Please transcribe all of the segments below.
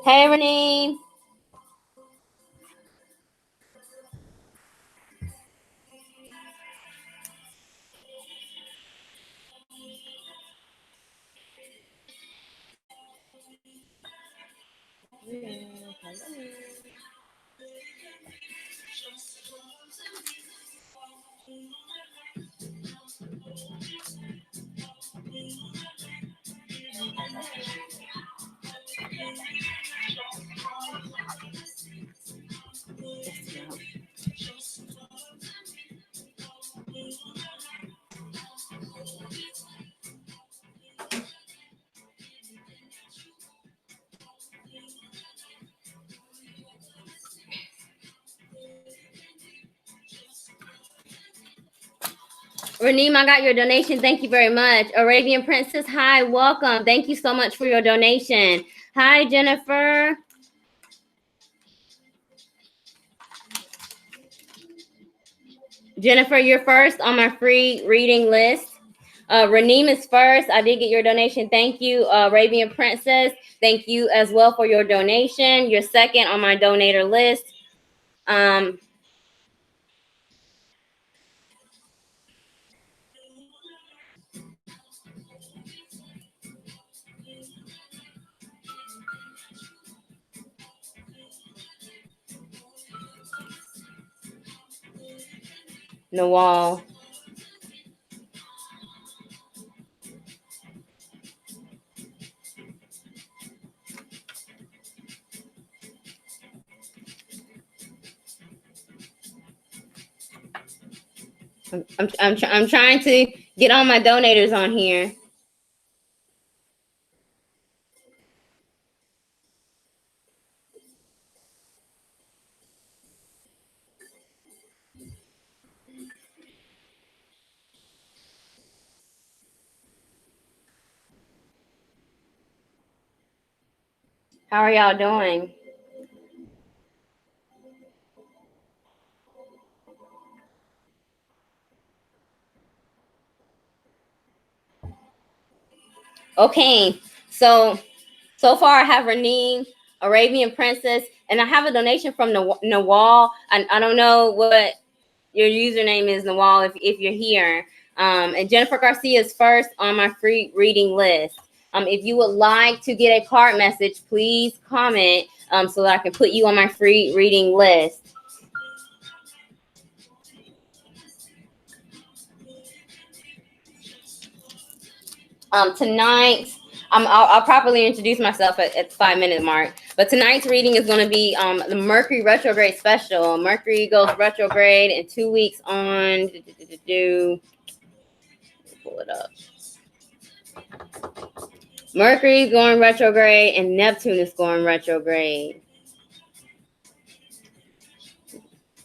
Hey, Renee. Reneem, I got your donation. Thank you very much. Arabian Princess, hi, welcome. Thank you so much for your donation. Hi, Jennifer. Jennifer, you're first on my free reading list. Reneem is first. I did get your donation. Thank you. Arabian Princess, thank you as well for your donation. You're second on my donator list. Nawal. I'm trying to get all my donators on here. How are y'all doing? Okay, so far I have Renee, Arabian Princess, and I have a donation from Nawal. I don't know what your username is, Nawal, if you're here. And Jennifer Garcia is first on my free reading list. If you would like to get a card message, please comment so that I can put you on my free reading list. Tonight, I'll properly introduce myself at the 5-minute mark. But tonight's reading is going to be the Mercury retrograde special. Mercury goes retrograde in 2 weeks on. Pull it up. Mercury is going retrograde and Neptune is going retrograde.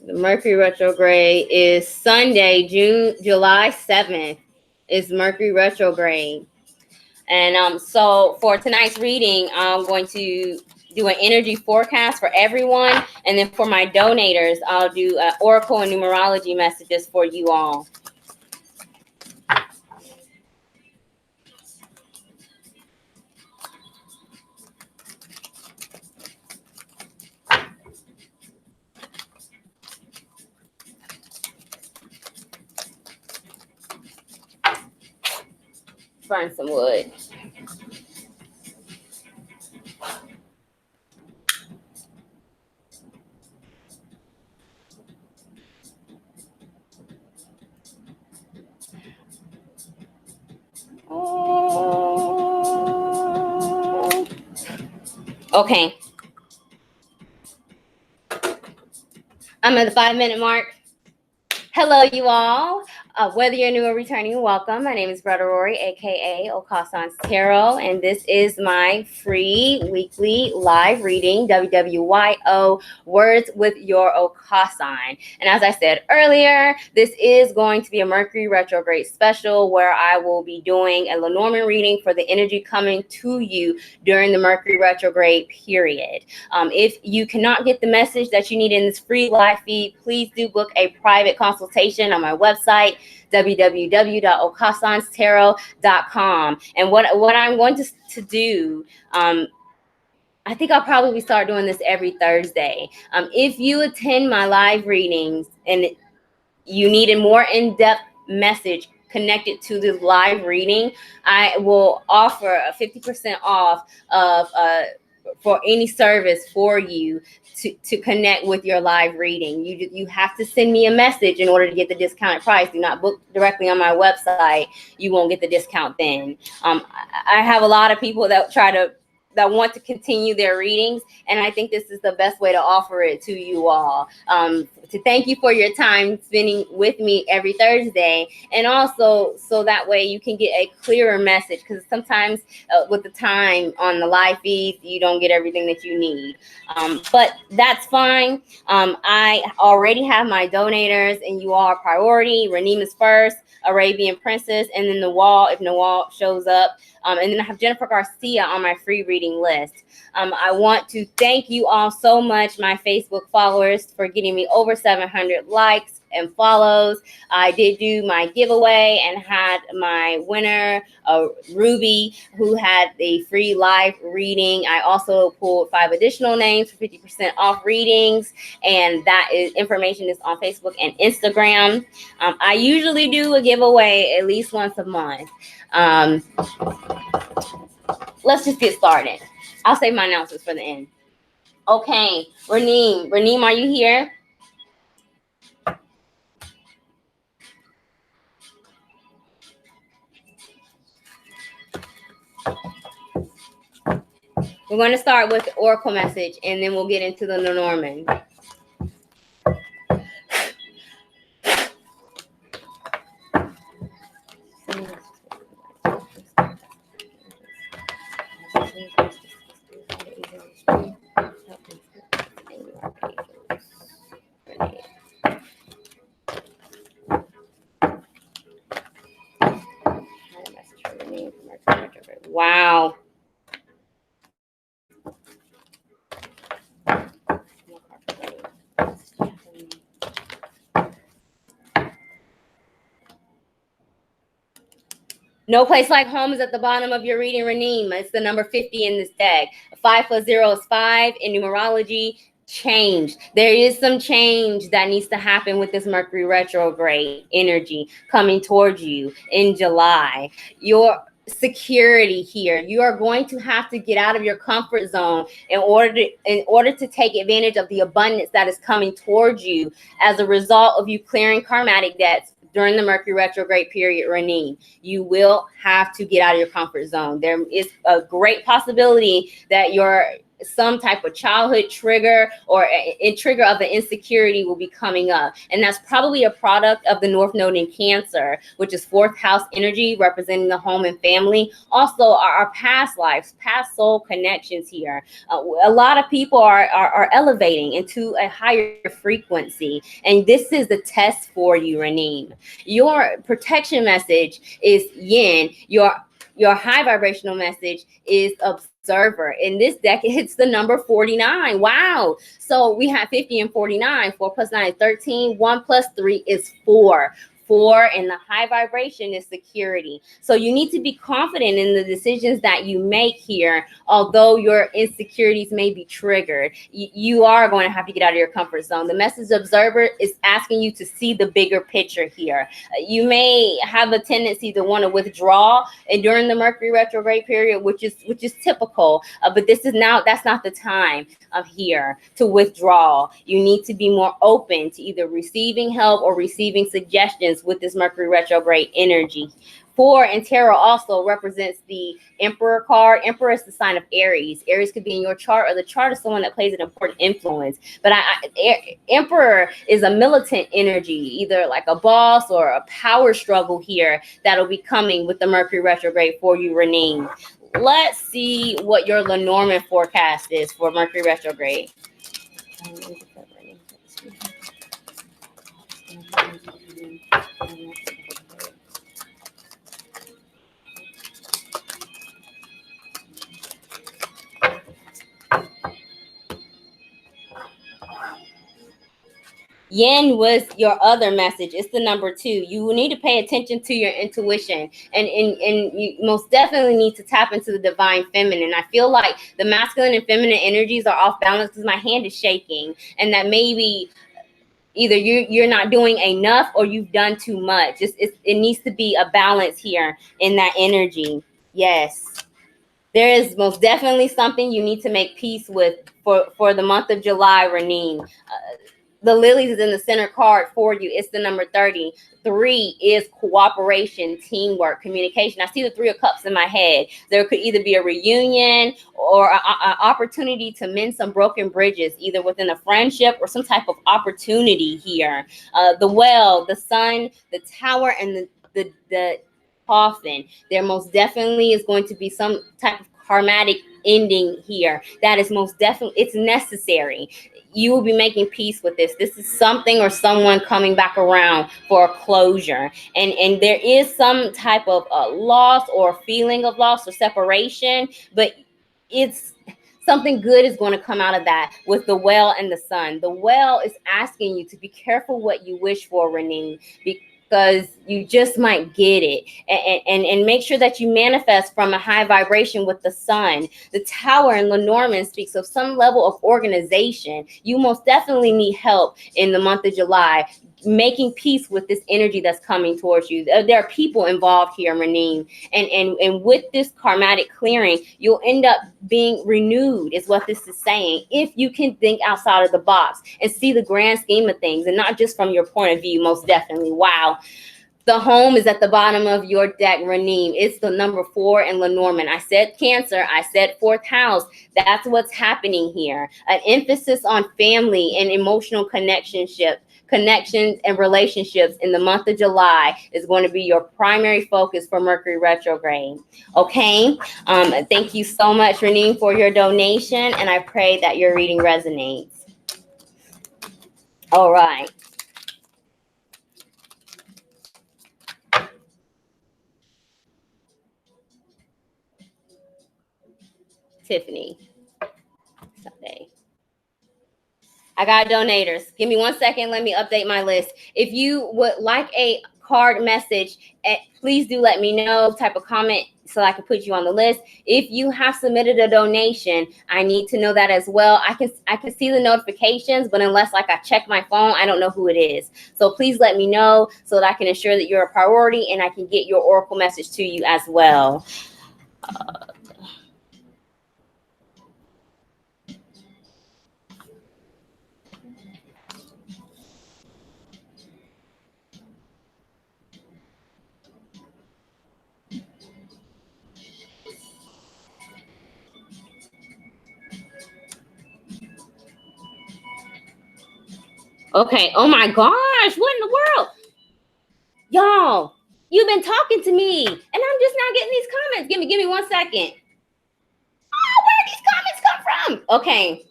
The Mercury retrograde is Sunday, July 7th. Is Mercury retrograde. And so for tonight's reading, I'm going to do an energy forecast for everyone. And then for my donators, I'll do oracle and numerology messages for you all. Burn some wood. Okay. I'm at the 5-minute mark. Hello, you all. Whether you're new or returning, welcome. My name is Brother Rory, aka OkaasansTarot, and this is my free weekly live reading, WWYO, Words with Your Okaasan. And as I said earlier, this is going to be a Mercury retrograde special where I will be doing a Lenormand reading for the energy coming to you during the Mercury retrograde period. If you cannot get the message that you need in this free live feed, please do book a private consultation consultation on my website, www.OkaasansTarot.com. And what I'm going to do, I think I'll probably start doing this every Thursday. If you attend my live readings and you need a more in-depth message connected to the live reading, I will offer a 50% off of for any service for you to connect with your live reading. You have to send me a message in order to get the discounted price. Do not book directly on my website. You won't get the discount then. I have a lot of people that want to continue their readings, and I think this is the best way to offer it to you all. To thank you for your time spending with me every Thursday, and also so that way you can get a clearer message, because sometimes with the time on the live feed, you don't get everything that you need. But that's fine. I already have my donators, and you all are priority. Raneem is first, Arabian Princess, and then Nawal, if Nawal shows up. And then I have Jennifer Garcia on my free reading list. I want to thank you all so much, my Facebook followers, for getting me over 700 likes and follows. I did do my giveaway and had my winner, Ruby, who had a free live reading. I also pulled 5 additional names for 50% off readings, and that information is on Facebook and Instagram. I usually do a giveaway at least once a month. Let's just get started. I'll save my announcements for the end. Okay, Raneem, are you here? We're going to start with the oracle message, and then we'll get into the Lenormand. Wow. No place like home is at the bottom of your reading, Raneem. It's the number 50 in this deck. 5 + 0 is 5 in numerology. Change. There is some change that needs to happen with this Mercury retrograde energy coming towards you in July. Your security here, you are going to have to get out of your comfort zone in order to take advantage of the abundance that is coming towards you as a result of you clearing karmatic debts during the Mercury retrograde period, Raneem. You will have to get out of your comfort zone. There is a great possibility that some type of childhood trigger or a trigger of the insecurity will be coming up. And that's probably a product of the North Node in Cancer, which is 4th house energy representing the home and family. Also, our past lives, past soul connections here. A lot of people are elevating into a higher frequency. And this is the test for you, Raneem. Your protection message is yin. Your high vibrational message is observer. In this deck, it's the number 49. Wow. So we have 50 and 49. 4 + 9 is 13. 1 + 3 is 4. 4, and the high vibration is security. So you need to be confident in the decisions that you make here. Although your insecurities may be triggered, you are going to have to get out of your comfort zone. The message observer is asking you to see the bigger picture here. You may have a tendency to want to withdraw during the Mercury retrograde period, which is typical. But that's not the time of here to withdraw. You need to be more open to either receiving help or receiving suggestions with this Mercury retrograde energy. 4 in tarot also represents the Emperor card. Emperor is the sign of Aries. Aries could be in your chart, or the chart of someone that plays an important influence. But Emperor is a militant energy, either like a boss or a power struggle here that'll be coming with the Mercury retrograde for you, Raneem. Let's see what your Lenormand forecast is for Mercury retrograde. Yin was your other message. It's the number 2. You need to pay attention to your intuition, and you most definitely need to tap into the divine feminine. I feel like the masculine and feminine energies are off balance because my hand is shaking, and that maybe either you're not doing enough or you've done too much. It needs to be a balance here in that energy. Yes. There is most definitely something you need to make peace with for the month of July, Renine. The lilies is in the center card for you. It's the number 30. 3 is cooperation, teamwork, communication. I see the 3 of cups in my head. There could either be a reunion or an opportunity to mend some broken bridges, either within a friendship or some type of opportunity here. The well, the sun, the tower, and the coffin. There most definitely is going to be some type of karmatic ending here. That is most definitely, it's necessary. You will be making peace with this. This is something or someone coming back around for a closure. And there is some type of loss or feeling of loss or separation, but it's something good is going to come out of that with the well and the sun. The well is asking you to be careful what you wish for, Renee, because you just might get it. And make sure that you manifest from a high vibration with the sun. The tower in Lenormand speaks of some level of organization. You most definitely need help in the month of July, making peace with this energy that's coming towards you. There are people involved here, Renine. And with this karmatic clearing, you'll end up being renewed, is what this is saying. If you can think outside of the box and see the grand scheme of things and not just from your point of view, most definitely. Wow. The home is at the bottom of your deck, Renine. It's the number 4 in Lenormand. I said Cancer. I said 4th house. That's what's happening here. An emphasis on family and emotional connections and relationships in the month of July is going to be your primary focus for Mercury retrograde. Okay. Thank you so much, Renine, for your donation, and I pray that your reading resonates. All right. Tiffany. Sunday. I got donators. Give me 1 second. Let me update my list. If you would like a card message, please do let me know. Type a comment so I can put you on the list. If you have submitted a donation, I need to know that as well. I can see the notifications, but unless I check my phone, I don't know who it is. So please let me know so that I can ensure that you're a priority and I can get your oracle message to you as well. Okay. Oh my gosh. What in the world? Y'all, you've been talking to me and I'm just now getting these comments. Give me 1 second. Oh, where did these comments come from? Okay.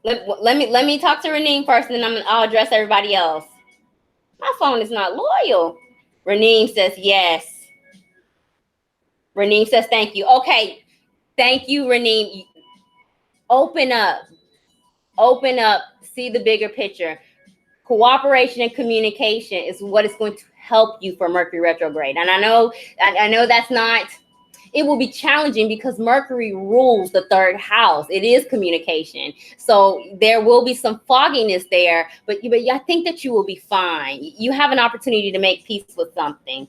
Let me talk to Renine first, and then I'll address everybody else. My phone is not loyal. Renine says yes. Renine says thank you. Okay. Thank you, Renine. Open up. Open up. See the bigger picture. Cooperation and communication is what is going to help you for Mercury retrograde. And I know that's not, it will be challenging because Mercury rules the 3rd house. It is communication. So there will be some fogginess there, but I think that you will be fine. You have an opportunity to make peace with something.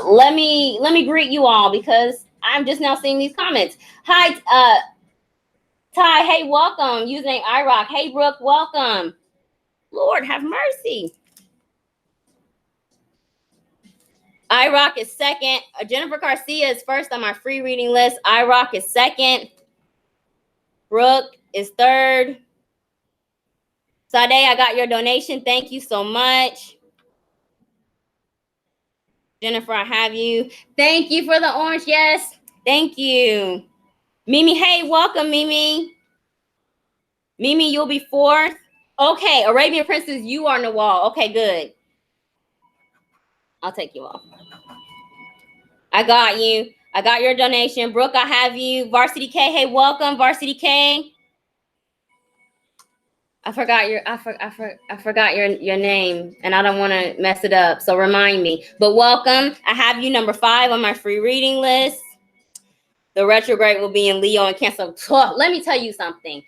Let me greet you all because I'm just now seeing these comments. Hi, Ty. Hey, welcome. Username iRock. Hey, Brooke, welcome. Lord, have mercy. iRock is second. Jennifer Garcia is first on my free reading list. iRock is second. Brooke is third. Sade, I got your donation. Thank you so much. Jennifer, I have you. Thank you for the orange. Yes. Thank you. Mimi, hey, welcome, Mimi. Mimi, you'll be 4th. Okay, Arabian Princess, you are on the wall. Okay, good. I'll take you off. I got you. I got your donation. Brooke, I have you. Varsity K, hey, welcome, Varsity K. I forgot I forgot your name, and I don't want to mess it up. So remind me. But welcome. I have you number 5 on my free reading list. The retrograde will be in Leo and Cancer. Let me tell you something.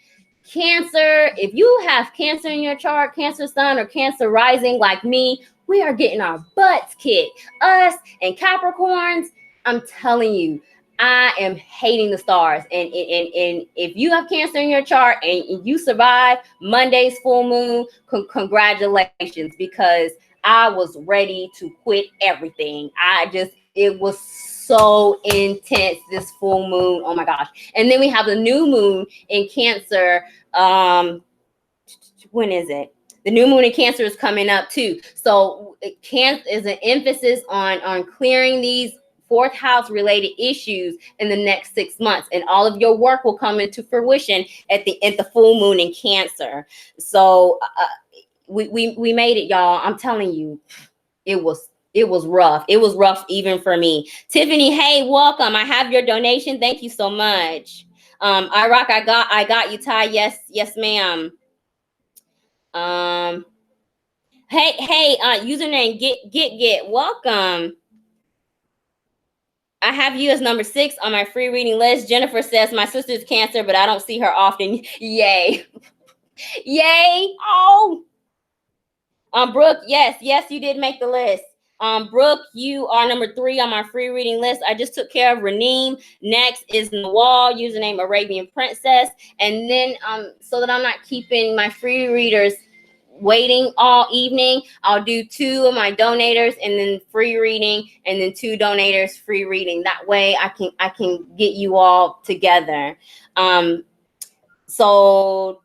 Cancer, if you have Cancer in your chart, Cancer Sun or Cancer Rising like me, we are getting our butts kicked. Us and Capricorns, I'm telling you, I am hating the stars. And if you have Cancer in your chart and you survive Monday's full moon, congratulations, because I was ready to quit everything. It was so intense, this full moon. Oh my gosh. And then we have the new moon in Cancer. When is it? The new moon in Cancer is coming up too. So Cancer is an emphasis on clearing these 4th house related issues in the next 6 months, and all of your work will come into fruition at the full moon in Cancer. So we made it, y'all. I'm telling you, it was rough. It was rough even for me. Tiffany, hey, welcome. I have your donation. Thank you so much. Iraq, I got you, Ty. Yes, ma'am. Hey, username get. Welcome. I have you as number 6 on my free reading list. Jennifer says my sister's Cancer, but I don't see her often. Yay. Yay. Oh. Brooke, yes, you did make the list. Brooke, you are number 3 on my free reading list. I just took care of Raneem. Next is Nawal, username Arabian Princess. And then so that I'm not keeping my free readers waiting all evening, I'll do 2 of my donators and then free reading, and then 2 donators free reading. That way I can get you all together. So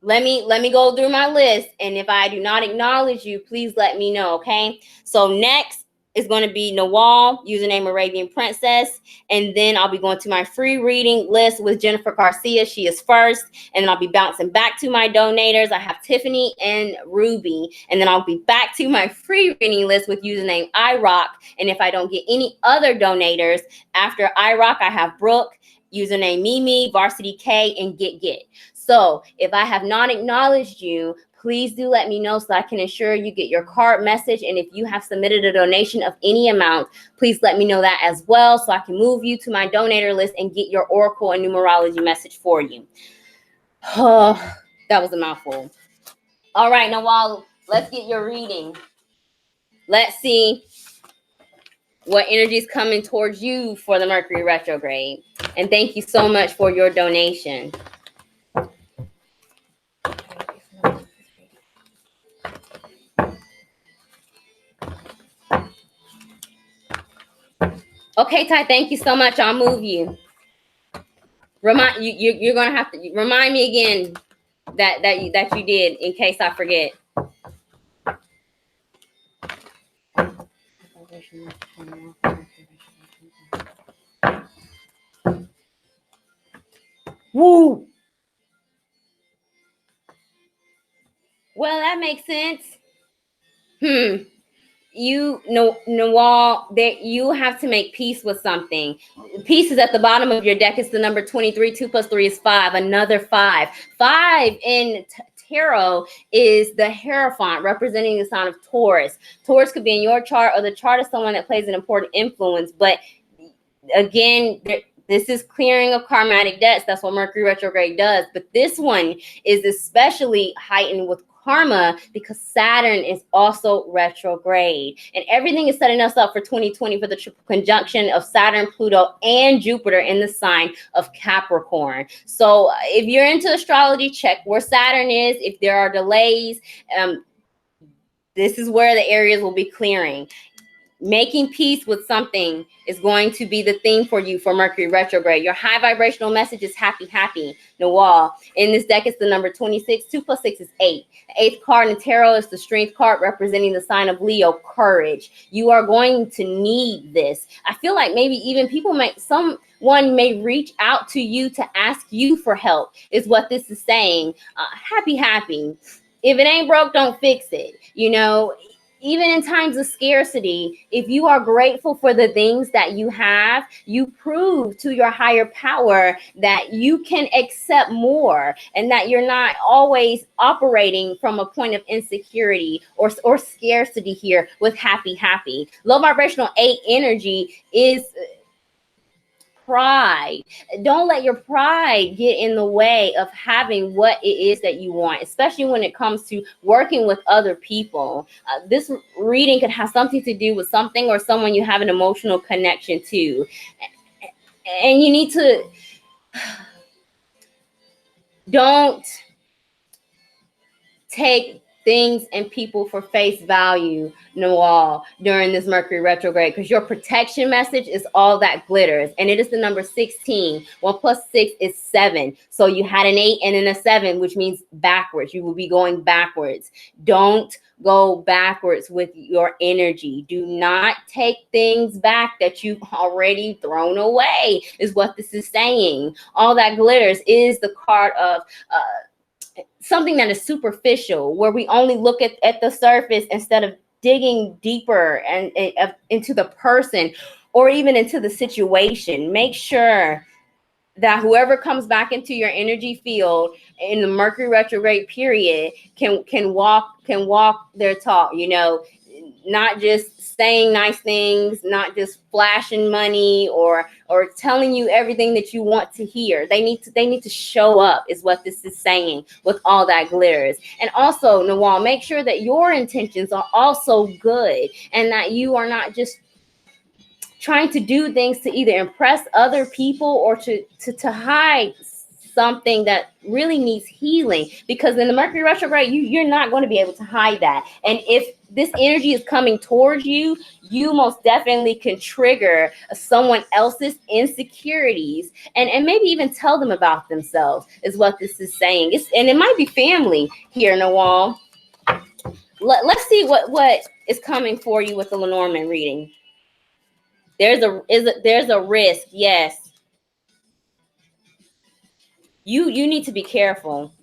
let me go through my list, and if I do not acknowledge you, please let me know, okay? So next is going to be Nawal, username Arabian Princess, and then I'll be going to my free reading list with Jennifer Garcia. She is first, and then I'll be bouncing back to my donators. I have Tiffany and Ruby, and then I'll be back to my free reading list with username iRock, and if I don't get any other donators after iRock, I have Brooke, username Mimi, Varsity K, and Get. So if I have not acknowledged you, please do let me know so I can ensure you get your card message. And if you have submitted a donation of any amount, please let me know that as well so I can move you to my donator list and get your oracle and numerology message for you. Oh, that was a mouthful. All right, Nawal, let's get your reading. Let's see what energy is coming towards you for the Mercury retrograde. And thank you so much for your donation. Okay, Ty, thank you so much. I'll move you. You're gonna have to remind me again that you did, in case I forget. Woo. Well, that makes sense. You know, Nawal, that you have to make peace with something. Peace is at the bottom of your deck. It's the number 23. 2 + 3 is 5. Another 5. 5 in tarot is the Hierophant, representing the sign of Taurus. Taurus could be in your chart or the chart of someone that plays an important influence. But again, this is clearing of karmatic debts. That's what Mercury retrograde does. But this one is especially heightened with karma because Saturn is also retrograde, and everything is setting us up for 2020 for the triple conjunction of Saturn, Pluto, and Jupiter in the sign of Capricorn. So if you're into astrology, check where Saturn is. If there are delays, this is where the areas will be clearing. Making peace with something is going to be the theme for you for Mercury retrograde. Your high vibrational message is happy, Nawal. In this deck, it's the number 26. 2 + 6 is 8. The 8th card in tarot is the Strength card, representing the sign of Leo, courage. You are going to need this. I feel like maybe even someone may reach out to you to ask you for help, is what this is saying. Happy. If it ain't broke, don't fix it. You know, even in times of scarcity, if you are grateful for the things that you have, you prove to your higher power that you can accept more and that you're not always operating from a point of insecurity or scarcity here with happy. Low vibrational 8 energy is pride. Don't let your pride get in the way of having what it is that you want, especially when it comes to working with other people. This reading could have something to do with something or someone you have an emotional connection to. And you need to don't take things and people for face value, Noel, during this Mercury retrograde, because your protection message is all that glitters, and it is the number 16. 1 plus 6 is 7. So you had an 8 and then a 7, which means backwards. You will be going backwards. Don't go backwards with your energy. Do not take things back that you've already thrown away, is what this is saying. All that glitters is the card of something that is superficial, where we only look at the surface instead of digging deeper and into the person or even into the situation. Make sure that whoever comes back into your energy field in the Mercury retrograde period can walk their talk, you know, not just saying nice things, not just flashing money or telling you everything that you want to hear. They need to show up, is what this is saying with all that glitters. And also, Noel, make sure that your intentions are also good and that you are not just trying to do things to either impress other people or to hide something that really needs healing, because in the Mercury retrograde, you're not going to be able to hide that. And if this energy is coming towards you, you most definitely can trigger someone else's insecurities and maybe even tell them about themselves, is what this is saying. And it might be family here, Noel. Let's see what is coming for you with the Lenormand reading. There's a risk, yes. You need to be careful.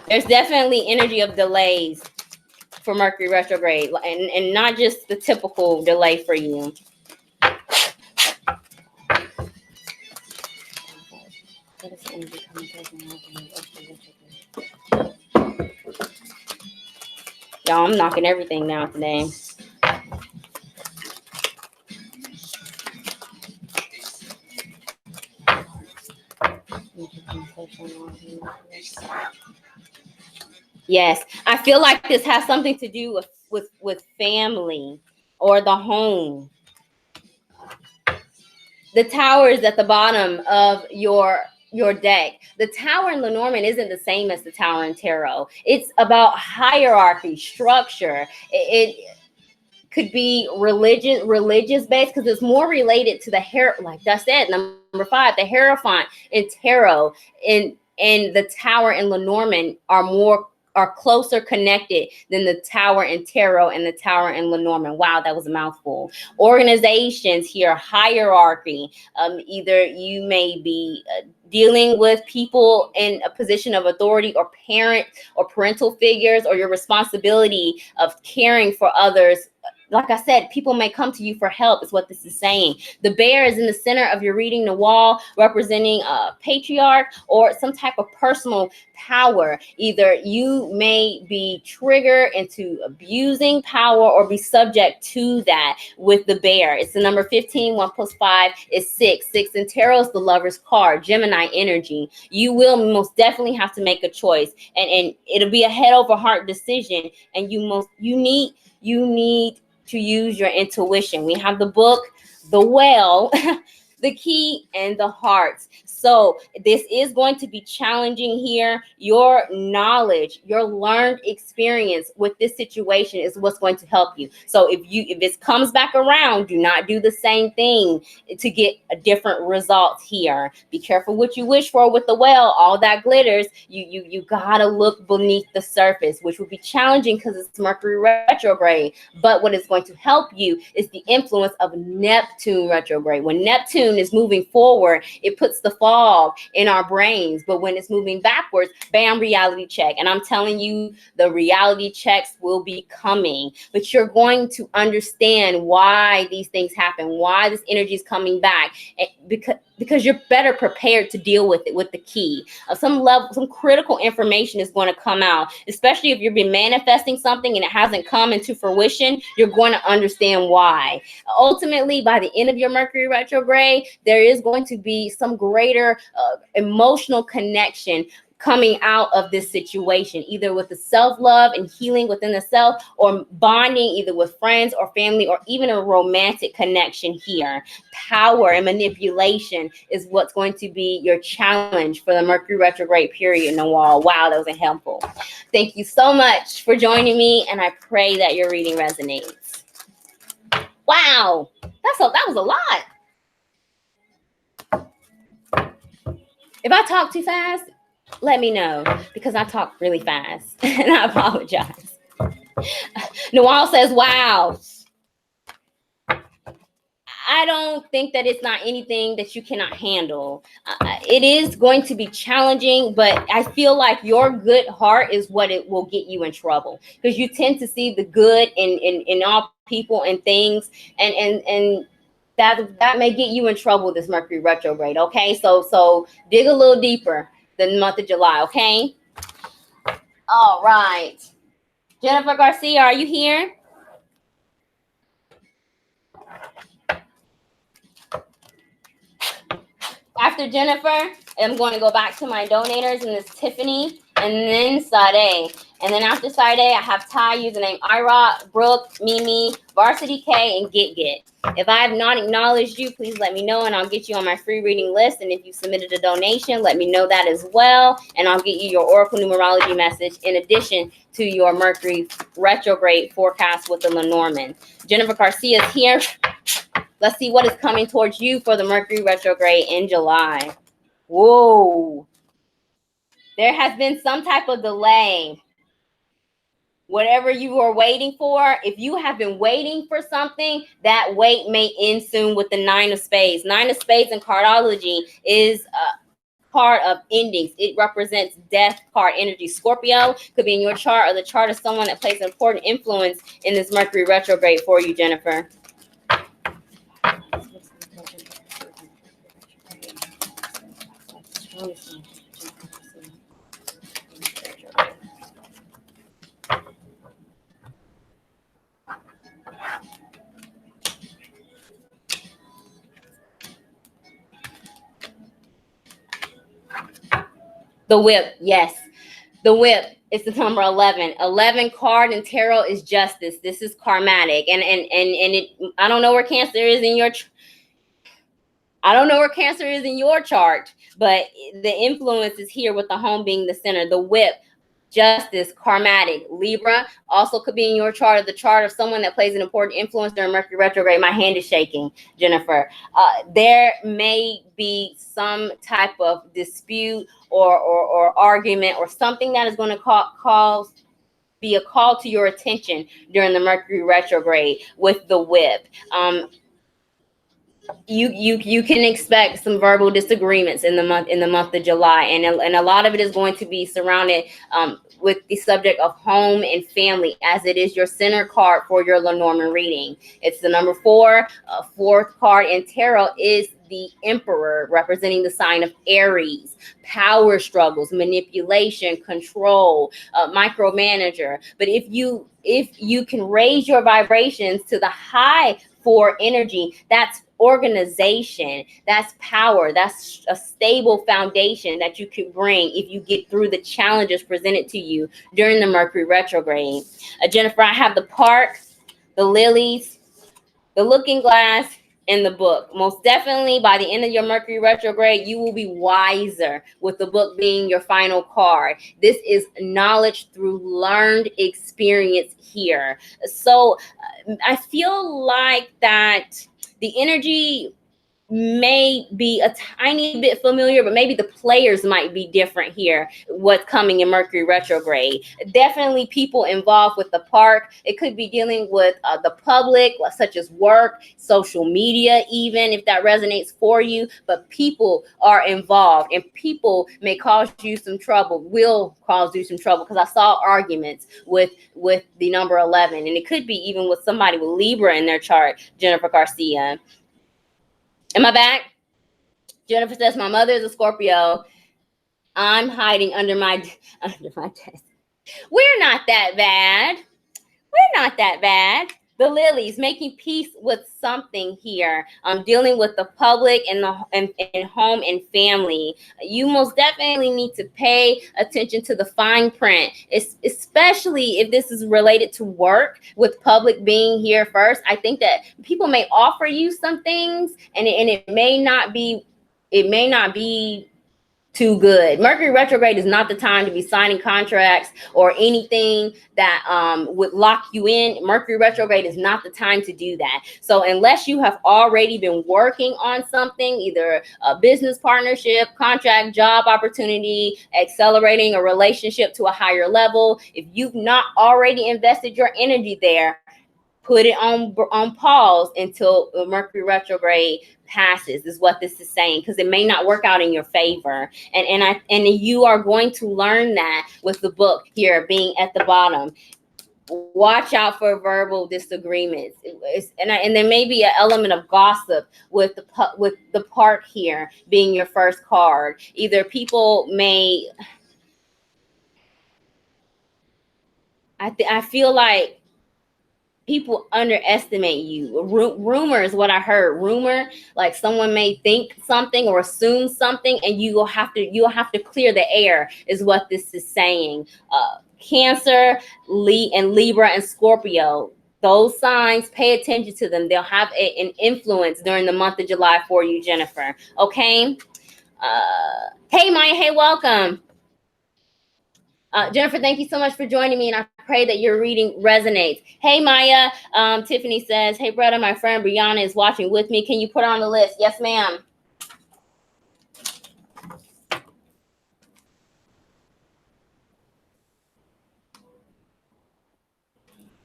There's definitely energy of delays for Mercury retrograde, and not just the typical delay for you. Y'all, I'm knocking everything down today. Yes, I feel like this has something to do with family or the home. The tower is at the bottom of your deck. The tower in Lenormand isn't the same as the tower in tarot. It's about hierarchy, structure. It could be religious based, because it's more related to the like I said, number 5, the Hierophant in tarot and the tower in Lenormand are closer connected than the tower in tarot and the tower in Lenormand. Wow, that was a mouthful. Organizations here, hierarchy. Either you may be dealing with people in a position of authority or parent or parental figures, or your responsibility of caring for others. Like I said, people may come to you for help, is what this is saying. The bear is in the center of your reading, the wall, representing a patriarch or some type of personal power. Either you may be triggered into abusing power or be subject to that with the bear. It's the number 15. 1 plus 5 is 6. 6 in tarot is the Lover's card, Gemini energy. You will most definitely have to make a choice, and it'll be a head over heart decision, and you need to use your intuition. We have the book, The Well, the Key, and the Hearts. So this is going to be challenging here. Your knowledge, your learned experience with this situation is what's going to help you. So if this comes back around, do not do the same thing to get a different result here. Be careful what you wish for with the well. All that glitters, you gotta look beneath the surface, which will be challenging because it's Mercury retrograde. But what is going to help you is the influence of Neptune retrograde. When Neptune is moving forward, it puts the fall log in our brains. But when it's moving backwards, bam, reality check. And I'm telling you, the reality checks will be coming. But you're going to understand why these things happen, why this energy is coming back, because you're better prepared to deal with it with the key. Some critical information is going to come out, especially if you've been manifesting something and it hasn't come into fruition. You're going to understand why. Ultimately, by the end of your Mercury retrograde, there is going to be some greater emotional connection coming out of this situation, either with the self-love and healing within the self, or bonding either with friends or family, or even a romantic connection here. Power and manipulation is what's going to be your challenge for the Mercury retrograde period, Nawal. Wow, that was helpful. Thank you so much for joining me, and I pray that your reading resonates. Wow, that was a lot. If I talk too fast, let me know, because I talk really fast and I apologize. Nawal says, wow. I don't think that it's not anything that you cannot handle. It is going to be challenging, but I feel like your good heart is what it will get you in trouble, because you tend to see the good in all people and things, and that may get you in trouble this Mercury retrograde. Okay, so dig a little deeper the month of July. Okay. All right. Jennifer Garcia, are you here? After Jennifer, I'm going to go back to my donators, and it's Tiffany, and then Sade. And then after Sade, I have Ty, username Ira, Brooke, Mimi, Varsity K, and Get. If I have not acknowledged you, please let me know, and I'll get you on my free reading list. And if you submitted a donation, let me know that as well, and I'll get you your Oracle numerology message in addition to your Mercury retrograde forecast with the Lenormand. Jennifer Garcia is here. Let's see what is coming towards you for the Mercury retrograde in July. Whoa. There has been some type of delay. Whatever you are waiting for, if you have been waiting for something, that wait may end soon with the 9 of Spades. 9 of Spades in cardology is card of endings. It represents death card energy. Scorpio could be in your chart or the chart of someone that plays an important influence in this Mercury retrograde for you, Jennifer. The whip, yes. The whip is the number 11. 11 card in tarot is justice. This is karmatic. And it, I don't know where Cancer is in your chart, but the influence is here with the home being the center. The whip, justice, karmatic. Libra also could be in your chart, or the chart of someone that plays an important influence during Mercury retrograde. My hand is shaking, Jennifer. There may be some type of dispute or argument or something that is going to be a call to your attention during the Mercury retrograde with the whip. You can expect some verbal disagreements in the month of July, and a lot of it is going to be surrounded with the subject of home and family, as it is your center card for your Lenormand reading. It's the number 4. Fourth card in tarot is the Emperor, representing the sign of Aries. Power struggles, manipulation, control, micromanager. But if you can raise your vibrations to the high 4 energy, that's organization, that's power, that's a stable foundation that you could bring if you get through the challenges presented to you during the Mercury retrograde. Jennifer, I have the park, the lilies, the looking glass, and the book. Most definitely, by the end of your Mercury retrograde, you will be wiser, with the book being your final card. This is knowledge through learned experience here. So I feel like that the energy may be a tiny bit familiar, but maybe the players might be different here. What's coming in Mercury retrograde? Definitely people involved with the park. It could be dealing with the public, such as work, social media, even if that resonates for you. But people are involved, and people may cause you some trouble, will cause you some trouble, because I saw arguments with the number 11, and it could be even with somebody with Libra in their chart. Jennifer Garcia. Am I back? Jennifer says, my mother is a Scorpio. I'm hiding under my desk. We're not that bad. We're not that bad. The lilies, making peace with something here. Dealing with the public and and home and family. You most definitely need to pay attention to the fine print, especially if this is related to work, with public being here first. I think that people may offer you some things, and it may not be too good. Mercury retrograde is not the time to be signing contracts or anything that would lock you in. Mercury retrograde is not the time to do that. So unless you have already been working on something, either a business partnership, contract, job opportunity, accelerating a relationship to a higher level, if you've not already invested your energy there, put it on pause until Mercury retrograde passes, is what this is saying, because it may not work out in your favor. And you are going to learn that with the book here being at the bottom. Watch out for verbal disagreements, and there may be an element of gossip with the park here being your first card. Either people may, I feel like people underestimate you. Rumor is what I heard. Rumor, like someone may think something or assume something, and you'll have to clear the air, is what this is saying. Cancer, Libra, and Scorpio. Those signs, pay attention to them. They'll have an influence during the month of July for you, Jennifer. Okay. Hey, Maya. Hey, welcome. Jennifer, thank you so much for joining me, and I pray that your reading resonates. Hey, Maya. Tiffany says, hey, brother, my friend Brianna is watching with me. Can you put her on the list? Yes, ma'am.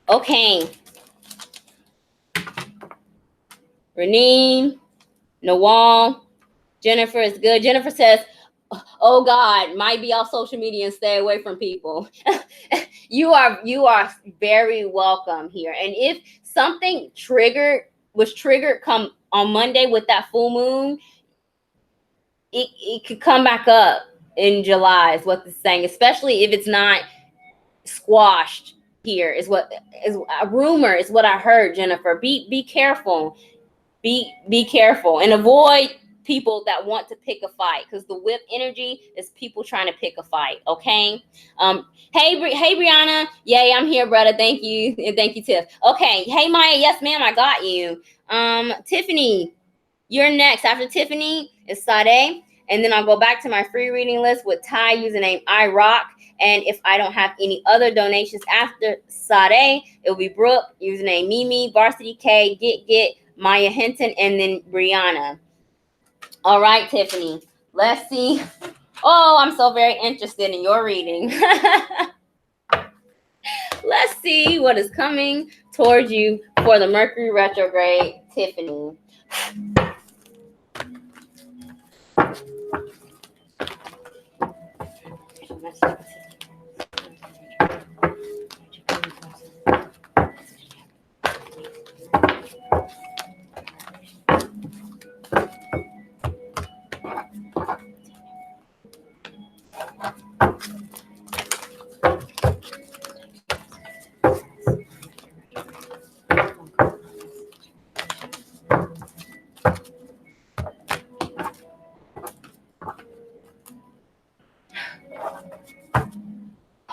Okay. Renee, Nawal, Jennifer is good. Jennifer says, oh God, might be off social media and stay away from people. You are very welcome here. And if something was triggered come on Monday with that full moon, it could come back up in July, is what it's saying, especially if it's not squashed here, is a rumor, is what I heard, Jennifer. Be careful. Be careful and avoid people that want to pick a fight, because the whip energy is people trying to pick a fight. Okay. Hey Brianna. Yay, I'm here, brother. Thank you. And thank you, Tiff. Okay. Hey Maya. Yes, ma'am, I got you. Tiffany, you're next. After Tiffany is Sade. And then I'll go back to my free reading list with Ty, username iRock. And if I don't have any other donations after Sade, it'll be Brooke, username Mimi, Varsity K, Get, Maya Hinton, and then Brianna. All right, Tiffany. Let's see. Oh, I'm so very interested in your reading. Let's see what is coming towards you for the Mercury retrograde, Tiffany.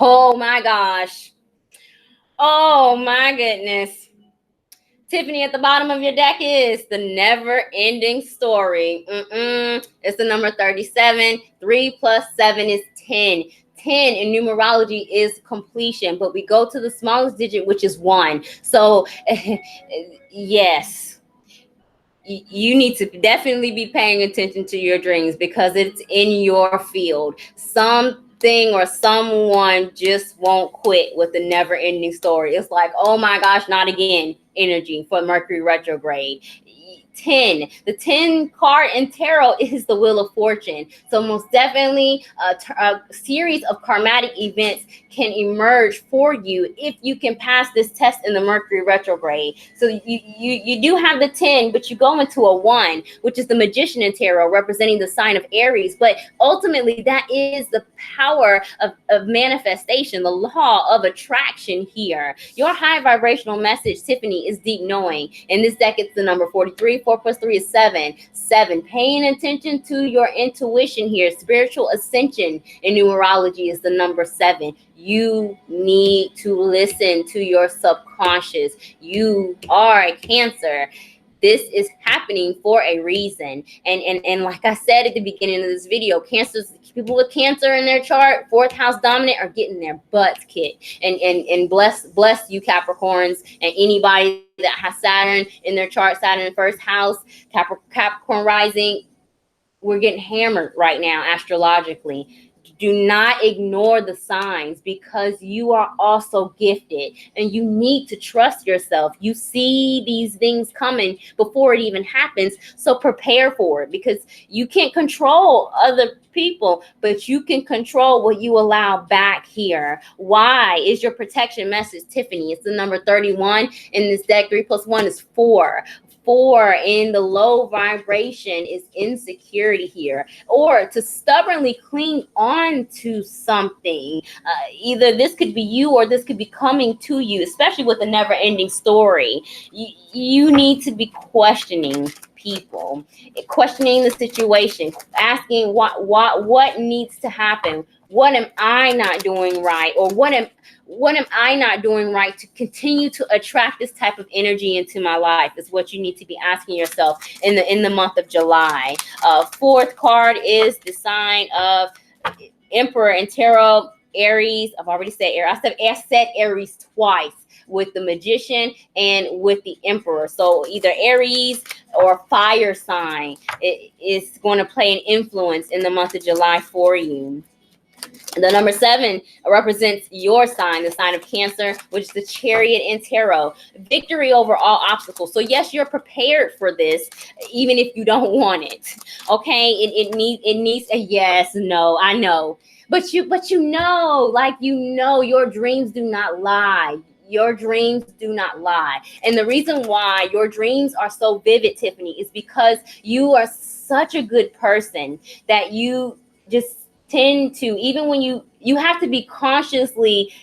Oh my gosh. Oh my goodness. Tiffany, at the bottom of your deck is the never-ending story. It's the number 37. 3 plus 7 is 10. 10 in numerology is completion, but we go to the smallest digit, which is 1. So, yes. you need to definitely be paying attention to your dreams because it's in your field. Something or someone just won't quit with the never ending story. It's like, oh my gosh, not again energy for Mercury retrograde. 10, the 10 card in tarot is the Wheel of Fortune. So most definitely a series of karmatic events can emerge for you if you can pass this test in the Mercury retrograde. So you do have the 10, but you go into a 1, which is the Magician in tarot, representing the sign of Aries. But ultimately, that is the power of manifestation, the law of attraction here. Your high vibrational message, Tiffany, is deep knowing. In this deck, it's the number 43. 4 plus 3 is 7. 7. Paying attention to your intuition here. Spiritual ascension in numerology is the number 7. You need to listen to your subconscious. You are a Cancer. This is happening for a reason. And like I said at the beginning of this video, people with Cancer in their chart, 4th house dominant, are getting their butts kicked. And bless you, Capricorns, and anybody that has Saturn in their chart, Saturn in 1st house, Capricorn rising, we're getting hammered right now astrologically. Do not ignore the signs because you are also gifted and you need to trust yourself. You see these things coming before it even happens. So prepare for it because you can't control other people, but you can control what you allow back here. Why is your protection message, Tiffany? It's the number 31 in this deck. 3 plus 1 is 4. 4 in the low vibration is insecurity here, or to stubbornly cling on to something. Either this could be you or this could be coming to you, especially with a never-ending story. You need to be questioning people, questioning the situation, asking what needs to happen. What am I not doing right? Or what am I not doing right to continue to attract this type of energy into my life is what you need to be asking yourself in the month of July. 4th card is the sign of Emperor in tarot, Aries. I've already said Aries. I said Aries twice with the Magician and with the Emperor. So either Aries or fire sign is going to play an influence in the month of July for you. The number 7 represents your sign, the sign of Cancer, which is the Chariot in tarot. Victory over all obstacles. So yes, you're prepared for this, even if you don't want it. Okay, it needs a yes, no, I know, but you know, like your dreams do not lie. Your dreams do not lie. And the reason why your dreams are so vivid, Tiffany, is because you are such a good person that you just tend to, even when you have to be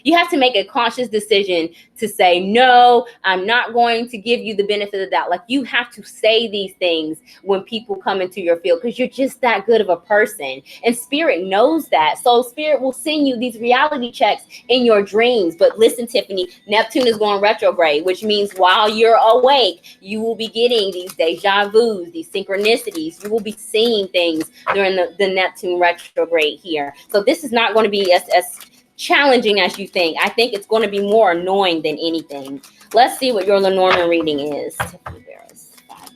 you have to make a conscious decision to say, no, I'm not going to give you the benefit of the doubt. Like, you have to say these things when people come into your field because you're just that good of a person. And Spirit knows that. So Spirit will send you these reality checks in your dreams. But listen, Tiffany, Neptune is going retrograde, which means while you're awake, you will be getting these deja vus, these synchronicities. You will be seeing things during the Neptune retrograde here. So this is not going to be as challenging as you think. I think it's going to be more annoying than anything. Let's see what your Lenormand reading is. Tiffany Barris, 5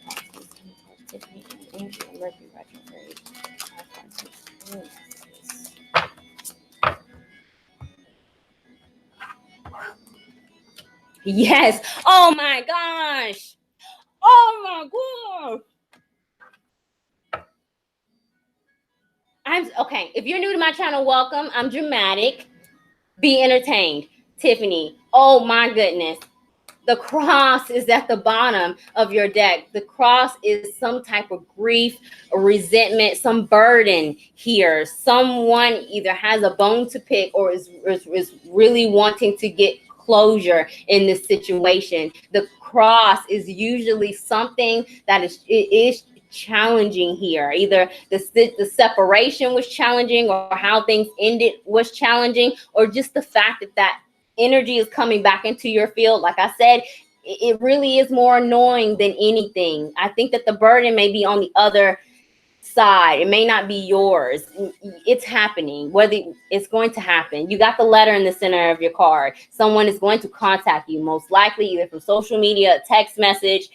Tiffany and Andrew, Mercury retrograde. 5 Yes. Oh my gosh. Oh my god. I'm okay. If you're new to my channel, welcome. I'm dramatic. Be entertained. Tiffany, oh my goodness. The cross is at the bottom of your deck. The cross is some type of grief, resentment, some burden here. Someone either has a bone to pick or is really wanting to get closure in this situation. The cross is usually something that is challenging here. Either the separation was challenging, or how things ended was challenging, or just the fact that energy is coming back into your field. Like I said, it really is more annoying than anything. I think that the burden may be on the other side. It may not be yours. It's happening. Whether it's going to happen. You got the letter in the center of your card. Someone is going to contact you, most likely either from social media, a text message.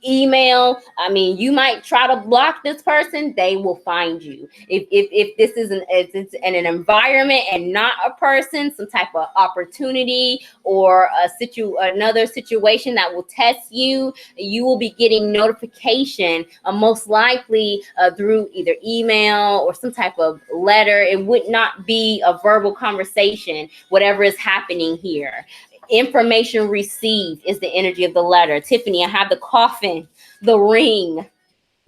email. I mean, you might try to block this person, they will find you. If this is if it's in an environment and not a person, some type of opportunity or another situation that will test you, you will be getting notification, most likely through either email or some type of letter. It would not be a verbal conversation, whatever is happening here. Information received is the energy of the letter. Tiffany, I have the coffin, the ring,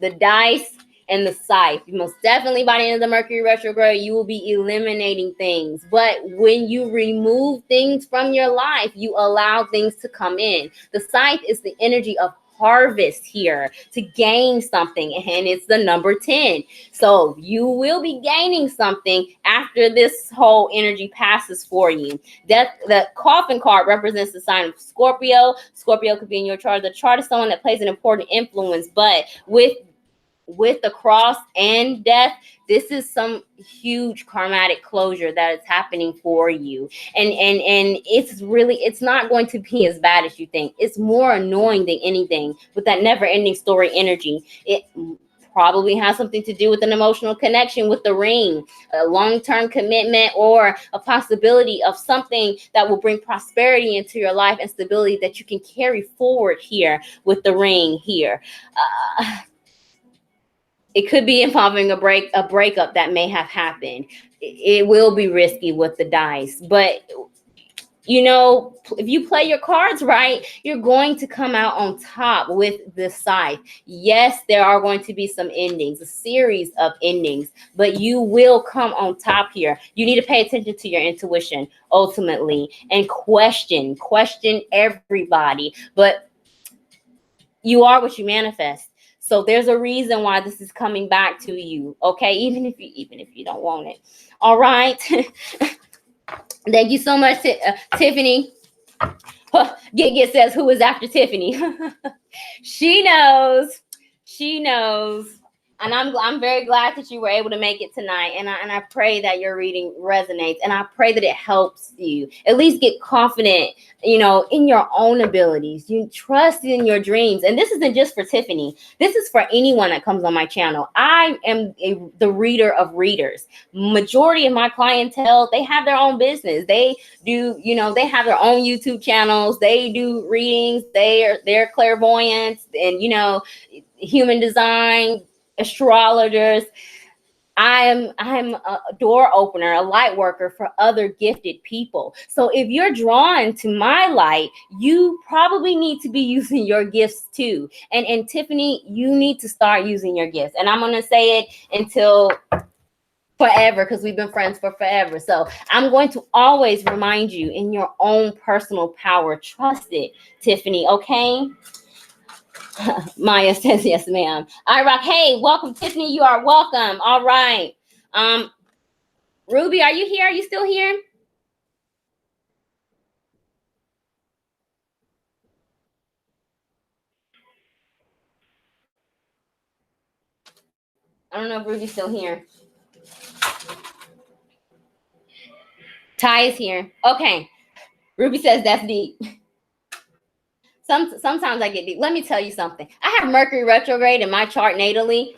the dice, and the scythe. Most definitely by the end of the Mercury retrograde, you will be eliminating things. But when you remove things from your life, you allow things to come in. The scythe is the energy of harvest here, to gain something, and it's the number 10. So you will be gaining something after this whole energy passes for you. The coffin card represents the sign of Scorpio. Scorpio could be in your chart. The chart is someone that plays an important influence, but with the cross and death, this is some huge karmatic closure that is happening for you. And it's not going to be as bad as you think. It's more annoying than anything with that never-ending story energy. It probably has something to do with an emotional connection with the ring, a long-term commitment, or a possibility of something that will bring prosperity into your life and stability that you can carry forward here with the ring here. It could be involving a breakup that may have happened. It will be risky with the dice, but if you play your cards right, you're going to come out on top with the scythe. Yes, there are going to be some endings, a series of endings, but you will come on top here. You need to pay attention to your intuition ultimately and question everybody, but you are what you manifest. So there's a reason why this is coming back to you, okay? Even if you don't want it. All right. Thank you so much, Tiffany. Git says, who is after Tiffany? She knows. And I'm very glad that you were able to make it tonight. And I pray that your reading resonates. And I pray that it helps you at least get confident, in your own abilities. You trust in your dreams. And this isn't just for Tiffany. This is for anyone that comes on my channel. I am the reader of readers. Majority of my clientele, they have their own business. They do, they have their own YouTube channels. They do readings. They're clairvoyants and, human design, astrologers. I'm a door opener, a light worker for other gifted people. So if you're drawn to my light, you probably need to be using your gifts too. And Tiffany, you need to start using your gifts. And I'm going to say it until forever, because we've been friends for forever. So I'm going to always remind you in your own personal power. Trust it, Tiffany, okay? Maya says yes, ma'am. I rock. Hey, welcome, Tiffany. You are welcome. All right. Ruby, are you here? Are you still here? I don't know if Ruby's still here. Ty is here. Okay. Ruby says that's deep. Sometimes I get deep. Let me tell you something. I have Mercury retrograde in my chart natally.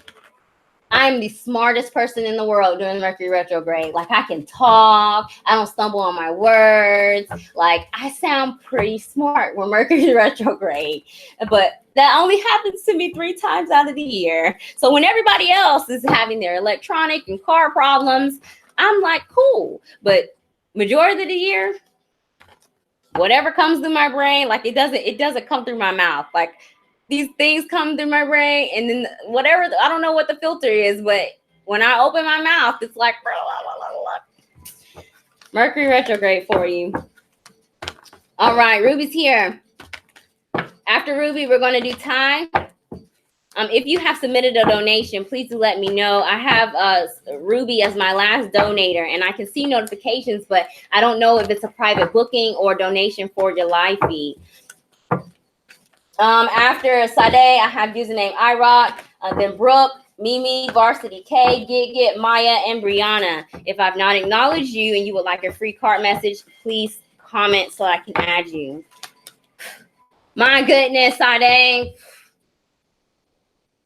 I'm the smartest person in the world during Mercury retrograde. Like, I can talk. I don't stumble on my words. Like, I sound pretty smart when Mercury retrograde. But that only happens to me 3 times out of the year. So when everybody else is having their electronic and car problems, I'm like, cool. But majority of the year, whatever comes through my brain, like it doesn't come through my mouth. Like, these things come through my brain, and then whatever, I don't know what the filter is, but when I open my mouth, it's like Mercury retrograde for you. All right, Ruby's here. After Ruby, we're going to do time. If you have submitted a donation, please do let me know. I have Ruby as my last donator, and I can see notifications, but I don't know if it's a private booking or donation for your live feed. After Sade, I have username iRock, then Brooke, Mimi, Varsity K, Git, Maya, and Brianna. If I've not acknowledged you and you would like a free card message, please comment so I can add you. My goodness, Sade.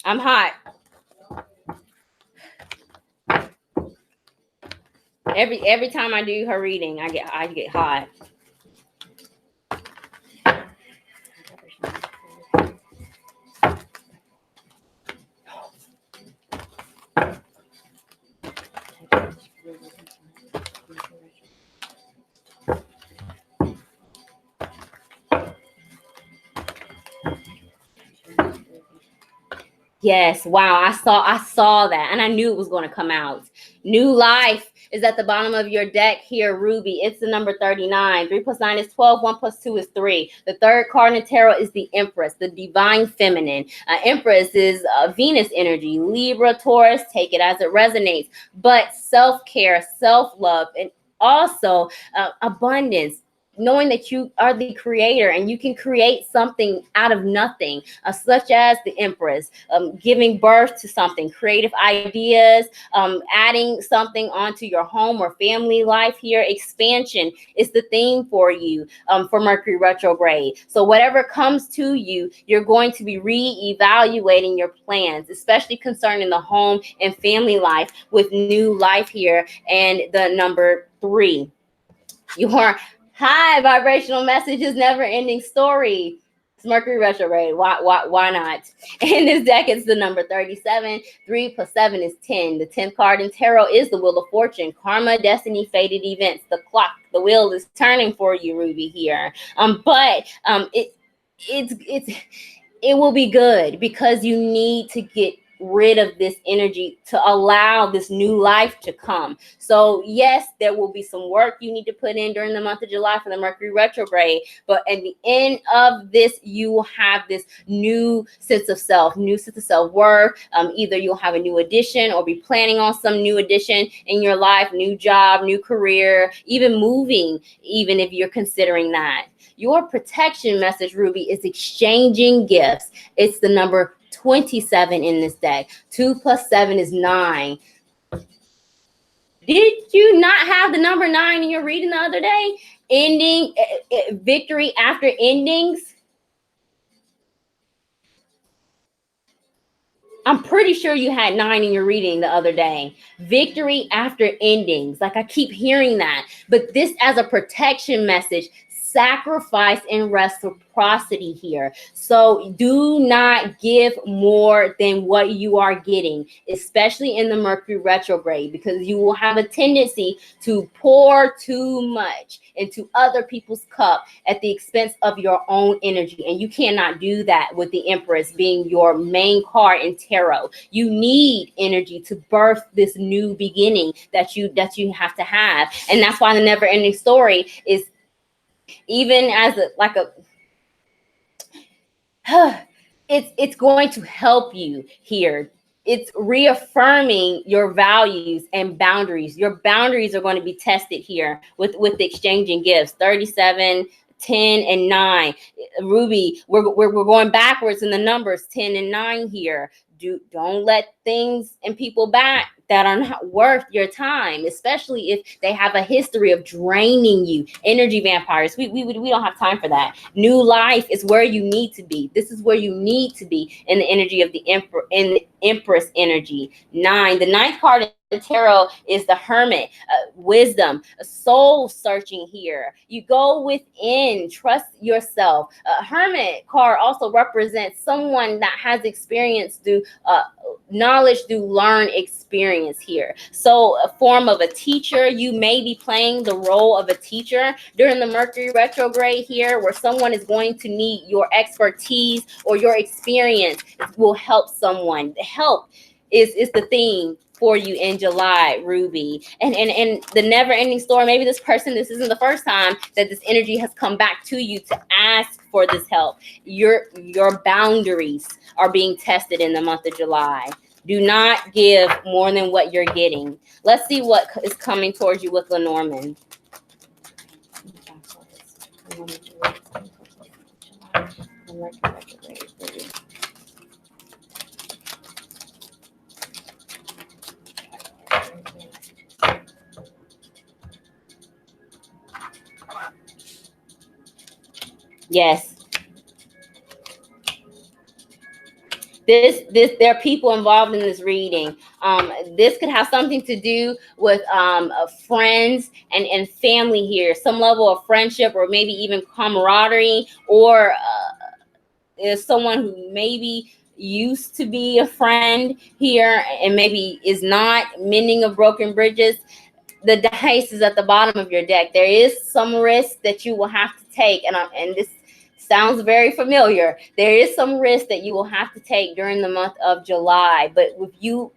I'm hot. Every time I do her reading, I get hot. Yes, wow. I saw that and I knew it was going to come out. New life is at the bottom of your deck here, Ruby. It's the number 39. 3 plus 9 is 12. 1 plus 2 is 3. The third card in the tarot is the Empress, the divine feminine. Empress is Venus energy, Libra, Taurus, take it as it resonates. But self-care, self-love, and also abundance. Knowing that you are the creator and you can create something out of nothing, such as the Empress, giving birth to something, creative ideas, adding something onto your home or family life here. Expansion is the theme for you for Mercury retrograde. So whatever comes to you, you're going to be re-evaluating your plans, especially concerning the home and family life with new life here. And the number 3, your high vibrational message is never ending story. It's Mercury retrograde. Why not? In this deck, it's the number 37. 3 plus 7 is 10. The 10th card in tarot is the Wheel of Fortune. Karma, destiny, fated events. The clock, the wheel is turning for you, Ruby, here. It will be good because you need to get rid of this energy to allow this new life to come. So yes, there will be some work you need to put in during the month of July for the Mercury retrograde, but at the end of this, you will have this new sense of self, new sense of self-worth. Either you'll have a new addition or be planning on some new addition in your life, new job, new career, even moving, even if you're considering that. Your protection message, Ruby, is exchanging gifts. It's the number 27 in this deck. 2 plus 7 is 9. Did you not have the number 9 in your reading the other day? Ending, victory after endings. I'm pretty sure you had 9 in your reading the other day. Victory after endings. Like I keep hearing that. But this as a protection message, sacrifice and reciprocity here. So do not give more than what you are getting, especially in the Mercury retrograde, because you will have a tendency to pour too much into other people's cup at the expense of your own energy. And you cannot do that with the Empress being your main card in tarot. You need energy to birth this new beginning that you have to have. And that's why the never ending story is even as it's going to help you here. It's reaffirming your values and boundaries. Your boundaries are going to be tested here with the exchanging gifts. 37, 10, and 9. Ruby, we're going backwards in the numbers. 10 and 9 here. Don't let things and people back that are not worth your time, especially if they have a history of draining you. Energy vampires, we don't have time for that. New life is where you need to be. This is where you need to be in the energy of the Empress energy. 9, the 9th card in the tarot is the Hermit, wisdom, soul searching here. You go within, trust yourself. Hermit card also represents someone that has experience through knowledge through learned experience here. So a form of a teacher, you may be playing the role of a teacher during the Mercury retrograde here, where someone is going to need your expertise or your experience will help someone. Help is the theme for you in July, Ruby. And the never ending story, maybe this isn't the first time that this energy has come back to you to ask for this help. Your boundaries are being tested in the month of July. Do not give more than what you're getting. Let's see what is coming towards you with Lenormand. Yes. there are people involved in this reading. This could have something to do with friends and family here, some level of friendship or maybe even camaraderie, or is someone who maybe used to be a friend here and maybe is not, mending of broken bridges. The dice is at the bottom of your deck. There is some risk that you will have to take, and this sounds very familiar. There is some risk that you will have to take during the month of July, but if you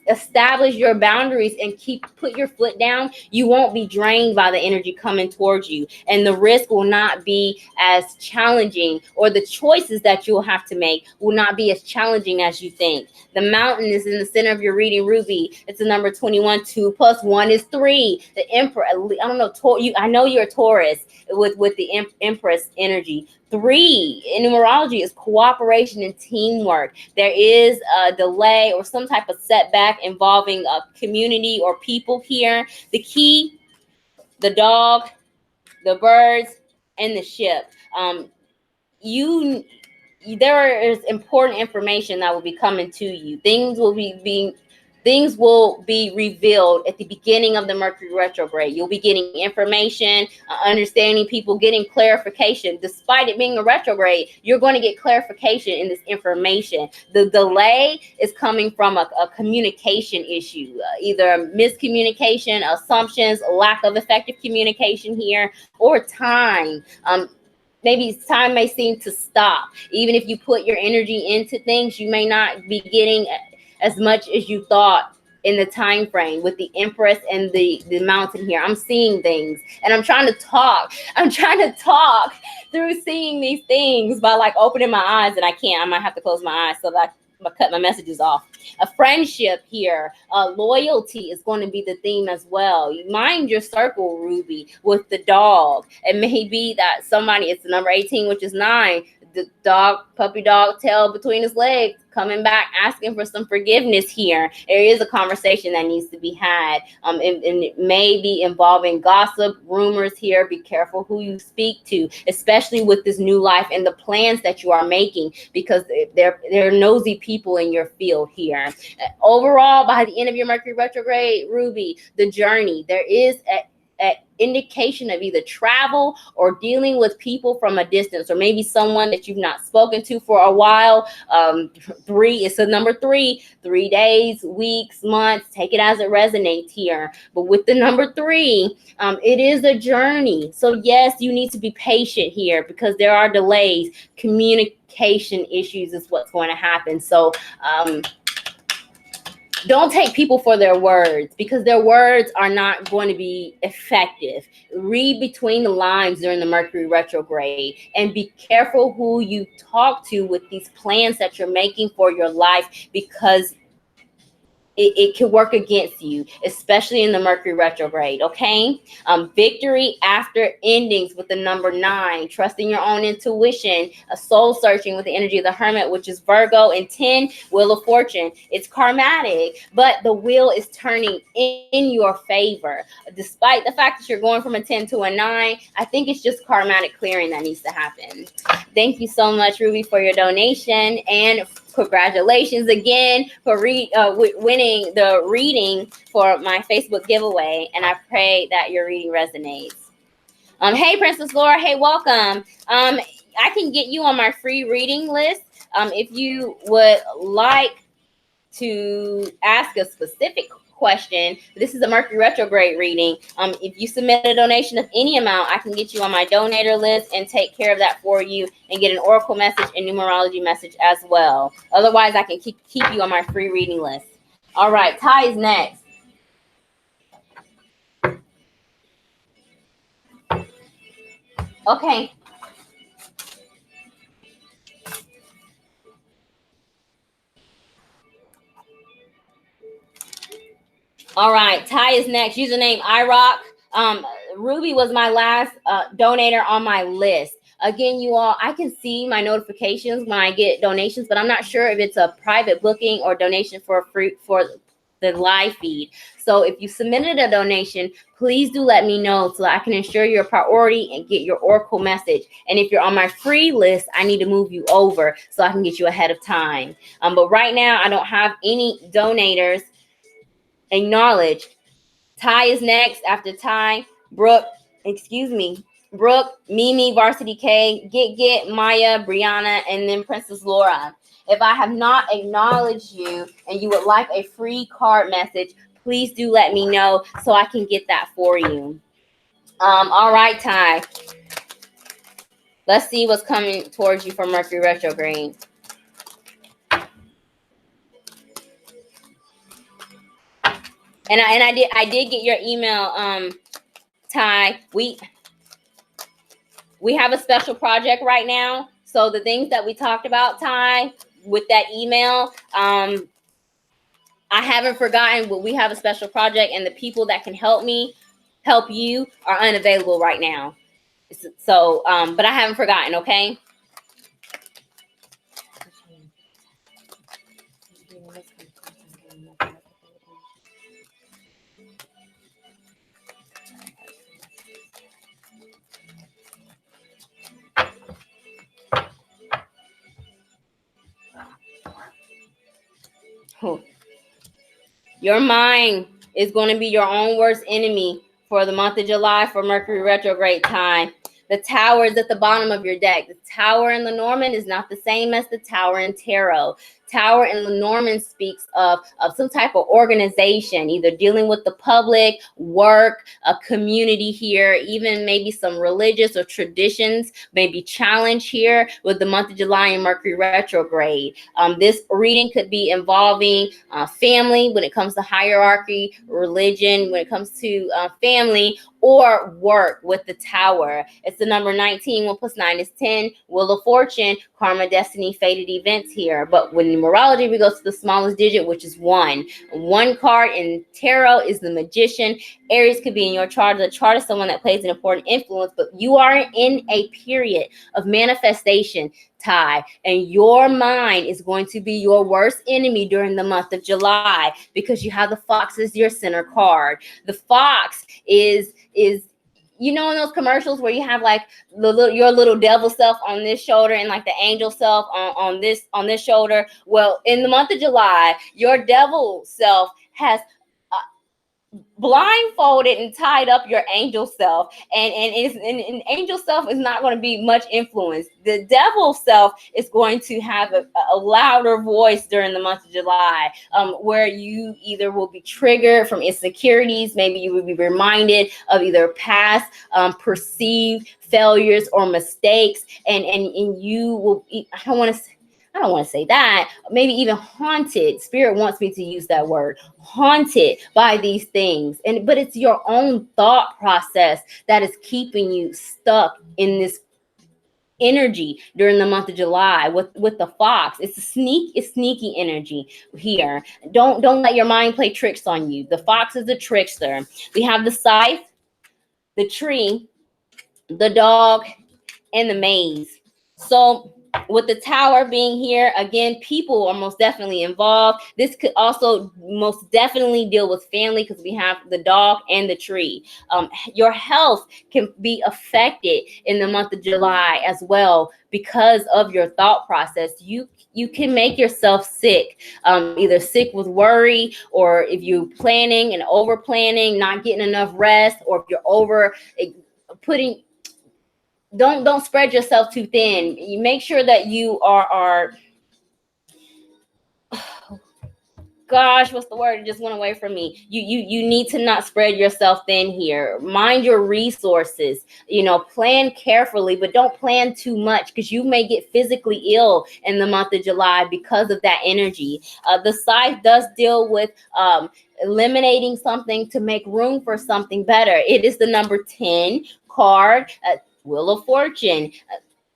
establish your boundaries and put your foot down, you won't be drained by the energy coming towards you, and the risk will not be as challenging, or the choices that you'll have to make will not be as challenging as you think. The mountain is in the center of your reading, Ruby. It's the number 21. 2 plus 1 is 3. The Emperor, I don't know, I know you're a Taurus with the Empress energy. 3 in numerology is cooperation and teamwork. There is a delay or some type of setback involving a community or people here. The key, the dog, the birds, and the ship. There is important information that will be coming to you. Things will be revealed at the beginning of the Mercury retrograde. You'll be getting information, understanding people, getting clarification. Despite it being a retrograde, you're going to get clarification in this information. The delay is coming from a communication issue, either miscommunication, assumptions, lack of effective communication here, or time. Maybe time may seem to stop. Even if you put your energy into things, you may not be getting as much as you thought in the time frame. With the Empress and the mountain here, I'm seeing things, and I'm trying to talk through seeing these things by like opening my eyes, and I can't. I might have to close my eyes so that I cut my messages off. A friendship here, loyalty is going to be the theme as well. You mind your circle, Ruby, with the dog. It may be that somebody, it's the number 18, which is 9. The dog, puppy dog, tail between his legs, coming back, asking for some forgiveness here. There is a conversation that needs to be had. And it may be involving gossip, rumors here. Be careful who you speak to, especially with this new life and the plans that you are making, because there are nosy people in your field here. Overall, by the end of your Mercury retrograde, Ruby, the journey, there is an indication of either travel or dealing with people from a distance, or maybe someone that you've not spoken to for a while. 3, it's the number 3, 3 days, weeks, months, take it as it resonates here. But with the number 3, it is a journey. So yes, you need to be patient here because there are delays. Communication issues is what's going to happen. So don't take people for their words, because their words are not going to be effective. Read between the lines during the Mercury retrograde, and be careful who you talk to with these plans that you're making for your life, because it can work against you, especially in the Mercury retrograde, okay? Victory after endings with the number 9, trusting your own intuition, a soul searching with the energy of the Hermit, which is Virgo, and 10, Wheel of Fortune. It's karmatic, but the wheel is turning in your favor. Despite the fact that you're going from a 10 to a 9, I think it's just karmatic clearing that needs to happen. Thank you so much, Ruby, for your donation, and congratulations again for winning the reading for my Facebook giveaway, and I pray that your reading resonates. Hey, Princess Laura. Hey, welcome. I can get you on my free reading list if you would like to ask a specific question. This is a Mercury retrograde reading. If you submit a donation of any amount, I can get you on my donator list and take care of that for you, and get an oracle message and numerology message as well. Otherwise, I can keep you on my free reading list. All right, Ty is next. Okay. All right, Ty is next. Username iRock. Ruby was my last donator on my list. Again, you all, I can see my notifications when I get donations, but I'm not sure if it's a private booking or donation for free the live feed. So if you submitted a donation, please do let me know so that I can ensure you're a priority and get your oracle message. And if you're on my free list, I need to move you over so I can get you ahead of time. But right now, I don't have any donators acknowledged. Ty is next. After Ty, Brooke, Mimi, Varsity K, Get, Maya, Brianna, and then Princess Laura. If I have not acknowledged you and you would like a free card message, please do let me know so I can get that for you. All right, Ty. Let's see what's coming towards you from Mercury retrograde. And I did get your email, Ty. We have a special project right now. So the things that we talked about, Ty, with that email, I haven't forgotten, but we have a special project, and the people that can help you are unavailable right now. So, but I haven't forgotten, okay? Your mind is going to be your own worst enemy for the month of July for Mercury retrograde time. The tower is at the bottom of your deck. The tower in Lenormand is not the same as the tower in tarot. Tower in Lenormand speaks of some type of organization, either dealing with the public, work, a community here, even maybe some religious or traditions may be challenged here with the month of July and Mercury retrograde. This reading could be involving family when it comes to hierarchy, religion when it comes to family, or work with the tower. It's the number 19. 1 plus 9 is 10. Wheel of Fortune, karma, destiny, fated events here. But when numerology, we go to the smallest digit, which is 1. 1 card in tarot is the Magician. Aries could be in your chart. The chart is someone that plays an important influence, but you are in a period of manifestation, Ty, and your mind is going to be your worst enemy during the month of July because you have the fox as your center card. The fox is in those commercials where you have like your little devil self on this shoulder and like the angel self on this shoulder. Well, in the month of July, your devil self has blindfolded and tied up your angel self, and angel self is not going to be much influence. The devil self is going to have a louder voice during the month of July, where you either will be triggered from insecurities, maybe you will be reminded of either past perceived failures or mistakes, and you will, I don't want to say that, maybe even haunted. Spirit wants me to use that word, haunted by these things. But it's your own thought process that is keeping you stuck in this energy during the month of July with the fox. It's sneaky energy here. Don't let your mind play tricks on you. The fox is a trickster. We have the scythe, the tree, the dog, and the maze. So with the tower being here, again, people are most definitely involved. This could also most definitely deal with family because we have the dog and the tree. Your health can be affected in the month of July as well because of your thought process. You can make yourself sick, either sick with worry, or if you're planning and over planning, not getting enough rest, or if you're over putting. Don't spread yourself too thin. You make sure that you are gosh, what's the word? It just went away from me. You need to not spread yourself thin here. Mind your resources. Plan carefully, but don't plan too much because you may get physically ill in the month of July because of that energy. The scythe does deal with eliminating something to make room for something better. It is the number 10 card, Wheel of Fortune.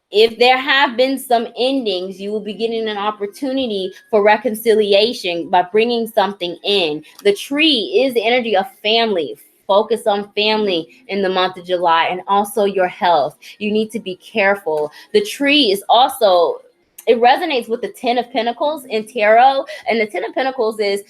If there have been some endings, you will be getting an opportunity for reconciliation by bringing something in. The tree is the energy of family. Focus on family in the month of July, and also your health. You need to be careful. The tree is also it resonates with the 10 of Pentacles in tarot. And the 10 of Pentacles is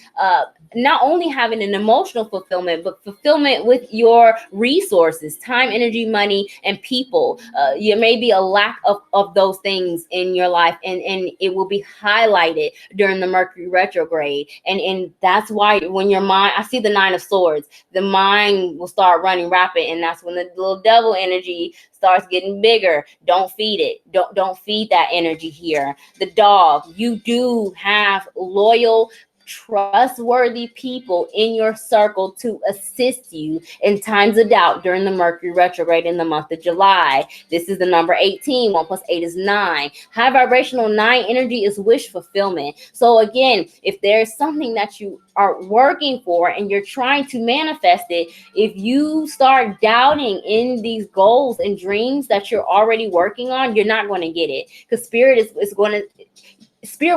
not only having an emotional fulfillment, but fulfillment with your resources, time, energy, money, and people. There may be a lack of those things in your life, and it will be highlighted during the Mercury retrograde. And that's why when your mind, I see the 9 of Swords, the mind will start running rapid, and that's when the little devil energy starts getting bigger. Don't feed it. Don't feed that energy here. The dog, you do have loyal, trustworthy people in your circle to assist you in times of doubt during the Mercury retrograde in the month of July. This is the number 18. 1 plus 8 is 9. High vibrational 9 energy is wish fulfillment. So again, if there's something that you are working for and you're trying to manifest it, if you start doubting in these goals and dreams that you're already working on, you're not going to get it, because Spirit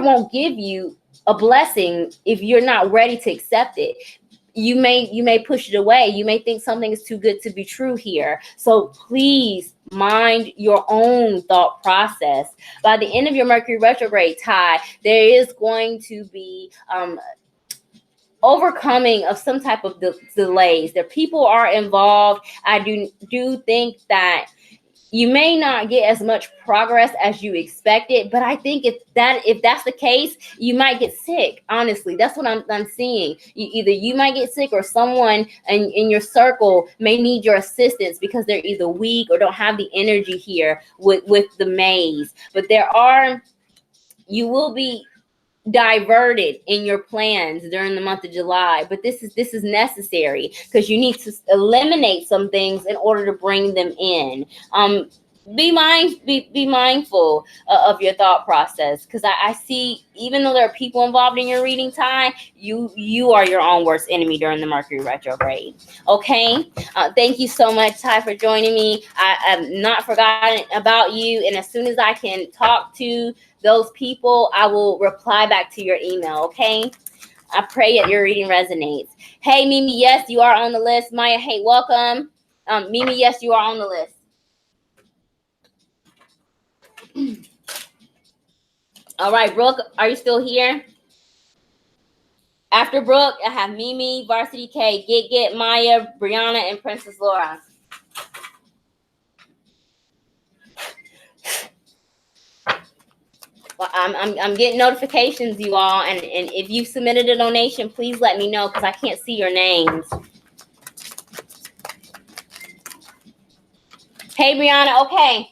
won't give you a blessing if you're not ready to accept it. You may push it away. You may think something is too good to be true here. So please mind your own thought process. By the end of your Mercury retrograde, Ty, there is going to be overcoming of some type of delays. There people are involved. I do think that you may not get as much progress as you expected, but I think if that's the case, you might get sick. Honestly, that's what I'm seeing. Either you might get sick, or someone in your circle may need your assistance because they're either weak or don't have the energy here with the maze. But you will be diverted in your plans during the month of July, but this is necessary because you need to eliminate some things in order to bring them in. Be mindful of your thought process, because I see, even though there are people involved in your reading time, you are your own worst enemy during the Mercury retrograde. Okay, thank you so much, Ty, for joining me. I have not forgotten about you, and as soon as I can talk to those people, I will reply back to your email. Okay, I pray that your reading resonates. Hey, Mimi, yes, you are on the list. Maya, hey, welcome. Mimi, yes, you are on the list. All right, Brooke, are you still here? After Brooke, I have Mimi, Varsity K, Get, Maya, Brianna, and Princess Laura. Well, I'm getting notifications, you all, and if you submitted a donation, please let me know, because I can't see your names. Hey, Brianna, okay.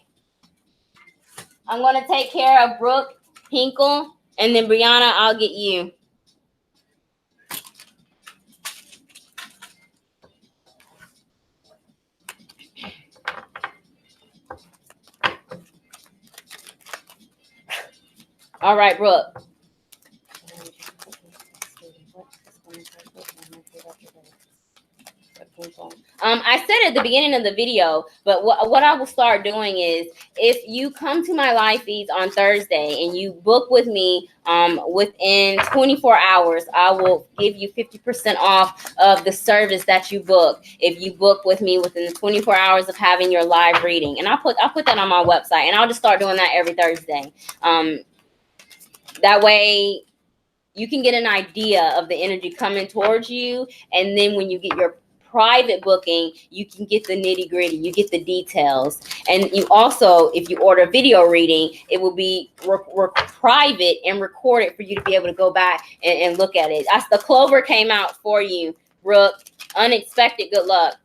I'm going to take care of Brooke Hinkle, and then Brianna, I'll get you. All right, Brooke. I said at the beginning of the video, but what I will start doing is, if you come to my live feeds on Thursday and you book with me within 24 hours, I will give you 50% off of the service that you book if you book with me within the 24 hours of having your live reading. And I'll put that on my website, and I'll just start doing that every Thursday. That way you can get an idea of the energy coming towards you, and then when you get your private booking, you can get the nitty gritty, you get the details. And you also, if you order a video reading, it will be private and recorded for you to be able to go back and look at it. That's the clover came out for you, Brooke. Unexpected good luck.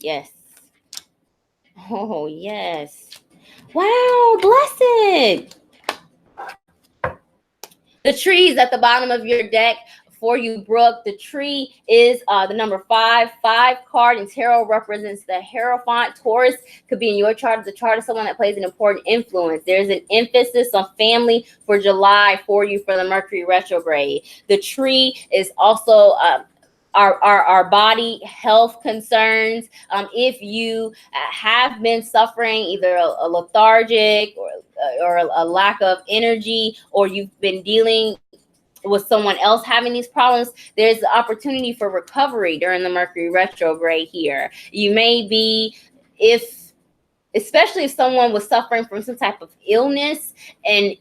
Yes. Oh, yes. Wow, blessed. The trees at the bottom of your deck for you, Brooke. The tree is the number 5. 5 card in tarot represents the Hierophant. Taurus could be in your chart as a chart of someone that plays an important influence. There's an emphasis on family for July for you for the Mercury retrograde. The tree is also our body health concerns. If you have been suffering either a lethargic or a lack of energy, or you've been dealing with someone else having these problems, there's the opportunity for recovery during the Mercury retrograde here. You may be, especially if someone was suffering from some type of illness and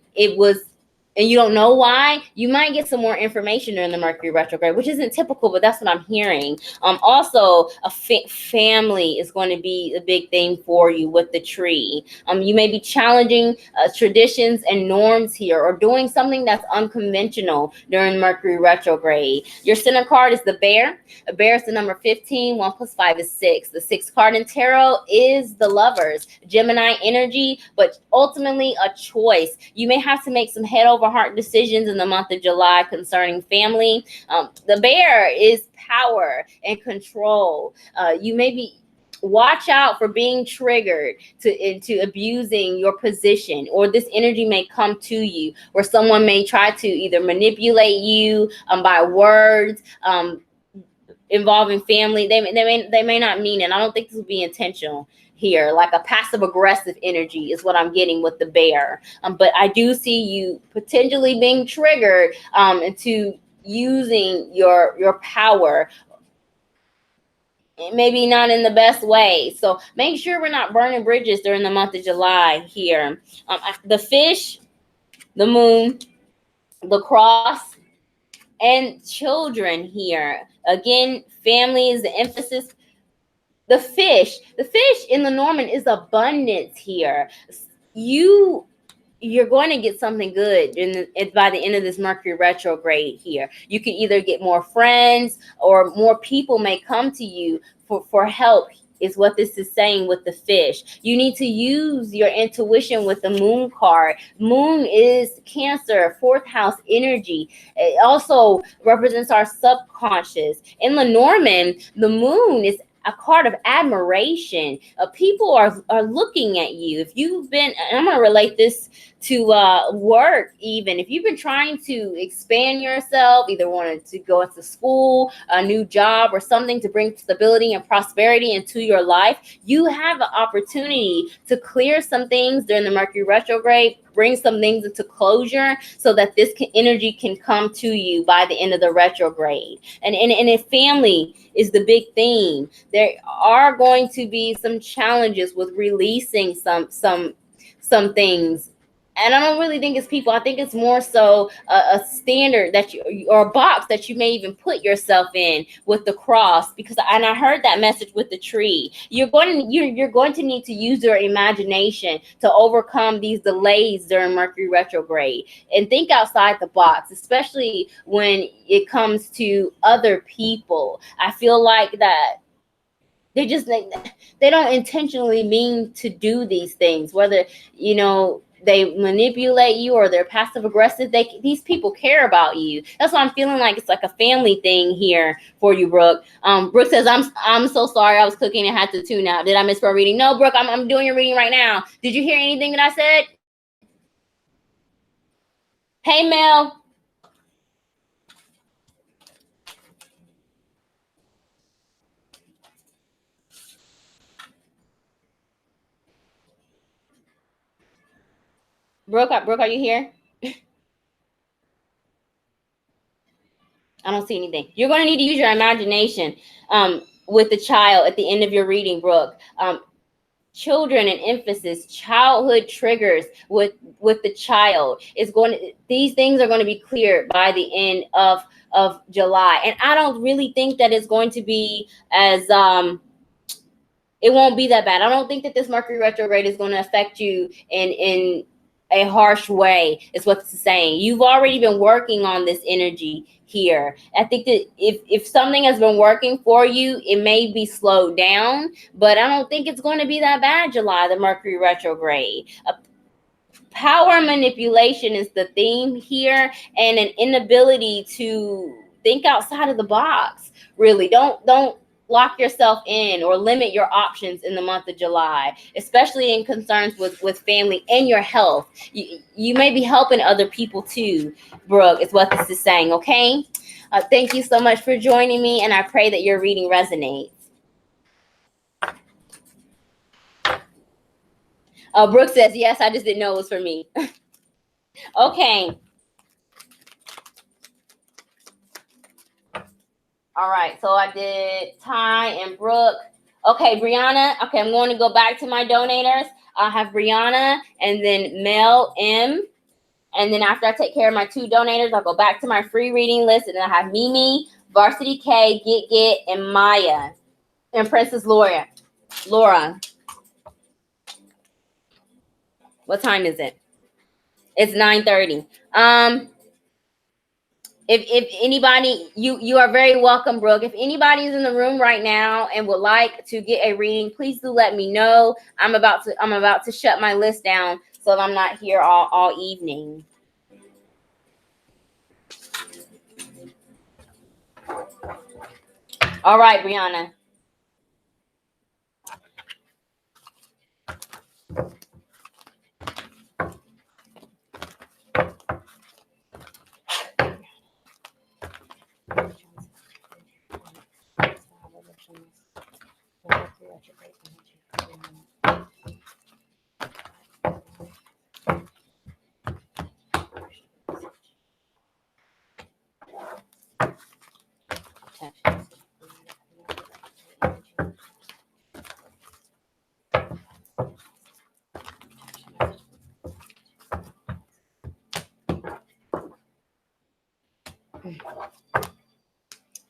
you don't know why, you might get some more information during the Mercury retrograde, which isn't typical, but that's what I'm hearing. Also, a family is going to be a big thing for you with the tree. You may be challenging traditions and norms here, or doing something that's unconventional during Mercury retrograde. Your center card is the bear. A bear is the number 15. 1 + 5 is 6. The 6th card in tarot is the Lovers, Gemini energy, but ultimately a choice. You may have to make some head over heart decisions in the month of July concerning family. The bear is power and control. You may be, watch out for being triggered into abusing your position, or this energy may come to you where someone may try to either manipulate you by words involving family. They may not mean it. I don't think this will be intentional here. Like a passive aggressive energy is what I'm getting with the bear. But I do see you potentially being triggered into using your power, maybe not in the best way. So make sure we're not burning bridges during the month of July here. The fish, the moon, the cross, and children here. Again, family is the emphasis. The fish in the Norman is abundance here. You're going to get something good by the end of this Mercury retrograde here. You can either get more friends, or more people may come to you for help, is what this is saying with the fish. You need to use your intuition with the moon card. Moon is Cancer, 4th house energy. It also represents our subconscious. In Lenormand, the moon is a card of admiration. People are looking at you. If you've been, and I'm going to relate this to work, even if you've been trying to expand yourself, either wanted to go into school, a new job, or something to bring stability and prosperity into your life, you have an opportunity to clear some things during the Mercury retrograde, bring some things into closure, so that this energy can come to you by the end of the retrograde. And if family is the big theme, there are going to be some challenges with releasing some things. And I don't really think it's people. I think it's more so a standard that you, or a box that you may even put yourself in with the cross. Because, and I heard that message with the tree. You're going to need to use your imagination to overcome these delays during Mercury retrograde, and think outside the box, especially when it comes to other people. I feel like that they don't intentionally mean to do these things, whether they manipulate you or they're passive aggressive. These people care about you. That's why I'm feeling like it's like a family thing here for you, Brooke. Brooke says, I'm so sorry, I was cooking and had to tune out. Did I miss her reading? No, Brooke, I'm doing your reading right now. Did you hear anything that I said? Hey, Mel. Brooke, are you here? I don't see anything. You're going to need to use your imagination with the child at the end of your reading, Brooke. Children and emphasis, childhood triggers with the child is these things are going to be cleared by the end of July. And I don't really think that it's going to be as it won't be that bad. I don't think that this Mercury retrograde is going to affect you in a harsh way, is what it's saying. You've already been working on this energy here. I think that if something has been working for you, it may be slowed down, but I don't think it's going to be that bad, July, the Mercury retrograde. Power manipulation is the theme here, and an inability to think outside of the box. Really, don't lock yourself in or limit your options in the month of July, especially in concerns with family and your health. You may be helping other people too, Brooke, is what this is saying, okay? Thank you so much for joining me, and I pray that your reading resonates. Brooke says, yes, I just didn't know it was for me. Okay. All right, so I did Ty and Brooke. Okay, Brianna. Okay, I'm going to go back to my donators. I have Brianna and then Mel M. And then after I take care of my 2 donators, I'll go back to my free reading list. And then I have Mimi, Varsity K, Get, and Maya. And Princess Laura. What time is it? It's 9:30. If anybody, you are very welcome, Brooke. If anybody is in the room right now and would like to get a reading, please do let me know. I'm about to shut my list down so that I'm not here all evening. All right, Brianna.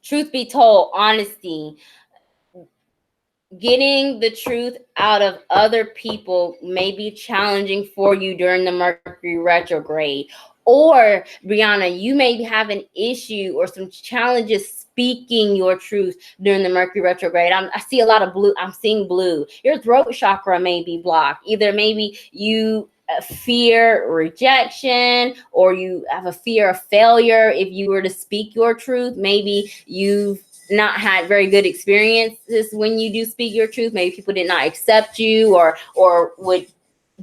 Truth be told, honesty. Getting the truth out of other people may be challenging for you during the Mercury retrograde. Or, Brianna, you may have an issue or some challenges speaking your truth during the Mercury retrograde. I see a lot of blue. I'm seeing blue. Your throat chakra may be blocked. Either maybe you fear rejection or you have a fear of failure if you were to speak your truth. Maybe you've not had very good experiences when you do speak your truth. Maybe people did not accept you or would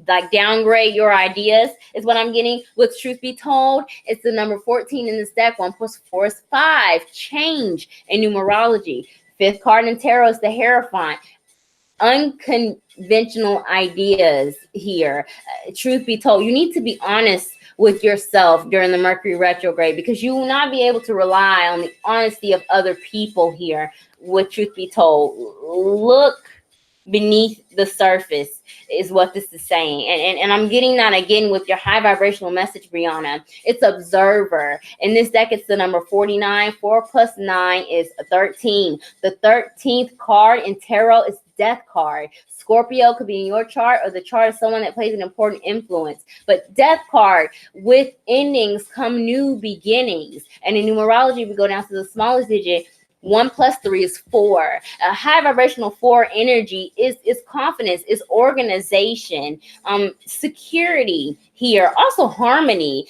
like downgrade your ideas is what I'm getting with truth be told. It's the number 14 in this deck. 1 + 4 is 5. Change in numerology. 5th card in tarot is the Hierophant. Unconventional ideas here. Truth be told, you need to be honest with yourself during the Mercury retrograde because you will not be able to rely on the honesty of other people here. With truth be told, look beneath the surface is what this is saying. And I'm getting that again with your high vibrational message, Brianna. It's observer. In this deck, it's the number 49. 4 + 9 is 13. The 13th card in tarot is Death card. Scorpio could be in your chart or the chart of someone that plays an important influence. But Death card, with endings come new beginnings. And in numerology, we go down to the smallest digit. 1 + 3 is 4. A high vibrational 4 energy is confidence, is organization, security here. Also harmony.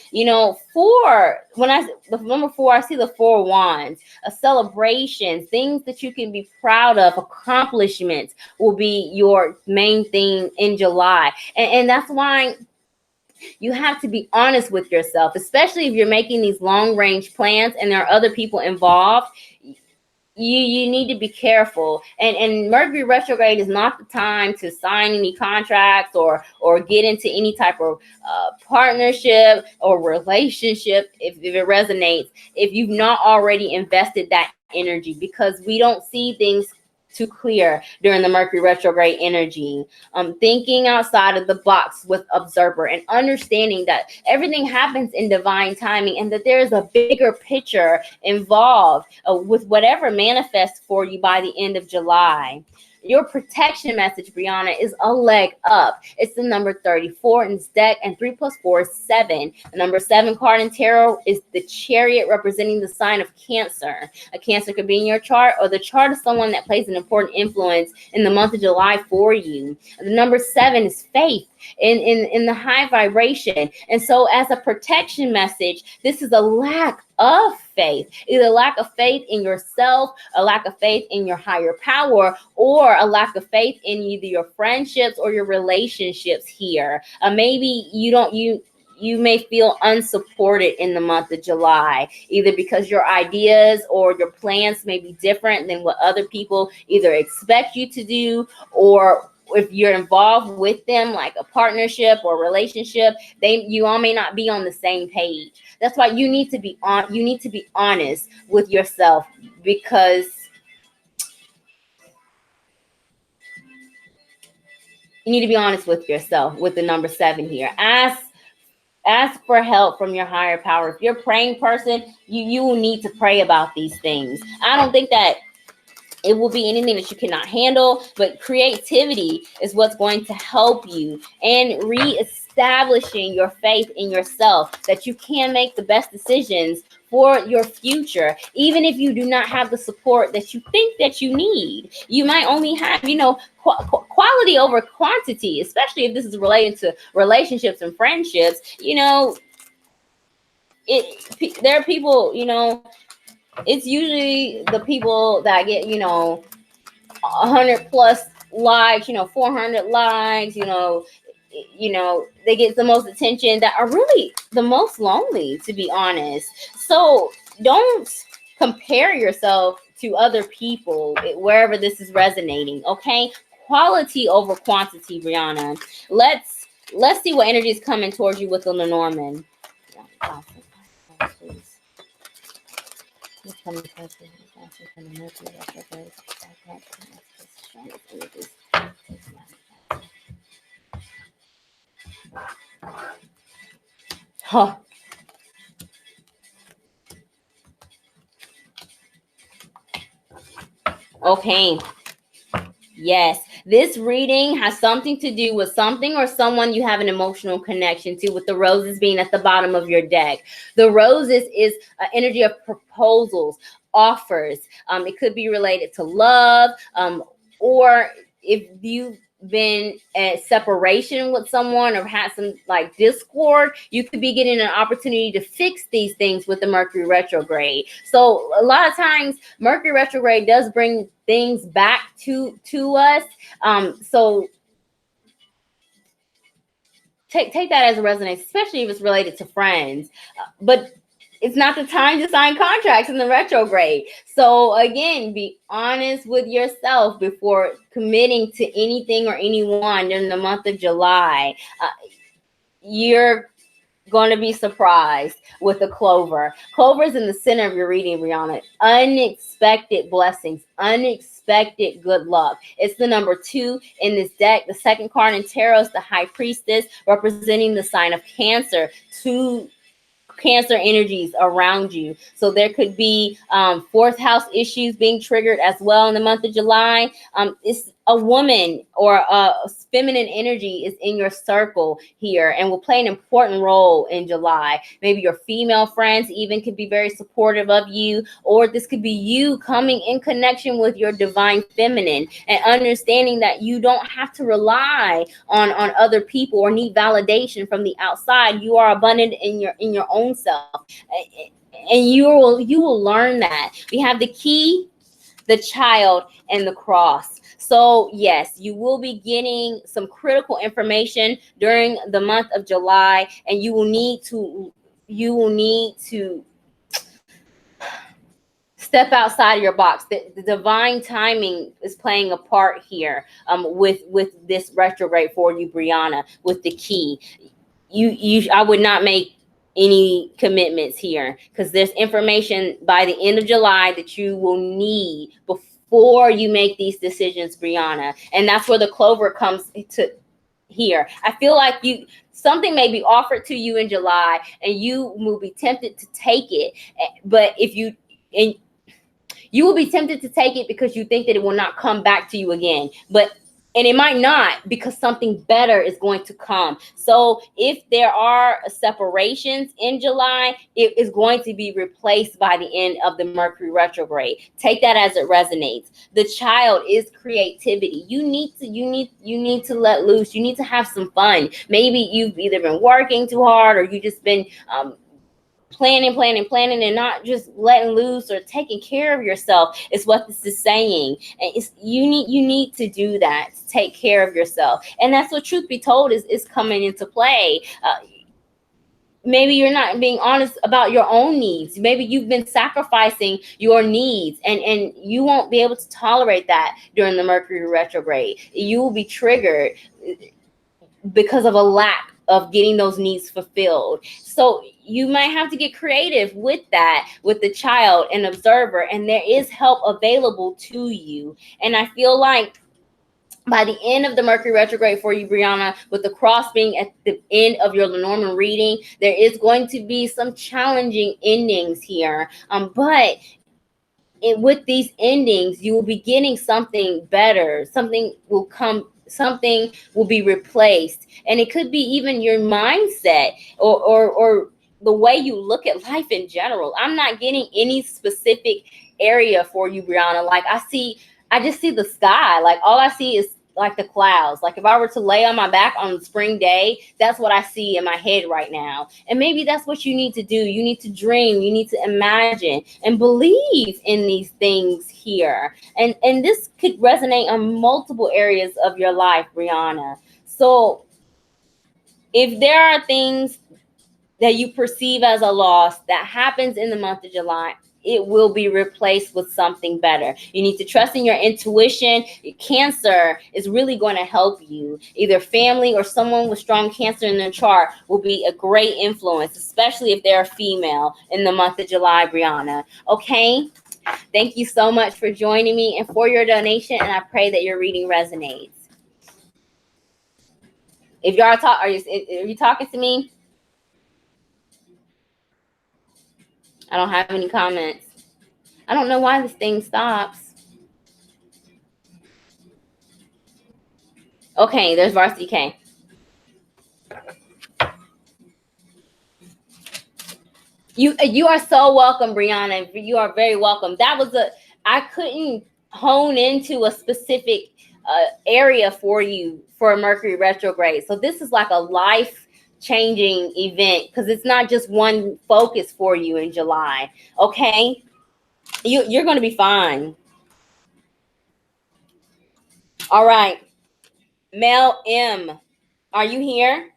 4, the number 4, I see the 4 wands. A celebration, things that you can be proud of, accomplishments will be your main thing in July. And that's why you have to be honest with yourself, especially if you're making these long range plans and there are other people involved. You need to be careful. And Mercury retrograde is not the time to sign any contracts or get into any type of partnership or relationship if it resonates, if you've not already invested that energy, because we don't see things too clear during the Mercury retrograde energy. Thinking outside of the box with observer and understanding that everything happens in divine timing and that there's a bigger picture involved with whatever manifests for you by the end of July. Your protection message, Brianna, is a leg up. It's the number 34 in this deck, and 3 + 4 is 7. The number 7 card in tarot is the Chariot, representing the sign of Cancer. A Cancer could be in your chart or the chart of someone that plays an important influence in the month of July for you. The number 7 is faith in the high vibration. And so as a protection message, this is a lack of faith, either lack of faith in yourself, a lack of faith in your higher power, or a lack of faith in either your friendships or your relationships here. Maybe you may feel unsupported in the month of July, either because your ideas or your plans may be different than what other people either expect you to do or if you're involved with them, like a partnership or relationship, you all may not be on the same page. That's why you need to be honest with yourself, because you need to be honest with yourself with the number 7 here. Ask for help from your higher power. If you're a praying person, you will need to pray about these things. I don't think that it will be anything that you cannot handle, but creativity is what's going to help you, and reestablishing your faith in yourself that you can make the best decisions for your future, even if you do not have the support that you think that you need. You might only have, quality over quantity, especially if this is related to relationships and friendships. There are people, it's usually the people that get, 100 plus likes, 400 likes, they get the most attention, that are really the most lonely, to be honest. So don't compare yourself to other people wherever this is resonating, okay? Quality over quantity, Brianna. Let's see what energy is coming towards you with the Lenormand. Huh. Okay. Yes, this reading has something to do with something or someone you have an emotional connection to, with the roses being at the bottom of your deck. The roses is an energy of proposals, offers. It could be related to love, or if you've been at separation with someone or had some like discord, you could be getting an opportunity to fix these things with the Mercury retrograde. So a lot of times Mercury retrograde does bring things back to us. So take that as a resonance, especially if it's related to friends. But it's not the time to sign contracts in the retrograde. So again, be honest with yourself before committing to anything or anyone in the month of July. You're going to be surprised with the clover. Clover is in the center of your reading, Brianna. Unexpected blessings, unexpected good luck. It's the number 2 in this deck. The second card in tarot is the High Priestess, representing the sign of Cancer. 2 Cancer energies around you. So there could be 4th house issues being triggered as well in the month of July. It's a woman or a feminine energy is in your circle here and will play an important role in July. Maybe your female friends even could be very supportive of you, or this could be you coming in connection with your divine feminine and understanding that you don't have to rely on other people or need validation from the outside. You are abundant in your own self, and you will learn that. We have the key, the child, and the cross. So yes, you will be getting some critical information during the month of July, and you will need to step outside of your box. The divine timing is playing a part here with this retrograde for you, Brianna, with the key. I would not make any commitments here, because there's information by the end of July that you will need before you make these decisions, Brianna. And that's where the clover comes to here. I feel like something may be offered to you in July and you will be tempted to take it. But you will be tempted to take it because you think that it will not come back to you again. And it might not, because something better is going to come. So if there are separations in July, it is going to be replaced by the end of the Mercury retrograde. Take that as it resonates. The child is creativity. You need to let loose. You need to have some fun. Maybe you've either been working too hard, or you just been planning and not just letting loose or taking care of yourself, is what this is saying. And you need to do that, to take care of yourself. And that's what, truth be told, is coming into play. maybe you're not being honest about your own needs. Maybe you've been sacrificing your needs, and you won't be able to tolerate that during the Mercury retrograde. You will be triggered because of a lack of getting those needs fulfilled. So you might have to get creative with that, with the child and observer, and there is help available to you. And I feel like by the end of the Mercury retrograde for you, Brianna, with the cross being at the end of your Lenormand reading, there is going to be some challenging endings here. But with these endings, you will be getting something better. Something will come. Something will be replaced, and it could be even your mindset or the way you look at life in general. I'm not getting any specific area for you, Brianna. Like I just see the sky. Like all I see is like the clouds. Like if I were to lay on my back on a spring day, that's what I see in my head right now. And maybe that's what you need to do. You need to dream, you need to imagine and believe in these things here. And this could resonate on multiple areas of your life, Brianna. So if there are things that you perceive as a loss that happens in the month of July, it will be replaced with something better. You need to trust in your intuition. Cancer is really going to help you. Either family or someone with strong Cancer in their chart will be a great influence, especially if they're a female in the month of July, Brianna. Okay? Thank you so much for joining me and for your donation, and I pray that your reading resonates. If y'all are you talking to me? I don't have any comments. I don't know why this thing stops. Okay, there's Varsity K. You are so welcome, Brianna. You are very welcome. I couldn't hone into a specific area for you for Mercury retrograde. So this is like a life-changing event because it's not just one focus for you in July. Okay? You're going to be fine. All right. Mel M, are you here?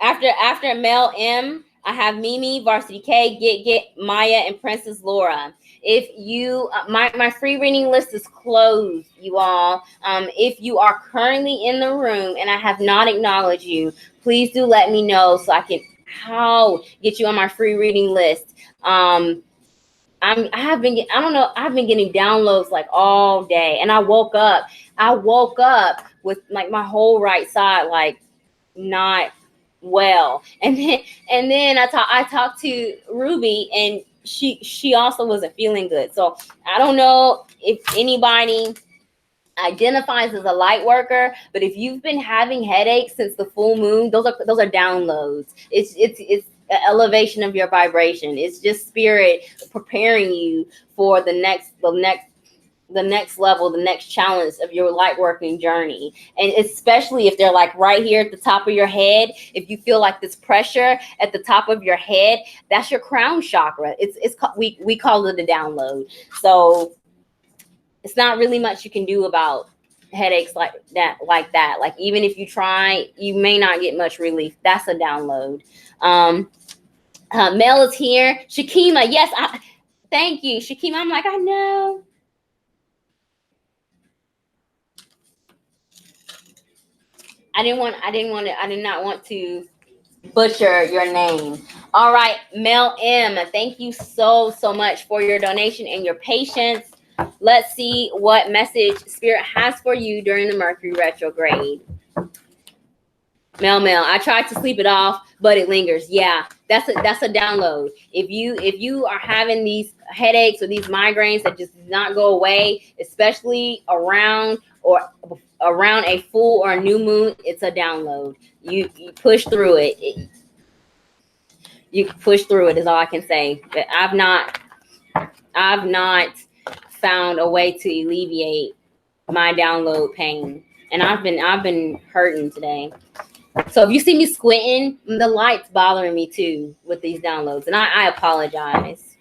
After Mel M, I have Mimi, Varsity K, Get, Maya, and Princess Laura. If you, my free reading list is closed, you all. If you are currently in the room and I have not acknowledged you, please do let me know so I can get you on my free reading list. I've been getting downloads like all day, and I woke up with like my whole right side like not well, and then I talked to Ruby, and she also wasn't feeling good. So I don't know if anybody identifies as a light worker, but if you've been having headaches since the full moon, those are downloads. It's an elevation of your vibration. It's just spirit preparing you for the next level, the next challenge of your light working journey. And especially if they're like right here at the top of your head, if you feel like this pressure at the top of your head, that's your crown chakra. We call it a download. So it's not really much you can do about headaches like that. Like even if you try, you may not get much relief. That's a download. Mel is here. Shakima, yes, thank you, Shakima. I'm like, I know. I did not want to butcher your name. All right, Mel M, thank you so much for your donation and your patience. Let's see what message Spirit has for you during the Mercury retrograde. Mel, I tried to sleep it off, but it lingers. Yeah, that's a download. If you are having these headaches or these migraines that just do not go away, especially around a full or a new moon, it's a download. You push through it. You push through it is all I can say. But I've not found a way to alleviate my download pain, and I've been hurting today. So if you see me squinting, the light's bothering me too with these downloads, and I apologize.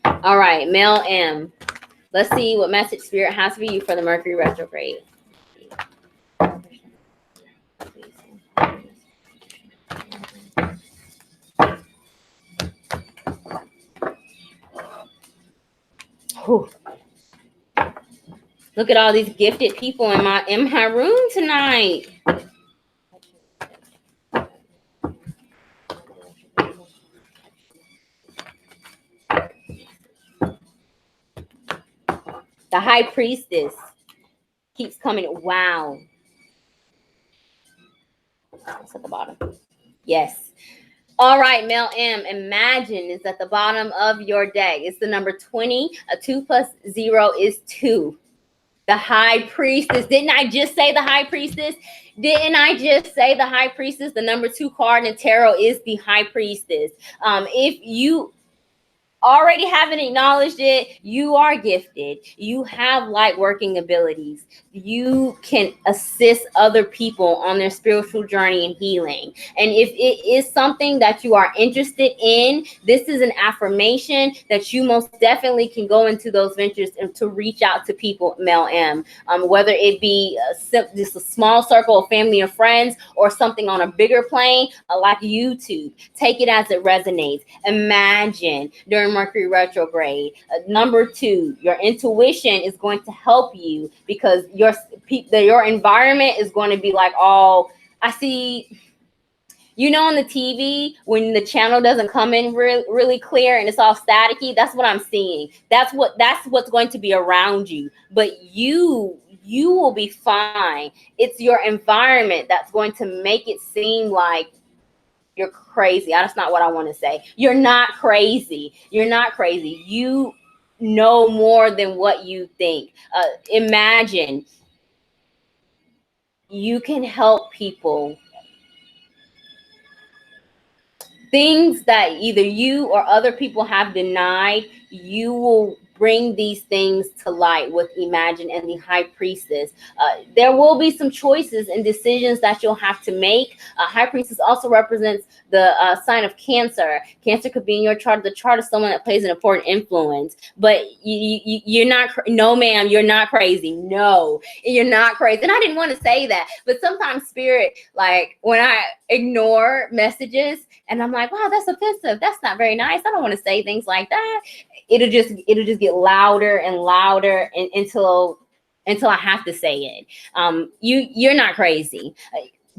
All right, Mel M, let's see what message Spirit has for you for the Mercury retrograde. Whew. Look at all these gifted people in my room tonight. The High Priestess keeps coming. Wow. It's at the bottom. Yes. All right, Mel M. Imagine is at the bottom of your deck. It's the number 20. A 2 plus 0 is 2. The High Priestess. Didn't I just say the High Priestess? Didn't I just say the High Priestess? The number 2 card in tarot is the High Priestess. If you already haven't acknowledged it, you are gifted. You have light working abilities. You can assist other people on their spiritual journey and healing. And if it is something that you are interested in, this is an affirmation that you most definitely can go into those ventures and to reach out to people, Mel M. Whether it be just a small circle of family and friends or something on a bigger plane like YouTube. Take it as it resonates. Imagine during Mercury retrograde. Number 2, your intuition is going to help you because your environment is going to be like, oh, I see, you know, on the TV when the channel doesn't come in really clear and it's all staticky. That's what I'm seeing. That's what's going to be around you. But you will be fine. It's your environment that's going to make it seem like you're crazy. That's not what I want to say. You're not crazy. You're not crazy. You know more than what you think. Imagine you can help people. Things that either you or other people have denied, you will bring these things to light with Imagine and the High Priestess. There will be some choices and decisions that you'll have to make. High Priestess also represents the sign of Cancer. Cancer could be in your chart, the chart of someone that plays an important influence. But you're not, no ma'am, you're not crazy. No, you're not crazy. And I didn't want to say that, but sometimes Spirit, like when I ignore messages and I'm like, wow, that's offensive. That's not very nice. I don't want to say things like that. It'll just get louder and louder until I have to say it. You're not crazy.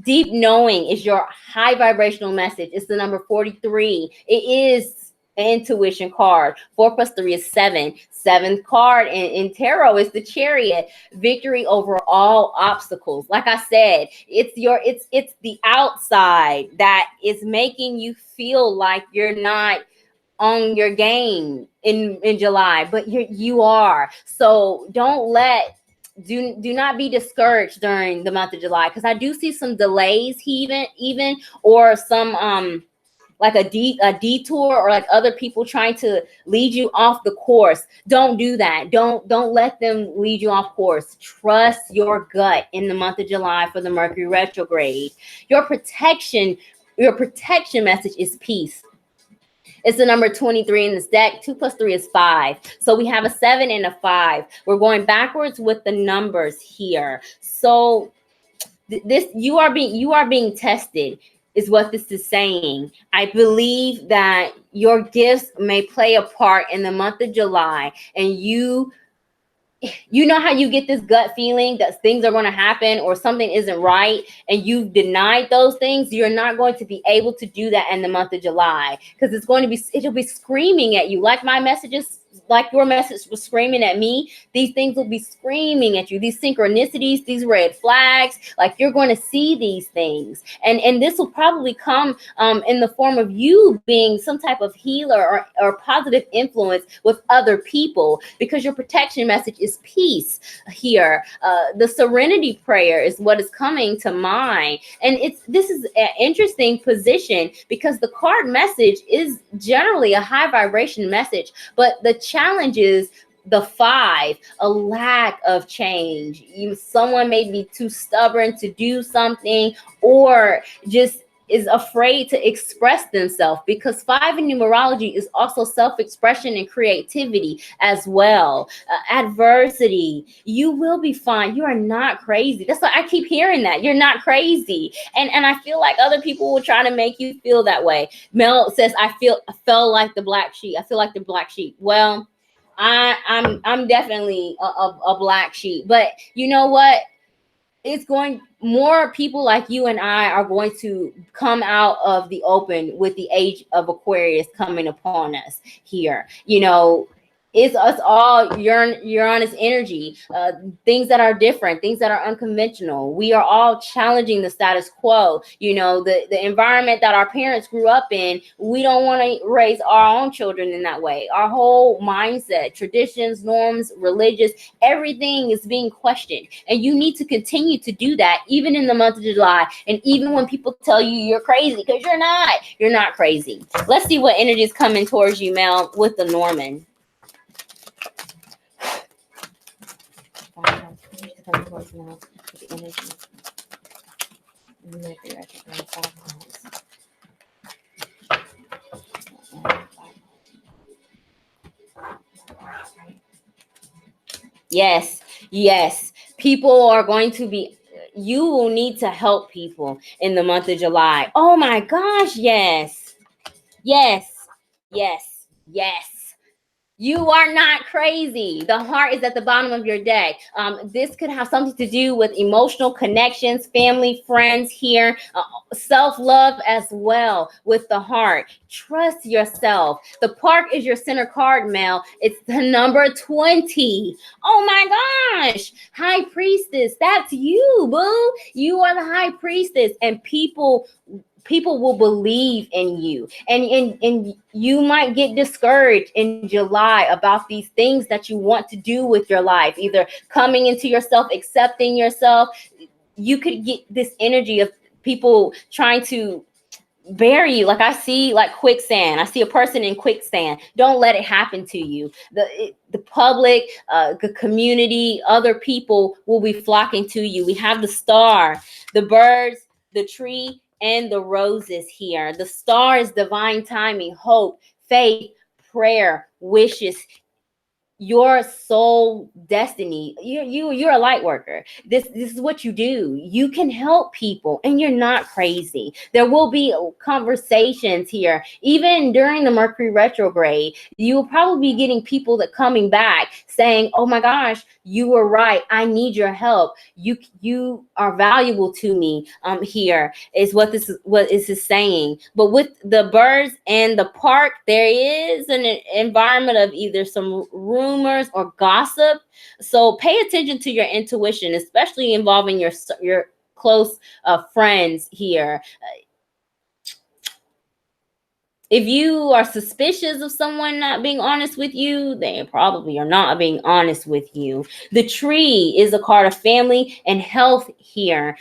Deep knowing is your high vibrational message. It's the number 43. It is an intuition card. 4 plus 3 is 7. 7th card in tarot is the Chariot. Victory over all obstacles. Like I said, it's the outside that is making you feel like you're not on your game in July, but you are. So do not be discouraged during the month of July, because I do see some delays even or some like a detour or like other people trying to lead you off the course. Don't do that. Don't let them lead you off course. Trust your gut in the month of July for the Mercury retrograde. Your protection message is peace. It's the number 23 in this deck. 2 plus 3 is 5. So we have a 7 and a 5. We're going backwards with the numbers here. So this you are being tested is what this is saying. I believe that your gifts may play a part in the month of July, and you know how you get this gut feeling that things are going to happen or something isn't right, and you've denied those things. You're not going to be able to do that in the month of July, because it'll be screaming at you, like my messages, like your message was screaming at me. These things will be screaming at you, these synchronicities, these red flags. Like, you're going to see these things, and this will probably come in the form of you being some type of healer or positive influence with other people, because your protection message is peace here. The serenity prayer is what is coming to mind, and this is an interesting position because the card message is generally a high vibration message, but the challenge is the 5, a lack of change. Someone may be too stubborn to do something, or just is afraid to express themselves, because 5 in numerology is also self-expression and creativity as well. Adversity, you will be fine. You are not crazy. That's why I keep hearing that. You're not crazy. And I feel like other people will try to make you feel that way. Mel says, I feel like the black sheep. I feel like the black sheep. Well, I'm definitely a black sheep. But you know what? It's going, more people like you and I are going to come out of the open with the age of Aquarius coming upon us here. You know, it's us all Uranus energy, things that are different, things that are unconventional. We are all challenging the status quo. You know, the environment that our parents grew up in, we don't want to raise our own children in that way. Our whole mindset, traditions, norms, religious, everything is being questioned. And you need to continue to do that even in the month of July. And even when people tell you you're crazy, because you're not crazy. Let's see what energy is coming towards you, Mel, with the Norman. Yes, yes. People are going to be, you will need to help people in the month of July. Oh my gosh, yes. Yes, yes, yes. You are not crazy. The heart is at the bottom of your deck. This could have something to do with emotional connections, family, friends here, self-love as well with the heart. Trust yourself. The park is your center card, Mel. It's the number 20. Oh my gosh. High priestess. That's you, boo. You are the high priestess, and people will believe in you, and you might get discouraged in July about these things that you want to do with your life, either coming into yourself, accepting yourself. You could get this energy of people trying to bury you. Like I see like quicksand. I see a person in quicksand. Don't let it happen to you. The public, the community, other people will be flocking to you. We have the star, the birds, the tree, and the roses here. The star is divine timing, hope, faith, prayer, wishes, your soul destiny. You're a light worker. This is what you do. You can help people, and you're not crazy. There will be conversations here, even during the Mercury retrograde. You will probably be getting people that coming back saying, oh my gosh, you were right, I need your help. You are valuable to me. Here is what this is saying. But with the birds and the park, there is an environment of either some rumors or gossip. So pay attention to your intuition, especially involving your close friends here. If you are suspicious of someone not being honest with you, they probably are not being honest with you. The tree is a card of family and health here.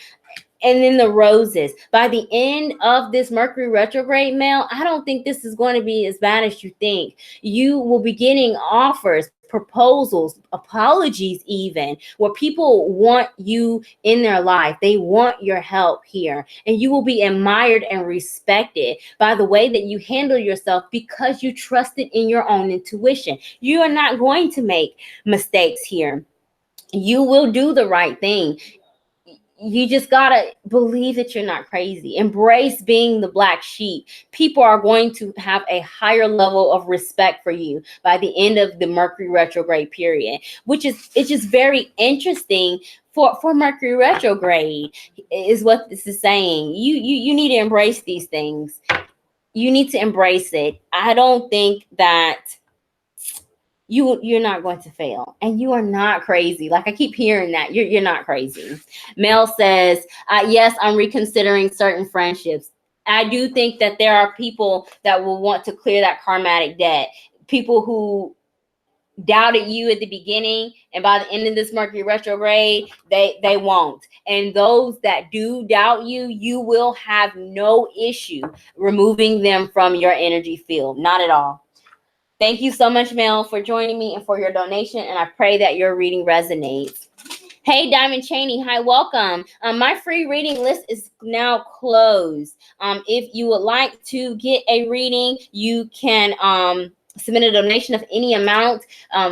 And then the roses. By the end of this Mercury retrograde, Mel, I don't think this is going to be as bad as you think. You will be getting offers, proposals, apologies even, where people want you in their life. They want your help here. And you will be admired and respected by the way that you handle yourself, because you trusted in your own intuition. You are not going to make mistakes here. You will do the right thing. You just gotta believe that you're not crazy. Embrace being the black sheep. People are going to have a higher level of respect for you by the end of the Mercury retrograde period, it's just very interesting for Mercury retrograde is what this is saying. You need to embrace these things. You need to embrace it. I don't think that you're not going to fail, and you are not crazy. Like I keep hearing that you're not crazy. Mel says, yes, I'm reconsidering certain friendships. I do think that there are people that will want to clear that karmatic debt. People who doubted you at the beginning, and by the end of this Mercury retrograde, they won't. And those that do doubt you, you will have no issue removing them from your energy field. Not at all. Thank you so much, Mel, for joining me and for your donation, and I pray that your reading resonates. Hey, Diamond Cheney, hi, welcome. My free reading list is now closed. If you would like to get a reading, you can submit a donation of any amount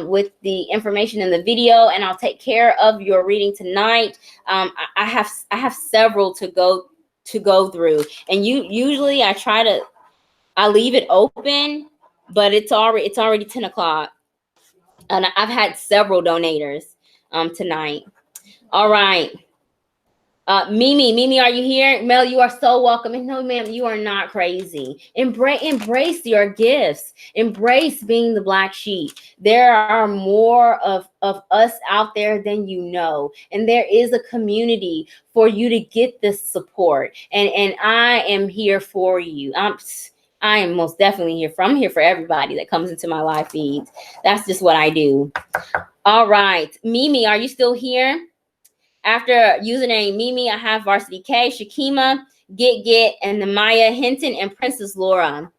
with the information in the video, and I'll take care of your reading tonight. I have several to go through, and usually I leave it open, but it's already 10 o'clock. And I've had several donators tonight. All right. Mimi, are you here? Mel, you are so welcome. And no, ma'am, you are not crazy. Embrace your gifts. Embrace being the black sheep. There are more of us out there than you know. And there is a community for you to get this support. And I am here for you. I am most definitely here for. I'm here for everybody that comes into my live feeds. That's just what I do. All right. Mimi, are you still here? After username Mimi, I have Varsity K, Shakima, Get, and the Maya Hinton and Princess Laura.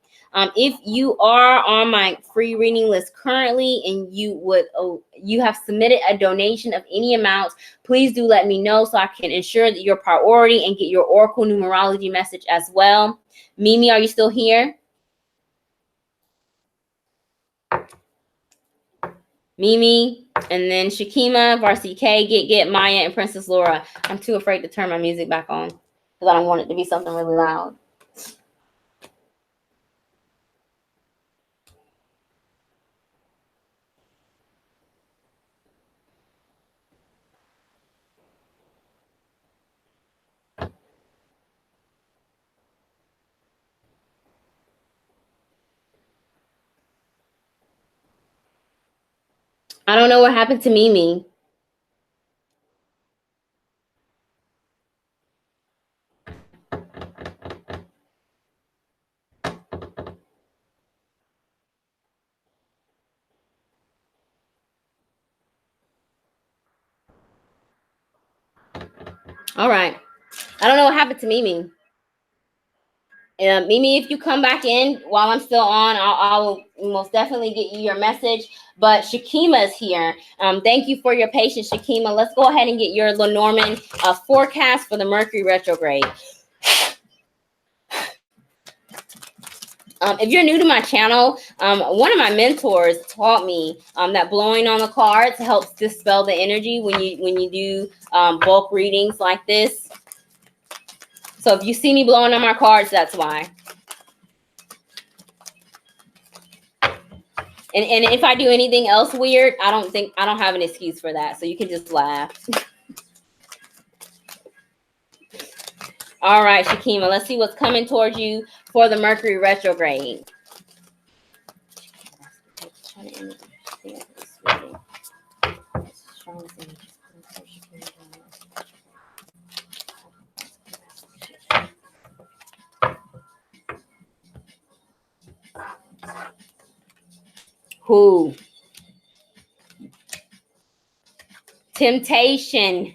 If you are on my free reading list currently and you have submitted a donation of any amount, please do let me know so I can ensure that you're priority and get your Oracle numerology message as well. Mimi, are you still here? Mimi, and then Shakima, Varsity K, Get, Maya, and Princess Laura. I'm too afraid to turn my music back on because I don't want it to be something really loud. I don't know what happened to Mimi. All right. I don't know what happened to Mimi. Mimi, if you come back in while I'm still on, I'll most definitely get you your message. But Shakima is here. Thank you for your patience, Shakima. Let's go ahead and get your Lenormand forecast for the Mercury retrograde. If you're new to my channel, one of my mentors taught me that blowing on the cards helps dispel the energy when you do bulk readings like this. So if you see me blowing on my cards, that's why. And if I do anything else weird, I don't have an excuse for that. So you can just laugh. All right, Shakima, let's see what's coming towards you for the Mercury retrograde. Who? Temptation,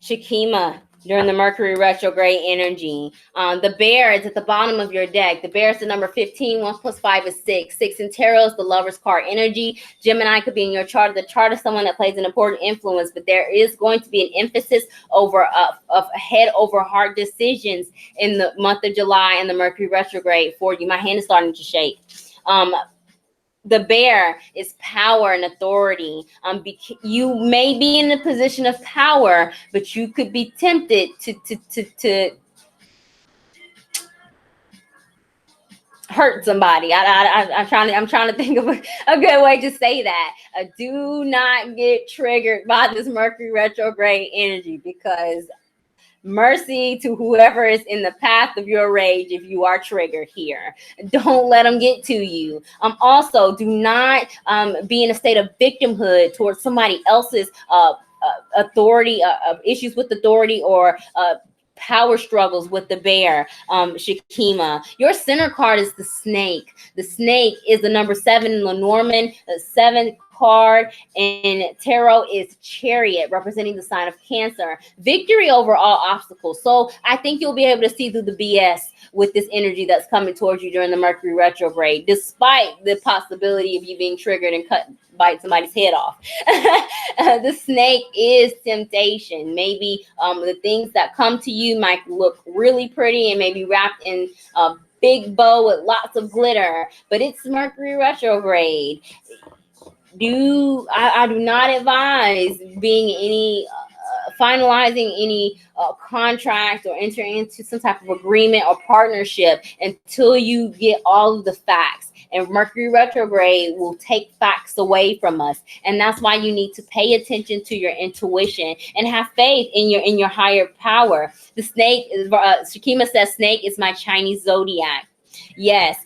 Shakima, during the Mercury retrograde energy. The bear is at the bottom of your deck. The bear is the number 15. 1 plus 5 is 6. 6 in tarot is the lover's card energy. Gemini could be in your chart. The chart is someone that plays an important influence, but there is going to be an emphasis over of head over heart decisions in the month of July and the Mercury retrograde for you. My hand is starting to shake. The bear is power and authority. You may be in a position of power, but you could be tempted to hurt somebody. I'm trying to think of a good way to say that. Do not get triggered by this Mercury retrograde energy, because mercy to whoever is in the path of your rage if you are triggered here. Don't let them get to you. Also, do not be in a state of victimhood towards somebody else's authority, issues with authority, or power struggles with the bear. Shakima, your center card is the snake. The snake is the number 7 in Lenormand, the 7th card in tarot is Chariot, representing the sign of Cancer. Victory over all obstacles. So I think you'll be able to see through the BS with this energy that's coming towards you during the Mercury retrograde, despite the possibility of you being triggered and bite somebody's head off. The snake is temptation. Maybe the things that come to you might look really pretty and maybe wrapped in a big bow with lots of glitter, but it's Mercury retrograde. I do not advise being any finalizing any contract or entering into some type of agreement or partnership until you get all of the facts And Mercury retrograde will take facts away from us. And that's why you need to pay attention to your intuition and have faith in your higher power. The snake, Shakima says, snake is my Chinese zodiac. Yes,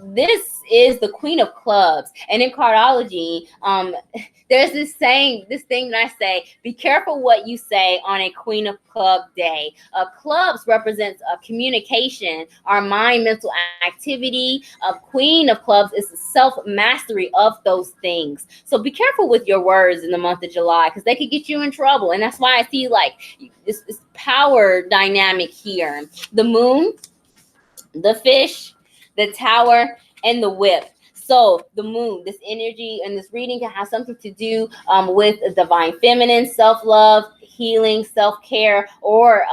this is the Queen of Clubs. And in cardology, there's this thing that I say, be careful what you say on a Queen of Club day. Clubs represents communication, our mind, mental activity. Queen of Clubs is self-mastery of those things. So be careful with your words in the month of July, because they could get you in trouble. And that's why I see like this power dynamic here. The moon, the fish, the tower, and the whip. So the moon, this energy and this reading can have something to do with divine feminine, self-love, healing, self-care, or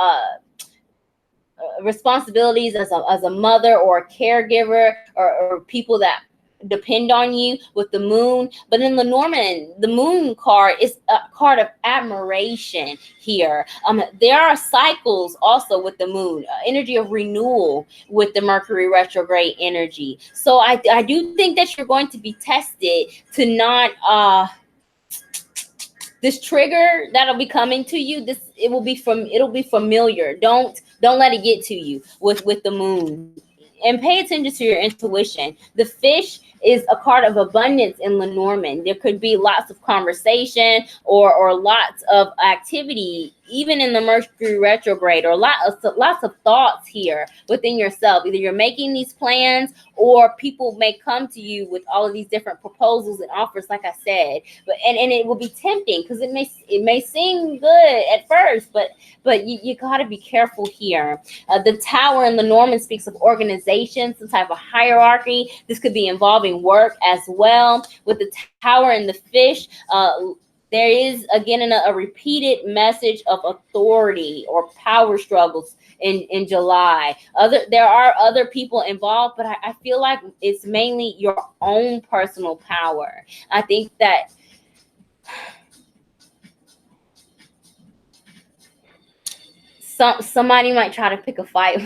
responsibilities as a mother or a caregiver, or people that depend on you with the moon. But in Lenormand, the moon card is a card of admiration here. There are cycles also with the moon, energy of renewal with the Mercury retrograde energy. So I do think that you're going to be tested to not this trigger that'll be coming to you. It'll be familiar. Don't let it get to you with the moon. And pay attention to your intuition. The fish is a card of abundance in Lenormand. There could be lots of conversation or lots of activity, even in the Mercury retrograde, or lots of thoughts here within yourself. Either you're making these plans, or people may come to you with all of these different proposals and offers, like I said. But and it will be tempting, because it may seem good at first, but you got to be careful here. The tower in Lenormand speaks of organization, some type of hierarchy. This could be involving work as well. With the tower and the fish, there is again a repeated message of authority or power struggles in July. There are other people involved, but I feel like it's mainly your own personal power. I think that somebody might try to pick a fight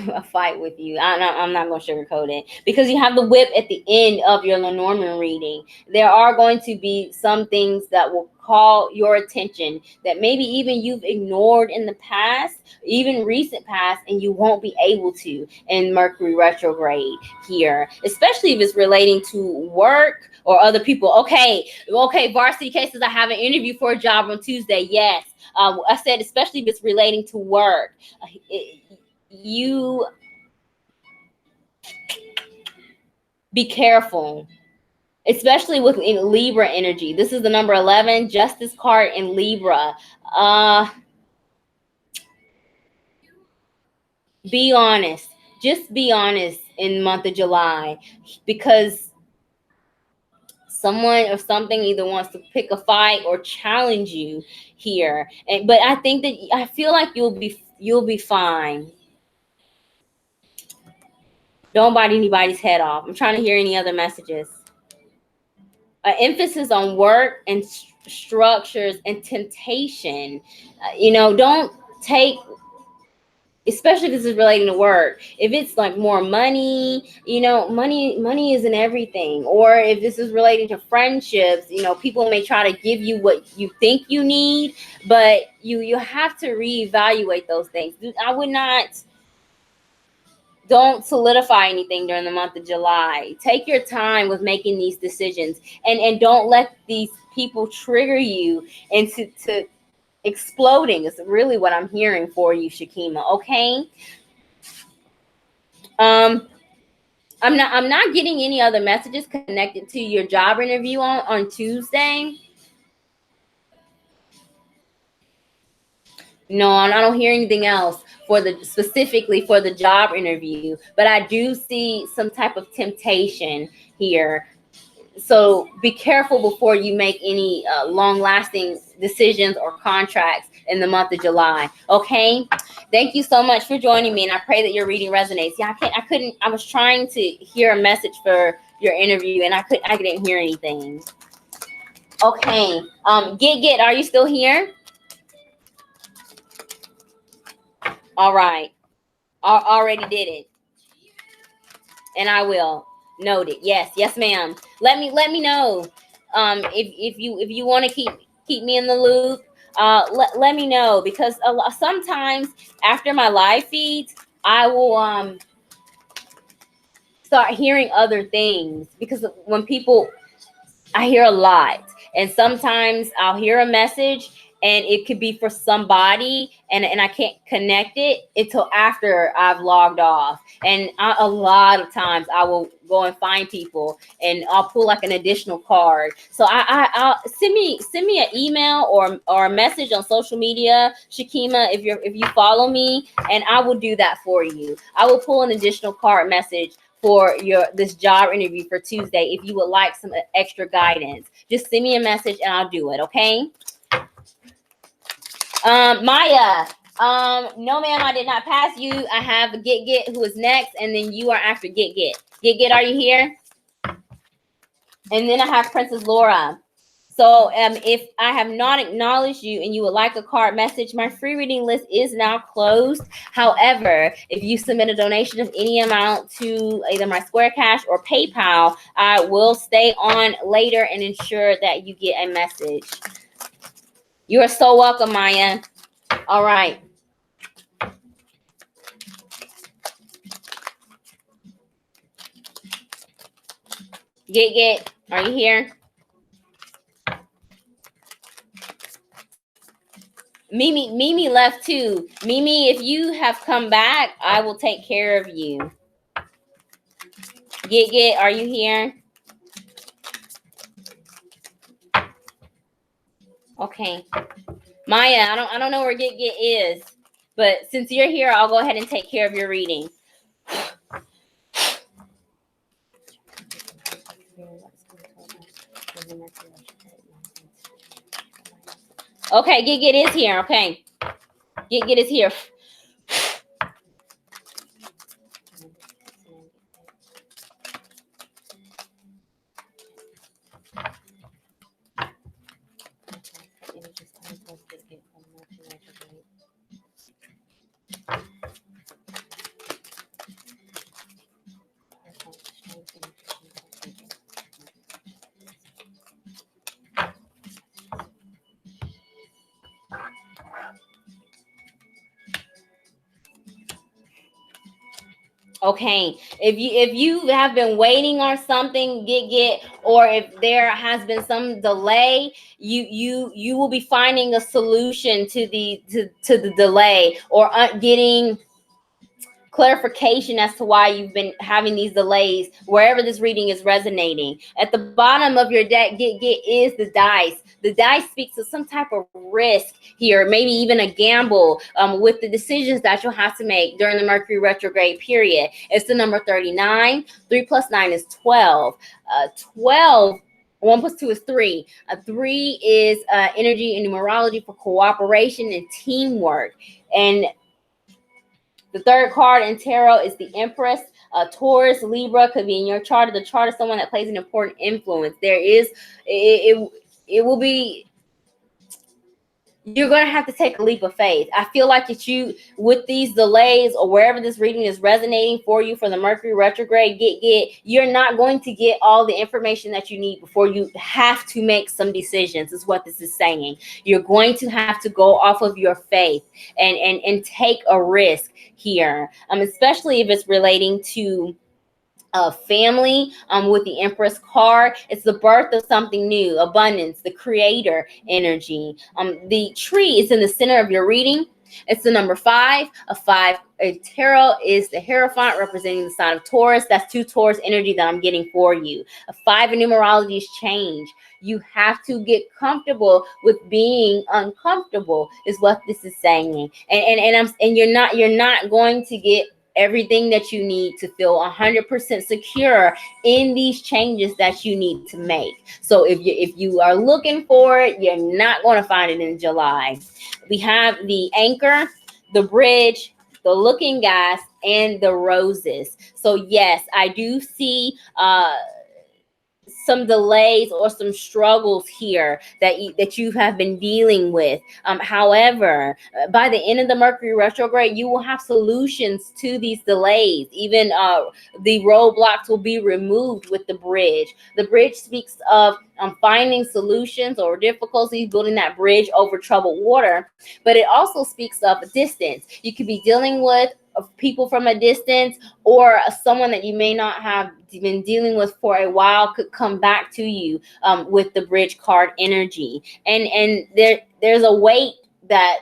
with you. I'm not going to sugarcoat it, because you have the whip at the end of your Lenormand reading. There are going to be some things that will call your attention that maybe even you've ignored in the past, even recent past, and you won't be able to in Mercury retrograde here, especially if it's relating to work or other people. Okay, Varsity Cases, I have an interview for a job on Tuesday. Yes. I said, especially if it's relating to work. You be careful, especially with Libra energy. This is the number 11 Justice card in Libra. Be honest. Just be honest in the month of July, because someone or something either wants to pick a fight or challenge you here. But I think that I feel like you'll be fine. Don't bite anybody's head off. I'm trying to hear any other messages. Emphasis on work and structures and temptation. Don't take, especially if this is relating to work. If it's like more money, money isn't everything. Or if this is relating to friendships, people may try to give you what you think you need, but you have to reevaluate those things. Don't solidify anything during the month of July. Take your time with making these decisions, and don't let these people trigger you into exploding. Is really what I'm hearing for you, Shakima. Okay. I'm not getting any other messages connected to your job interview on Tuesday. No, I don't hear anything else specifically for the job interview, but I do see some type of temptation here. So be careful before you make any long-lasting decisions or contracts in the month of July. Okay. Thank you so much for joining me, and I pray that your reading resonates. Yeah, I was trying to hear a message for your interview, and I didn't hear anything. Okay. Get, are you still here? All right. I already did it. And I will. Noted. Yes, ma'am. Let me know. If you want to keep me in the loop, let me know, because sometimes after my live feeds, I will start hearing other things, because when people, I hear a lot, and sometimes I'll hear a message and it could be for somebody, and I can't connect it until after I've logged off. And a lot of times I will go and find people, and I'll pull like an additional card. So I'll send me an email or a message on social media, Shakima, if you follow me, and I will do that for you. I will pull an additional card message for this job interview for Tuesday. If you would like some extra guidance, just send me a message and I'll do it. Okay. Maya, no ma'am, I did not pass you. I have Get who is next, and then you are after Get. Get, are you here? And then I have Princess Laura. So if I have not acknowledged you and you would like a card message, my free reading list is now closed. However, if you submit a donation of any amount to either my SquareCash or PayPal, I will stay on later and ensure that you get a message. You are so welcome, Maya. All right. Get, are you here? Mimi left too. Mimi, if you have come back, I will take care of you. Get, are you here? Okay. Maya, I don't know where Get is, but since you're here, I'll go ahead and take care of your reading. Okay, Get is here. Okay. Get is here. Okay, if you have been waiting on something, Get, or if there has been some delay, you will be finding a solution to the delay, or getting clarification as to why you've been having these delays wherever this reading is resonating. At the bottom of your deck, Get is the dice. The dice speaks of some type of risk here, maybe even a gamble with the decisions that you'll have to make during the Mercury retrograde period. It's the number 39. 3 plus 9 is 12. 12 1 plus 2 is 3. 3 is energy and numerology for cooperation and teamwork. And the third card in tarot is the Empress. Taurus, Libra could be in your chart, or the chart of someone that plays an important influence. There is, it will be, you're going to have to take a leap of faith. I feel like that you, with these delays or wherever this reading is resonating for you for the Mercury retrograde, Get, you're not going to get all the information that you need before you have to make some decisions, is what this is saying. You're going to have to go off of your faith and take a risk here, especially if it's relating to family. With the Empress card, it's the birth of something new, abundance, the creator energy. The tree is in the center of your reading. It's the number 5. A tarot is the Hierophant, representing the sign of Taurus. That's 2 Taurus energy that I'm getting for you. A 5 in numerology is change. You have to get comfortable with being uncomfortable, is what this is saying. And you're not going to get everything that you need to feel 100% secure in these changes that you need to make. So if you are looking for it, you're not going to find it in July. We have the Anchor, the Bridge, the Looking Glass, and the Roses. So yes, I do see some delays or some struggles here that you have been dealing with. However, by the end of the Mercury retrograde, you will have solutions to these delays. Even the roadblocks will be removed with the bridge. The bridge speaks of finding solutions or difficulties, building that bridge over troubled water. But it also speaks of distance. You could be dealing with people from a distance, or someone that you may not have been dealing with for a while could come back to you with the bridge card energy. And there's a weight that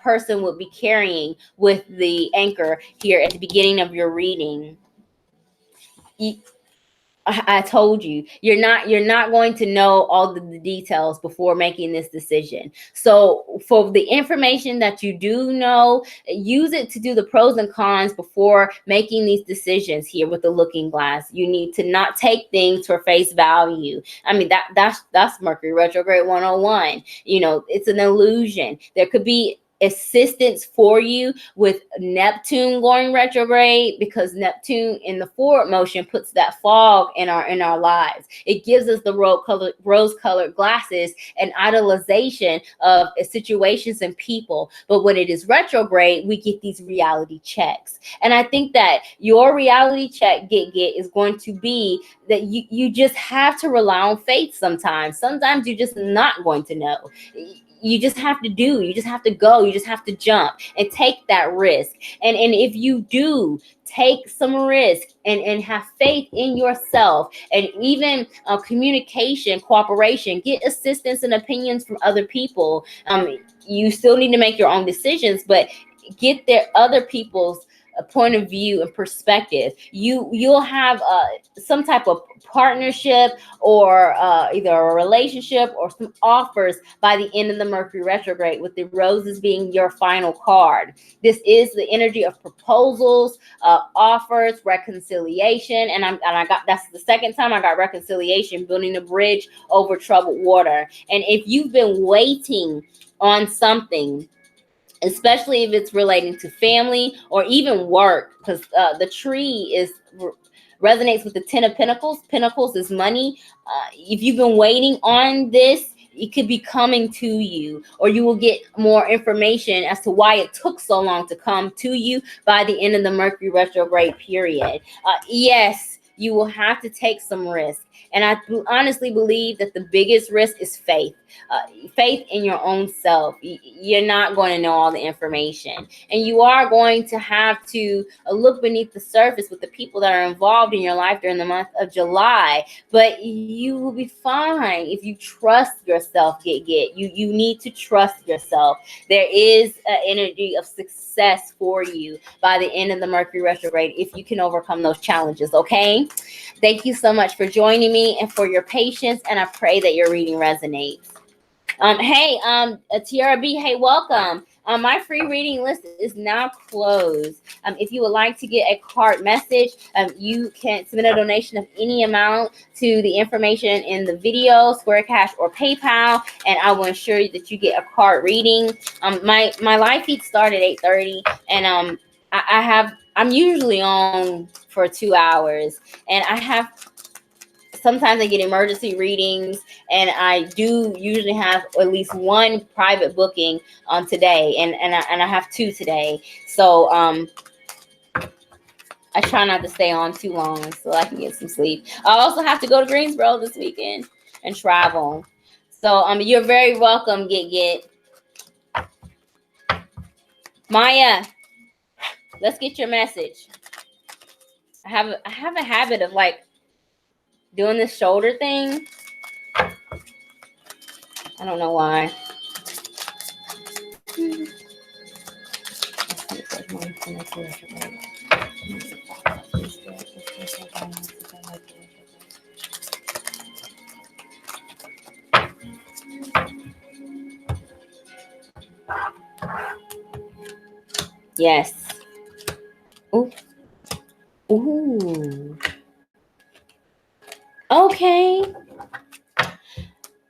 person would be carrying with the anchor here at the beginning of your reading. I told you, you're not going to know all the details before making this decision. So for the information that you do know, use it to do the pros and cons before making these decisions here with the looking glass. You need to not take things for face value. I mean, that's Mercury retrograde 101. You know, it's an illusion. There could be assistance for you with Neptune going retrograde, because Neptune in the forward motion puts that fog in our lives. It gives us the rose-colored glasses and idolization of situations and people. But when it is retrograde, we get these reality checks. And I think that your reality check get is going to be that you just have to rely on faith sometimes. Sometimes you're just not going to know. You just have to do, you just have to go, you just have to jump and take that risk. And if you do take some risk and have faith in yourself, and even communication, cooperation, get assistance and opinions from other people. You still need to make your own decisions, but get their other people's point of view and perspective. You'll have some type of partnership, or either a relationship or some offers by the end of the Mercury retrograde, with the roses being your final card. This is the energy of proposals, offers, reconciliation, and I got, that's the second time I got reconciliation, building a bridge over troubled water. And if you've been waiting on something, especially if it's relating to family or even work, because the tree resonates with the 10 of Pentacles. Pentacles is money. If you've been waiting on this, it could be coming to you, or you will get more information as to why it took so long to come to you by the end of the Mercury retrograde period. Yes, you will have to take some risk. And I honestly believe that the biggest risk is faith. Faith in your own self. You're not going to know all the information. And you are going to have to look beneath the surface with the people that are involved in your life during the month of July. But you will be fine if you trust yourself, get. You need to trust yourself. There is an energy of success for you by the end of the Mercury retrograde if you can overcome those challenges, okay? Thank you so much for joining me and for your patience, and I pray that your reading resonates. Hey, Tiara B, hey, welcome. My free reading list is now closed. If you would like to get a card message, you can submit a donation of any amount to the information in the video, SquareCash or PayPal, and I will ensure that you get a card reading. My live feed start at 8:30, and I'm usually on for 2 hours, and sometimes I get emergency readings, and I do usually have at least one private booking on today, and I have 2 today. So I try not to stay on too long so I can get some sleep. I also have to go to Greensboro this weekend and travel. So you're very welcome, get. Maya, let's get your message. I have a habit of like doing this shoulder thing. I don't know why. Yes. Ooh. Ooh. Okay.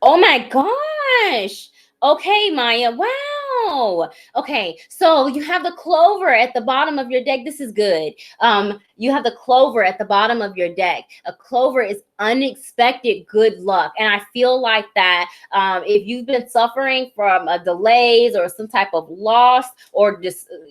Oh my gosh. Okay, Maya. Wow. Okay. So you have the clover at the bottom of your deck. This is good. You have the clover at the bottom of your deck. A clover is unexpected good luck. And I feel like that if you've been suffering from delays or some type of loss or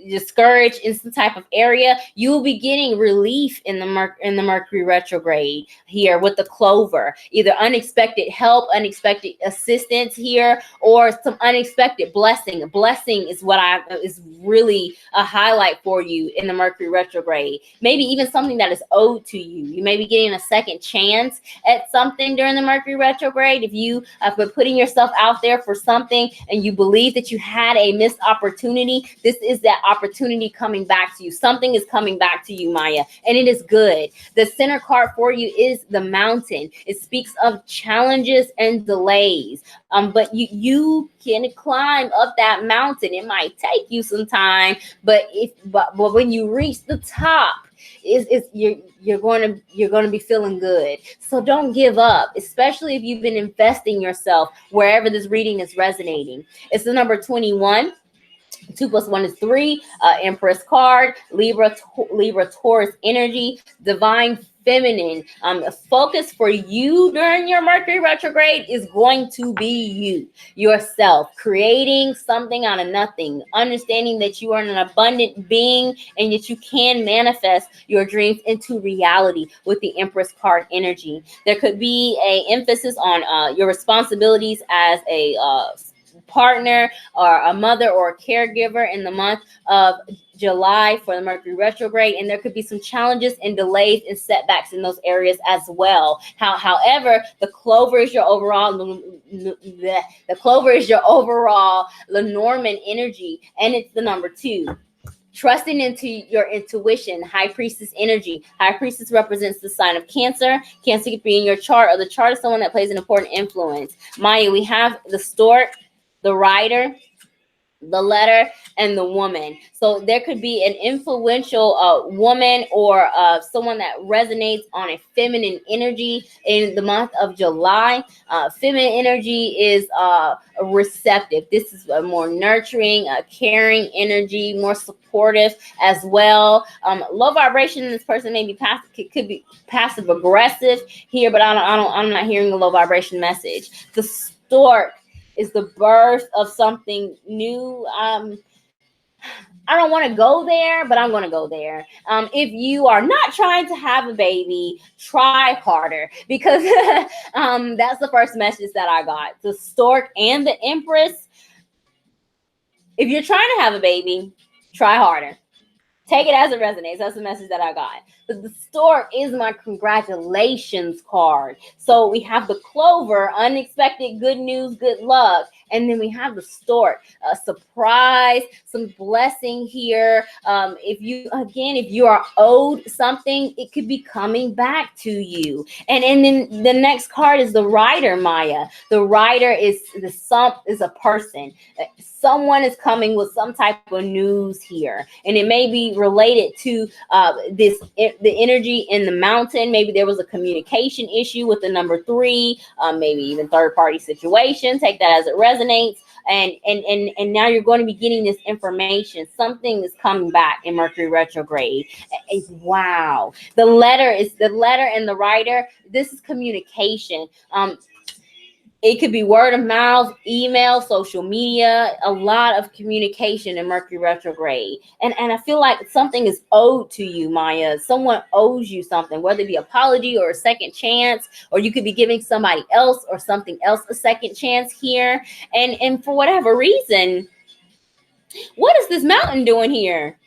discouraged in some type of area, you will be getting relief in the Mercury retrograde here with the clover. Either unexpected help, unexpected assistance here, or some unexpected blessing. A blessing is what is really a highlight for you in the Mercury retrograde. Maybe even something that is owed to you. You may be getting a second chance at something during the Mercury retrograde. If you have been putting yourself out there for something and you believe that you had a missed opportunity, this is that opportunity coming back to you. Something is coming back to you, Maya, and it is good. The center card for you is the Mountain. It speaks of challenges and delays, but you can climb up that mountain. It might take you some time, but when you reach the top, you're going to be feeling good. So don't give up, especially if you've been investing yourself wherever this reading is resonating. It's the number 21. 2 + 1 is 3. Empress card, Libra, Taurus energy, divine feminine. Focus for you during your Mercury retrograde is going to be yourself, creating something out of nothing, understanding that you are an abundant being and that you can manifest your dreams into reality with the Empress card energy. There could be an emphasis on your responsibilities as a partner or a mother or a caregiver in the month of July for the Mercury retrograde, and there could be some challenges and delays and setbacks in those areas as well. However, the clover is your overall Lenormand energy, and it's the number 2. Trusting into your intuition, High Priestess energy. High Priestess represents the sign of Cancer. Cancer could be in your chart, or the chart of someone that plays an important influence. Maya, we have the Stork, the Rider, the Letter, and the Woman. So there could be an influential woman or someone that resonates on a feminine energy in the month of July. Feminine energy is receptive. This is a more nurturing, caring energy, more supportive as well. Low vibration in this person may be could be passive aggressive here, but I'm not hearing a low vibration message. The Stork is the birth of something new. I don't want to go there, but I'm going to go there. If you are not trying to have a baby, try harder, because that's the first message that I got. The Stork and the Empress. If you're trying to have a baby, try harder. Take it as it resonates. That's the message that I got. But the Stork is my congratulations card. So we have the Clover, unexpected good news, good luck. And then we have the Stork, a surprise, some blessing here. If you are owed something, it could be coming back to you. And then the next card is the Rider, Maya. The Rider is a person. Someone is coming with some type of news here, and it may be related to the energy in the Mountain. Maybe there was a communication issue with the number 3, maybe even third-party situation. Take that as it resonates, and now you're going to be getting this information. Something is coming back in Mercury retrograde. Wow, the Letter and the Rider. This is communication. It could be word of mouth, email, social media, a lot of communication in Mercury retrograde. And I feel like something is owed to you, Maya. Someone owes you something, whether it be apology or a second chance, or you could be giving somebody else or something else a second chance here. And for whatever reason, what is this Mountain doing here?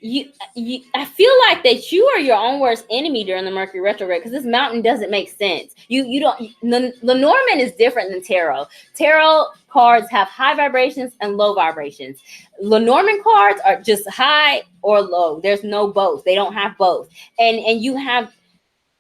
I feel like that you are your own worst enemy during the Mercury retrograde, because this Mountain doesn't make sense. Lenormand is different than tarot. Tarot cards have high vibrations and low vibrations. Lenormand cards are just high or low. There's no both. They don't have both. And you have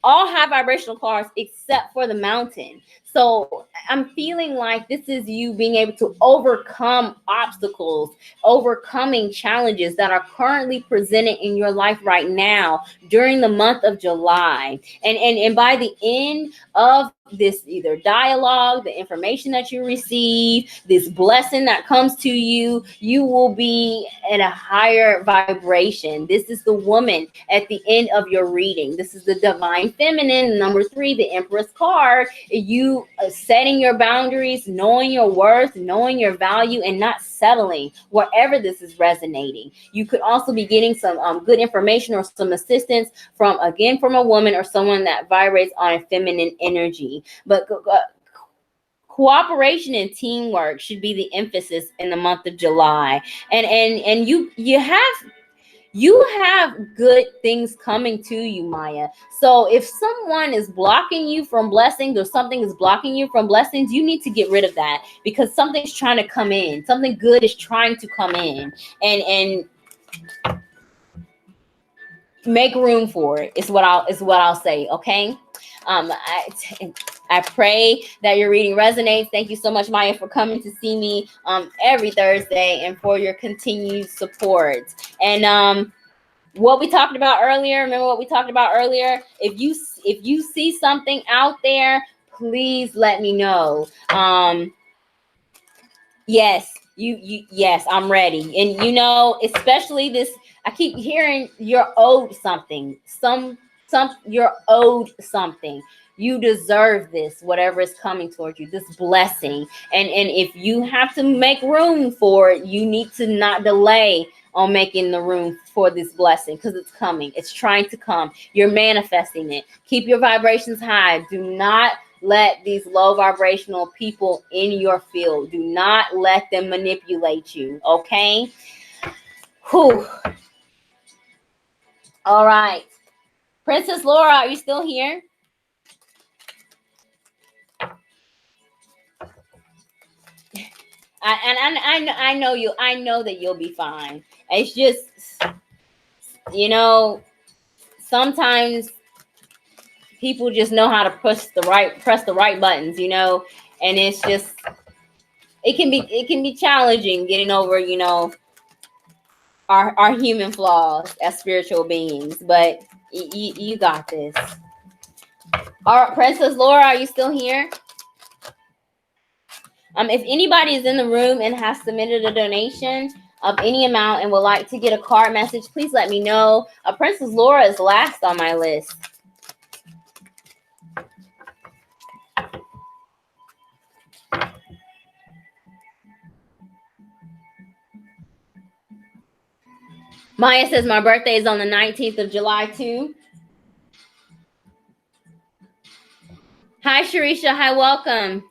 all high vibrational cards except for the Mountain. So I'm feeling like this is you being able to overcome obstacles, overcoming challenges that are currently presented in your life right now during the month of July. And by the end of this either dialogue, the information that you receive, this blessing that comes to you, you will be at a higher vibration. This is the woman at the end of your reading. This is the divine feminine. Number 3, the Empress card. You setting your boundaries, knowing your worth, knowing your value, and not settling wherever this is resonating. You could also be getting some good information or some assistance from a woman or someone that vibrates on a feminine energy. But cooperation and teamwork should be the emphasis in the month of July. And you have good things coming to you, Maya. So if someone is blocking you from blessings, or something is blocking you from blessings, you need to get rid of that, because something's trying to come in. Something good is trying to come in, and make room for it is what I'll say. Okay. I pray that your reading resonates. Thank you so much, Maya, for coming to see me every Thursday, and for your continued support. And what we talked about earlier, remember what we talked about earlier? If you see something out there, please let me know. Yes, yes, I'm ready. And especially this, I keep hearing you're owed something. You're owed something. You deserve this, whatever is coming towards you, this blessing. And if you have to make room for it, you need to not delay on making the room for this blessing, because it's coming. It's trying to come. You're manifesting it. Keep your vibrations high. Do not let these low vibrational people in your field. Do not let them manipulate you. Okay? Whew. All right. Princess Laura, are you still here? I know you. I know that you'll be fine. It's just, sometimes people just know how to press the right buttons, and it's just, it can be challenging getting over, our human flaws as spiritual beings, but you got this. All right, Princess Laura, are you still here? If anybody is in the room and has submitted a donation of any amount and would like to get a card message, please let me know. Princess Laura is last on my list. Maya says my birthday is on the 19th of July too. Hi, Sharisha. Hi, welcome.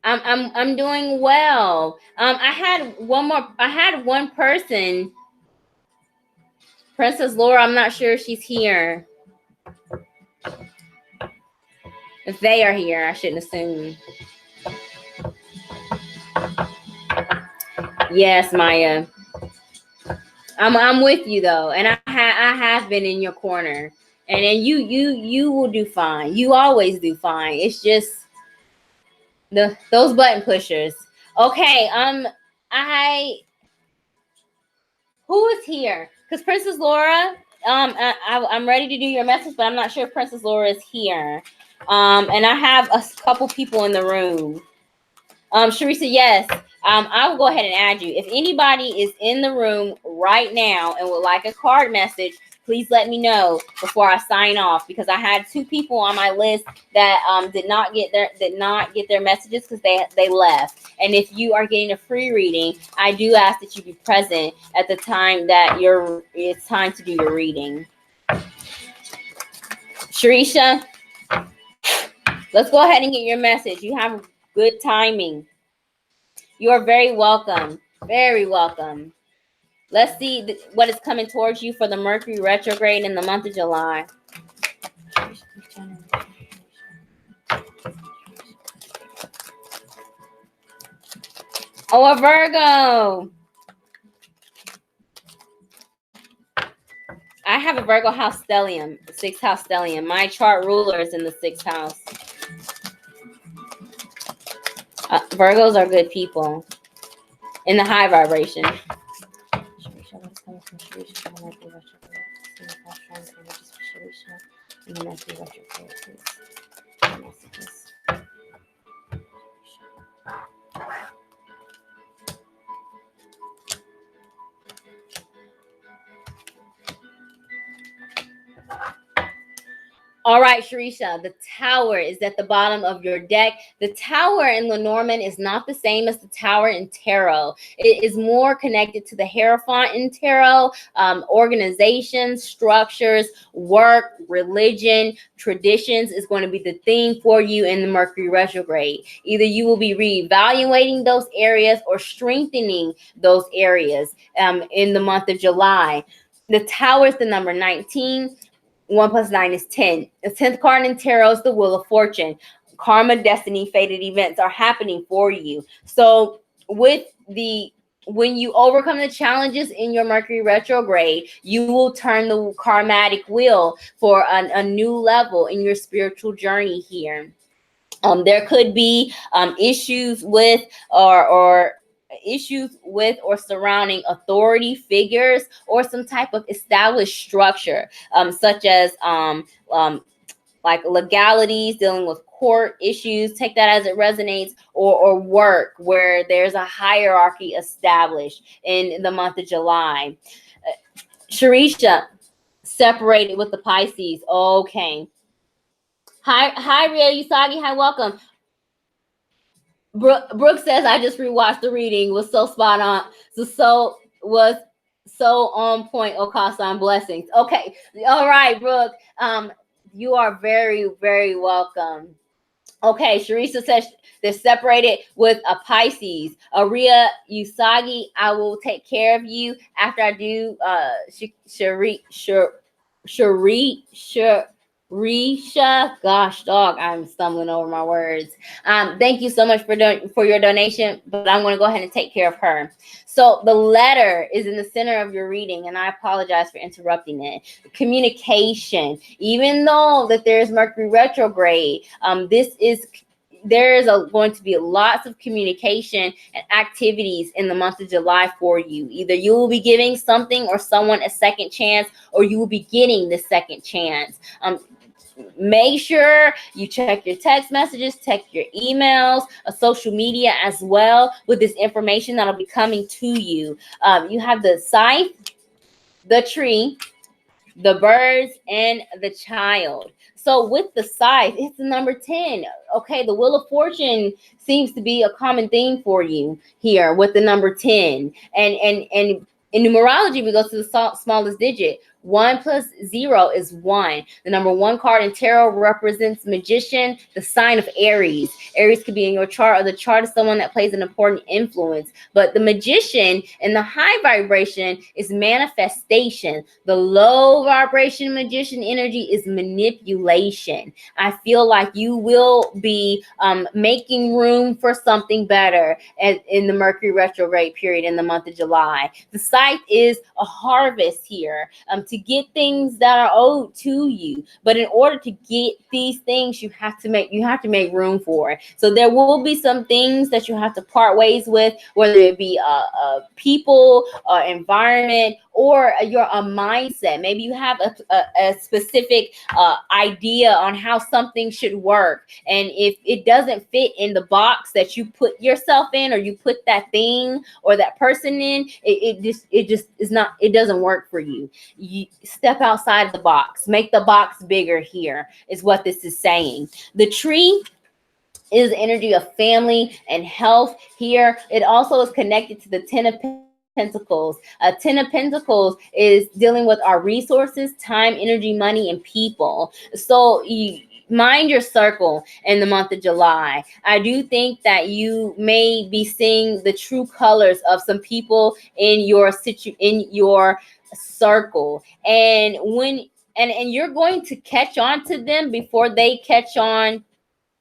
I'm doing well. I had one person, Princess Laura. I'm not sure if she's here. If they are here, I shouldn't assume. Yes, Maya. I'm with you though, and I have been in your corner, and then you will do fine. You always do fine. It's just those button pushers. Okay, who is here? Because Princess Laura, I'm ready to do your message, but I'm not sure if Princess Laura is here. And I have a couple people in the room. Sharisa, yes. I will go ahead and add you. If anybody is in the room right now and would like a card message, please let me know before I sign off, because I had 2 people on my list that did not get their messages because they left. And if you are getting a free reading, I do ask that you be present at the time that it's time to do your reading. Sharisha, let's go ahead and get your message. You have good timing. You are very welcome. Very welcome. Let's see what is coming towards you for the Mercury retrograde in the month of July. Oh, a Virgo. I have a Virgo house stellium, the 6th house stellium. My chart ruler is in the 6th house. Virgos are good people in the high vibration. All right, Sharisha, the tower is at the bottom of your deck. The tower in Lenormand is not the same as the tower in tarot. It is more connected to the Hierophant in tarot, organizations, structures, work, religion, traditions is going to be the theme for you in the Mercury retrograde. Either you will be reevaluating those areas or strengthening those areas in the month of July. The tower is the number 19. 1 plus 9 is 10. The 10th card in tarot is the Wheel of Fortune. Karma, destiny, fated events are happening for you. So when you overcome the challenges in your Mercury retrograde, you will turn the karmatic wheel for a new level in your spiritual journey here. There could be issues with or issues with or surrounding authority figures or some type of established structure, such as like legalities, dealing with court issues, take that as it resonates, or work where there's a hierarchy established in the month of July. Sharisha, separated with the Pisces. Okay. Hi, Ria Usagi. Hi, welcome. Brooke says, I just rewatched the reading. Was so spot on. Was so on point. Okaasan, blessings. Okay. All right, Brooke. You are very, very welcome. Okay, Sharisa says they're separated with a Pisces. Aria Usagi, I will take care of you after I do Risha, gosh, dog, I'm stumbling over my words. Thank you so much for your donation, but I'm going to go ahead and take care of her. So the letter is in the center of your reading, and I apologize for interrupting it. Communication, even though that there's Mercury retrograde, going to be lots of communication and activities in the month of July for you. Either you will be giving something or someone a second chance, or you will be getting the second chance. Make sure you check your text messages, check your emails, social media as well with this information that'll be coming to you. You have the scythe, the tree, the birds, and the child. So with the scythe, it's the number 10. Okay, the Wheel of Fortune seems to be a common theme for you here with the number 10. And in numerology, we go to the smallest digit. 1 plus 0 is 1. The number 1 card in tarot represents magician, the sign of Aries. Aries could be in your chart, or the chart of someone that plays an important influence. But the magician in the high vibration is manifestation. The low vibration magician energy is manipulation. I feel like you will be making room for something better in the Mercury retrograde period in the month of July. The scythe is a harvest here. To get things that are owed to you, but in order to get these things, you have to make room for it. So there will be some things that you have to part ways with, whether it be people, environment, or your mindset. Maybe you have a specific idea on how something should work, and if it doesn't fit in the box that you put yourself in, or you put that thing or that person in, it doesn't work for you. You step outside the box, make the box bigger here, is what this is saying. The tree is the energy of family and health here. It also is connected to the 10 of Pentacles. 10 of Pentacles is dealing with our resources, time, energy, money, and people. So mind your circle in the month of July. I do think that you may be seeing the true colors of some people in your circle, and you're going to catch on to them before they catch on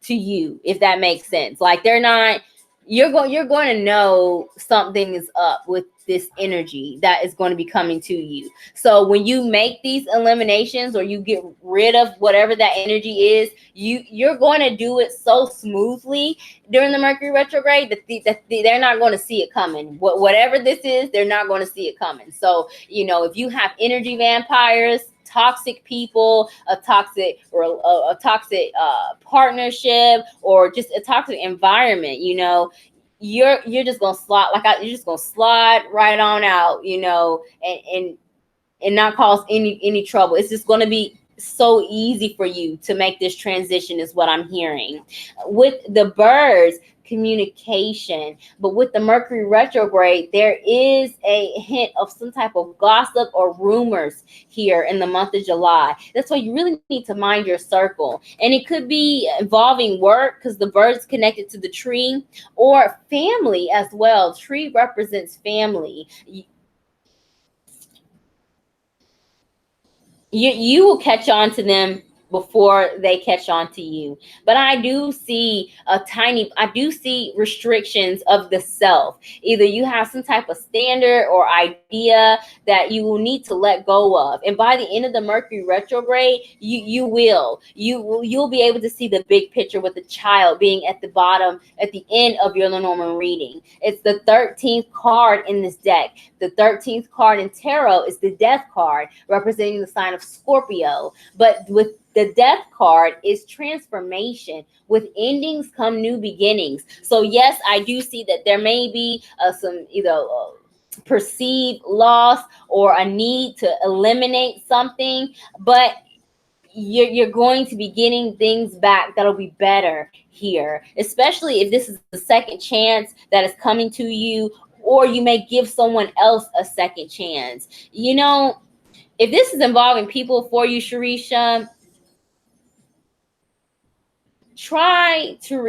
to you, if that makes sense. Like you're going to know something is up with this energy that is going to be coming to you. So when you make these eliminations, or you get rid of whatever that energy is, you're going to do it so smoothly during the Mercury retrograde that they're not going to see it coming. Whatever this is, they're not going to see it coming. So, if you have energy vampires, toxic people, a toxic partnership, or just a toxic environment, you're just gonna slide right on out, and not cause any trouble. It's just gonna be so easy for you to make this transition is what I'm hearing. With the birds, communication, but with the Mercury retrograde, there is a hint of some type of gossip or rumors here in the month of July. That's why you really need to mind your circle. And it could be involving work because the bird's connected to the tree, or family as well. Tree represents family. You will catch on to them before they catch on to you. But I do see restrictions of the self. Either you have some type of standard or idea that you will need to let go of. And by the end of the Mercury retrograde, you'll be able to see the big picture with the child being at the bottom, at the end of your Lenormand reading. It's the 13th card in this deck. The 13th card in tarot is the death card, representing the sign of Scorpio. But with the death card is transformation. With endings come new beginnings. So yes, I do see that there may be some perceived loss or a need to eliminate something, but you're going to be getting things back that'll be better here, especially if this is the second chance that is coming to you, or you may give someone else a second chance. If this is involving people for you, Sharisha, try to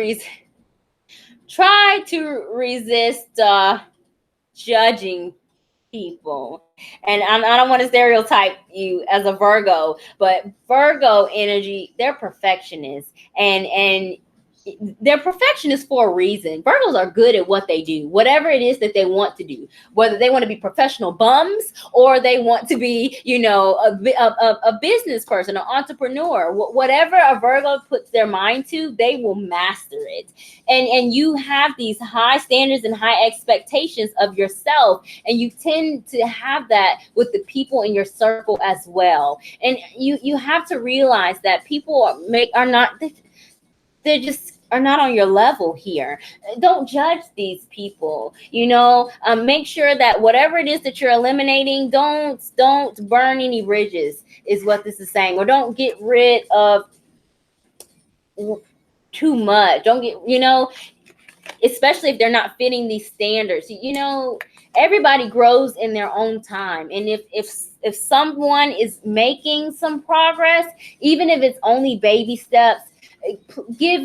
resist judging people. And I don't want to stereotype you as a Virgo, but Virgo energy, they're perfectionists, and they're perfectionists for a reason. Virgos are good at what they do, whatever it is that they want to do, whether they want to be professional bums or they want to be, a business person, an entrepreneur. Whatever a Virgo puts their mind to, they will master it. And you have these high standards and high expectations of yourself, and you tend to have that with the people in your circle as well. And you have to realize that people are not on your level here. Don't judge these people. Make sure that whatever it is that you're eliminating, don't burn any bridges, is what this is saying, or don't get rid of too much. Don't get, especially if they're not fitting these standards. Everybody grows in their own time, and if someone is making some progress, even if it's only baby steps, give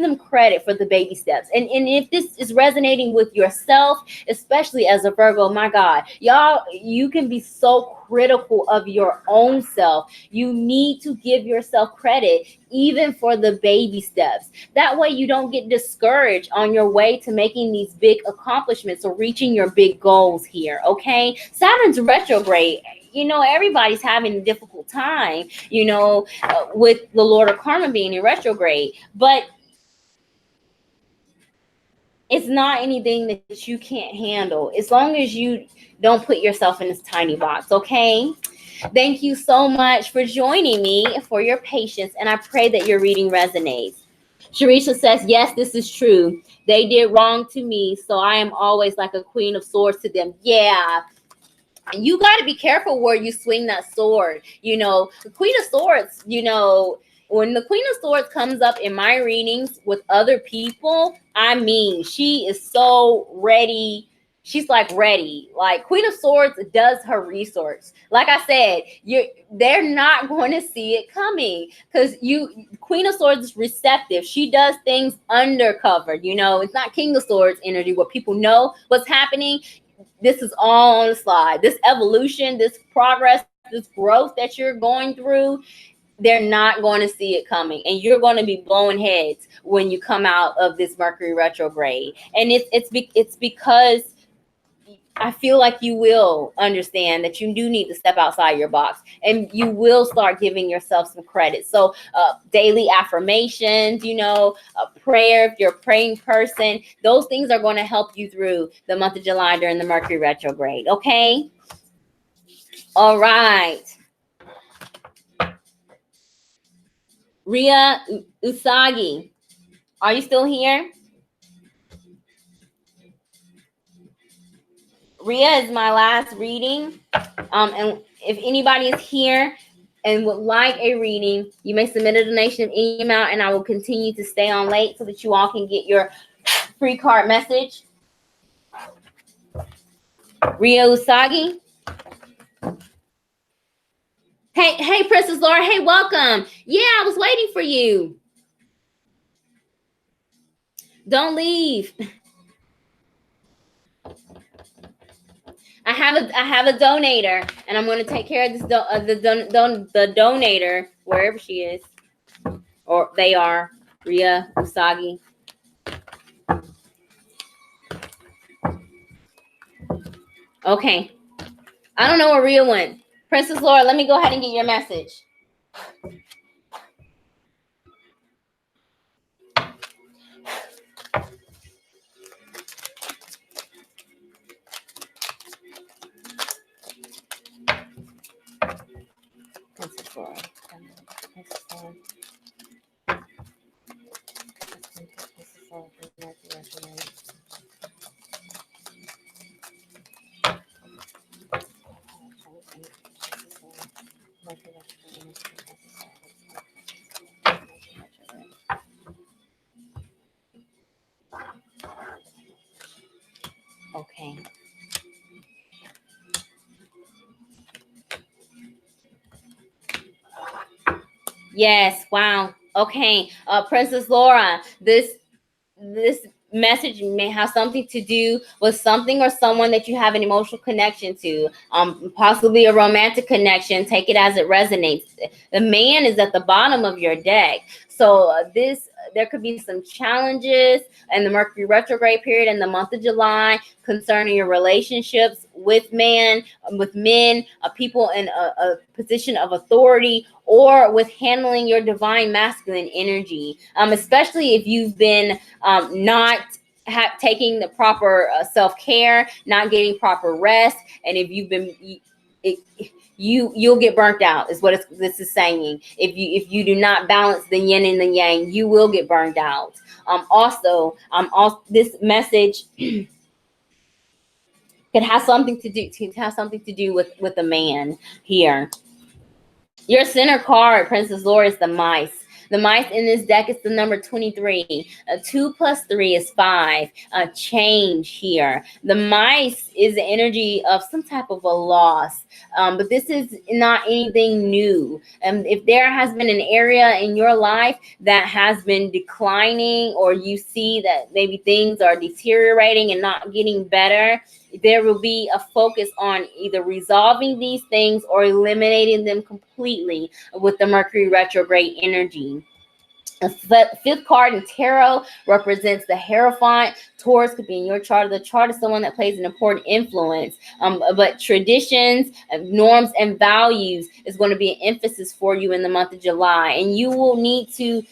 them credit for the baby steps. And if this is resonating with yourself, especially as a Virgo, my God, y'all, you can be so critical of your own self. You need to give yourself credit even for the baby steps. That way you don't get discouraged on your way to making these big accomplishments or reaching your big goals here. Okay, Saturn's retrograde, everybody's having a difficult time, with the Lord of Karma being in retrograde, but it's not anything that you can't handle as long as you don't put yourself in this tiny box. Okay, thank you so much for joining me, for your patience, and I pray that your reading resonates. Sharisha says, yes, this is true. They did wrong to me, so I am always like a queen of swords to them. Yeah, you got to be careful where you swing that sword. The Queen of Swords, when the Queen of Swords comes up in my readings with other people, I mean, she is so ready. She's like ready. Like, Queen of Swords does her research. Like I said, they're not going to see it coming, because Queen of Swords is receptive. She does things undercover. It's not King of Swords energy where people know what's happening. This is all on the slide. This evolution, this progress, this growth that you're going through, they're not going to see it coming, and you're going to be blowing heads when you come out of this Mercury retrograde. And it's because I feel like you will understand that you do need to step outside your box, and you will start giving yourself some credit. So daily affirmations, prayer, if you're a praying person, those things are going to help you through the month of July during the Mercury retrograde. Okay. All right. Ria Usagi, are you still here? Ria is my last reading. And if anybody is here, and would like a reading, you may submit a donation of any amount, and I will continue to stay on late so that you all can get your free card message. Rio Usagi. Hey, Princess Laura. Hey, welcome. Yeah, I was waiting for you. Don't leave. I have a donator, and I'm going to take care of this the donator wherever she is, or they are. Ria Usagi. Okay. I don't know where Ria went. Princess Laura, let me go ahead and get your message. Princess Laura. Okay. Yes. Wow. Okay. Princess Laura, this message may have something to do with something or someone that you have an emotional connection to, possibly a romantic connection. Take it as it resonates. The man is at the bottom of your deck, so there could be some challenges in the Mercury retrograde period in the month of July concerning your relationships with men, people in a position of authority, or with handling your divine masculine energy, especially if you've been not taking the proper self-care, not getting proper rest, and if you've been you'll get burnt out, is what this is saying. If you do not balance the yin and the yang, you will get burned out. Also, this message could have something to do with a man here. Your center card, Princess Laura, is the mice. The mice in this deck is the number 23. 2 plus 3 is 5. Change here. The mice is the energy of some type of a loss. But this is not anything new. If there has been an area in your life that has been declining, or you see that maybe things are deteriorating and not getting better, there will be a focus on either resolving these things or eliminating them completely with the Mercury retrograde energy. The fifth card in tarot represents the Hierophant. Taurus could be in your chart. The chart is someone that plays an important influence. But traditions, norms, and values is going to be an emphasis for you in the month of July. And you will need to,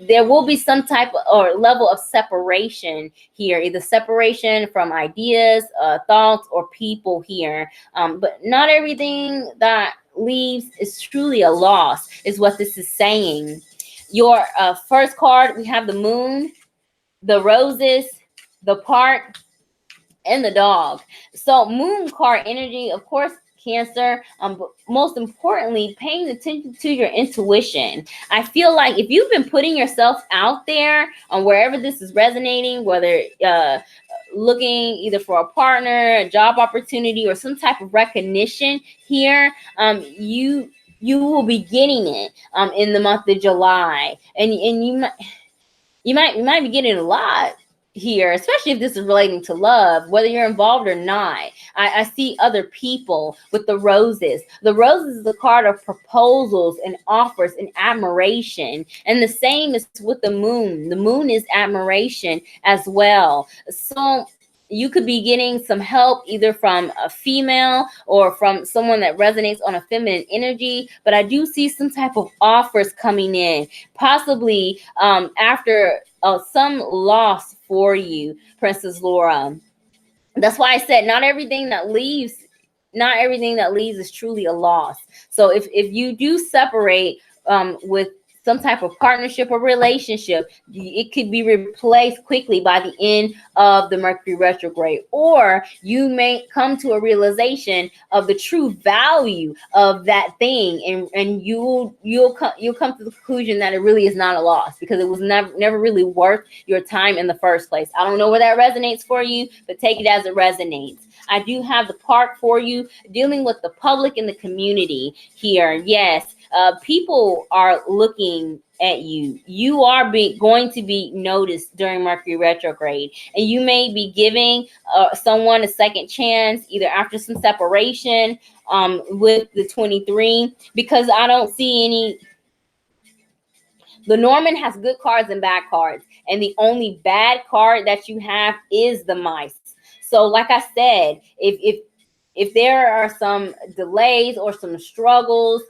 there will be some type of, or level of separation here, either separation from ideas, thoughts, or people here. But not everything that leaves is truly a loss, is what this is saying. Your first card, we have the moon, the roses, the park, and the dog. So moon card energy, of course, Cancer, but most importantly, paying attention to your intuition. I feel like if you've been putting yourself out there on wherever this is resonating, whether looking either for a partner, a job opportunity, or some type of recognition here, you will be getting it in the month of July, and you might be getting a lot here, especially if this is relating to love, whether you're involved or not. I see other people with the roses. The roses is a card of proposals and offers and admiration. And the same is with the moon. The moon is admiration as well. So you could be getting some help either from a female or from someone that resonates on a feminine energy. But I do see some type of offers coming in, possibly after some loss for you, Princess Laura. That's why I said not everything that leaves is truly a loss. So if you do separate with some type of partnership or relationship, it could be replaced quickly by the end of the Mercury retrograde. Or you may come to a realization of the true value of that thing, and you'll come to the conclusion that it really is not a loss, because it was never really worth your time in the first place. I don't know where that resonates for you, but take it as it resonates. I do have the part for you dealing with the public and the community here. Yes, people are looking at you. You are going to be noticed during Mercury retrograde, and you may be giving someone a second chance, either after some separation with the 23, because I don't see any. The Norman has good cards and bad cards, and the only bad card that you have is the mice. So like I said, if there are some delays or some struggles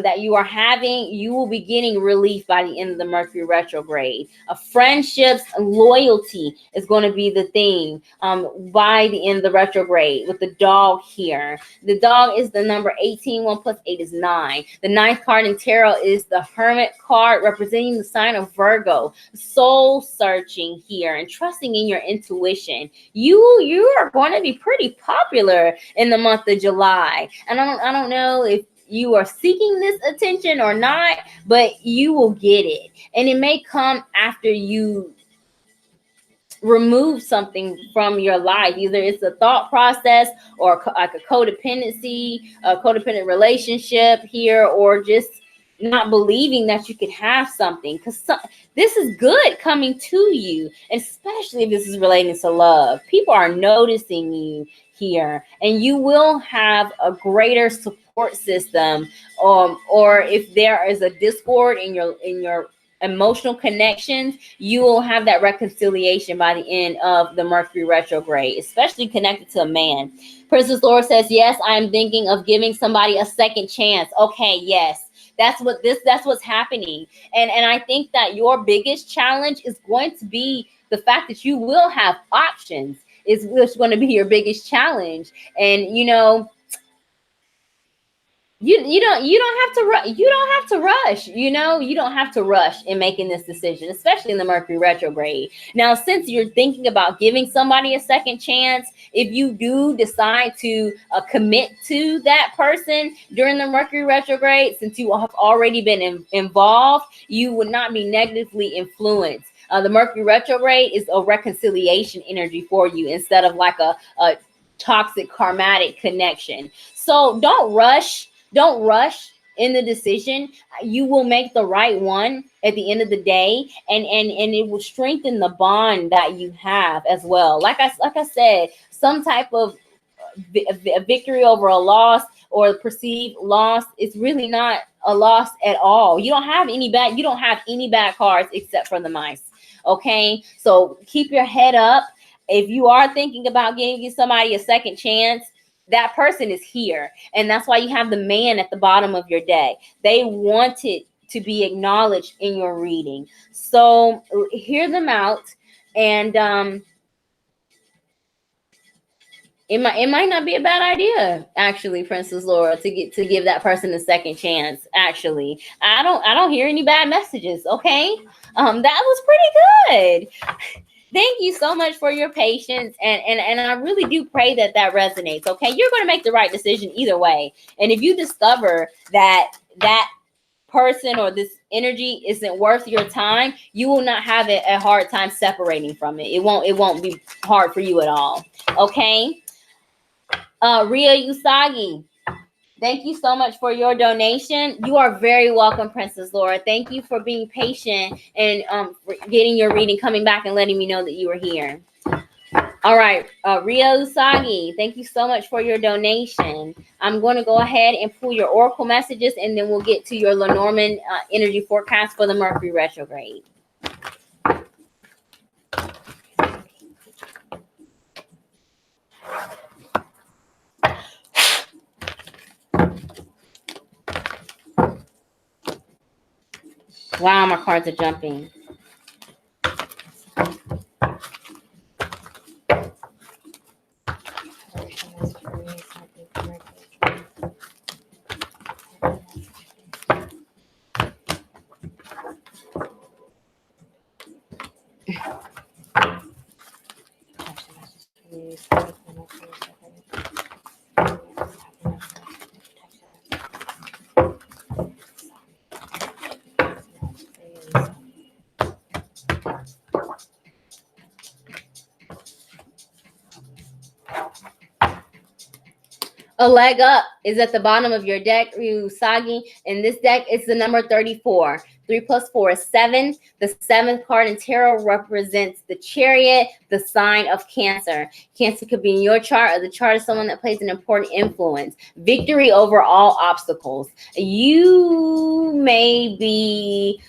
that you are having, you will be getting relief by the end of the Mercury retrograde. Friendships and loyalty is going to be the theme by the end of the retrograde, with the dog here. The dog is the number 18. 1 plus 8 is 9. The ninth card in tarot is the Hermit card, representing the sign of Virgo. Soul searching here and trusting in your intuition. You are going to be pretty popular in the month of July, and I don't know if you are seeking this attention or not, but you will get it, and it may come after you remove something from your life. Either it's a thought process, or like a codependent relationship here, or just not believing that you could have something, because this is good coming to you, especially if this is relating to love. People are noticing you here, and you will have a greater support system, or if there is a discord in your emotional connections, you will have that reconciliation by the end of the Mercury retrograde, especially connected to a man. Princess Laura says, yes, I'm thinking of giving somebody a second chance. Okay, yes. That's what's happening. And I think that your biggest challenge is going to be the fact that you will have options. Is going to be your biggest challenge. And you don't have to rush. You don't have to rush. You don't have to rush in making this decision, especially in the Mercury retrograde. Now, since you're thinking about giving somebody a second chance, if you do decide to commit to that person during the Mercury retrograde, since you have already been involved, you would not be negatively influenced. The Mercury retrograde is a reconciliation energy for you, instead of like a toxic karmatic connection. So don't rush in the decision. You will make the right one at the end of the day, and it will strengthen the bond that you have as well. Like I said, some type of a victory over a loss or a perceived loss is really not a loss at all. You don't have any bad cards except for the mice. Okay, so keep your head up. If you are thinking about giving somebody a second chance, that person is here, and that's why you have the man at the bottom of your deck. They wanted to be acknowledged in your reading, so hear them out. And it might not be a bad idea, actually, Princess Laura, to give that person a second chance. Actually, I don't hear any bad messages. Okay, that was pretty good. Thank you so much for your patience, and I really do pray that resonates. Okay, you're going to make the right decision either way. And if you discover that person or this energy isn't worth your time, you will not have a hard time separating from it. It won't be hard for you at all. Okay. Ria Usagi, thank you so much for your donation. You are very welcome, Princess Laura. Thank you for being patient and for getting your reading, coming back and letting me know that you were here. All right, Ria Usagi, thank you so much for your donation. I'm going to go ahead and pull your oracle messages, and then we'll get to your Lenormand energy forecast for the Mercury retrograde. Wow, my cards are jumping. A leg up is at the bottom of your deck, Ryusagi. In this deck, it's the number 34. 3 plus 4 is 7. The 7th card in tarot represents the Chariot, the sign of Cancer. Cancer could be in your chart or the chart of someone that plays an important influence. Victory over all obstacles. You may be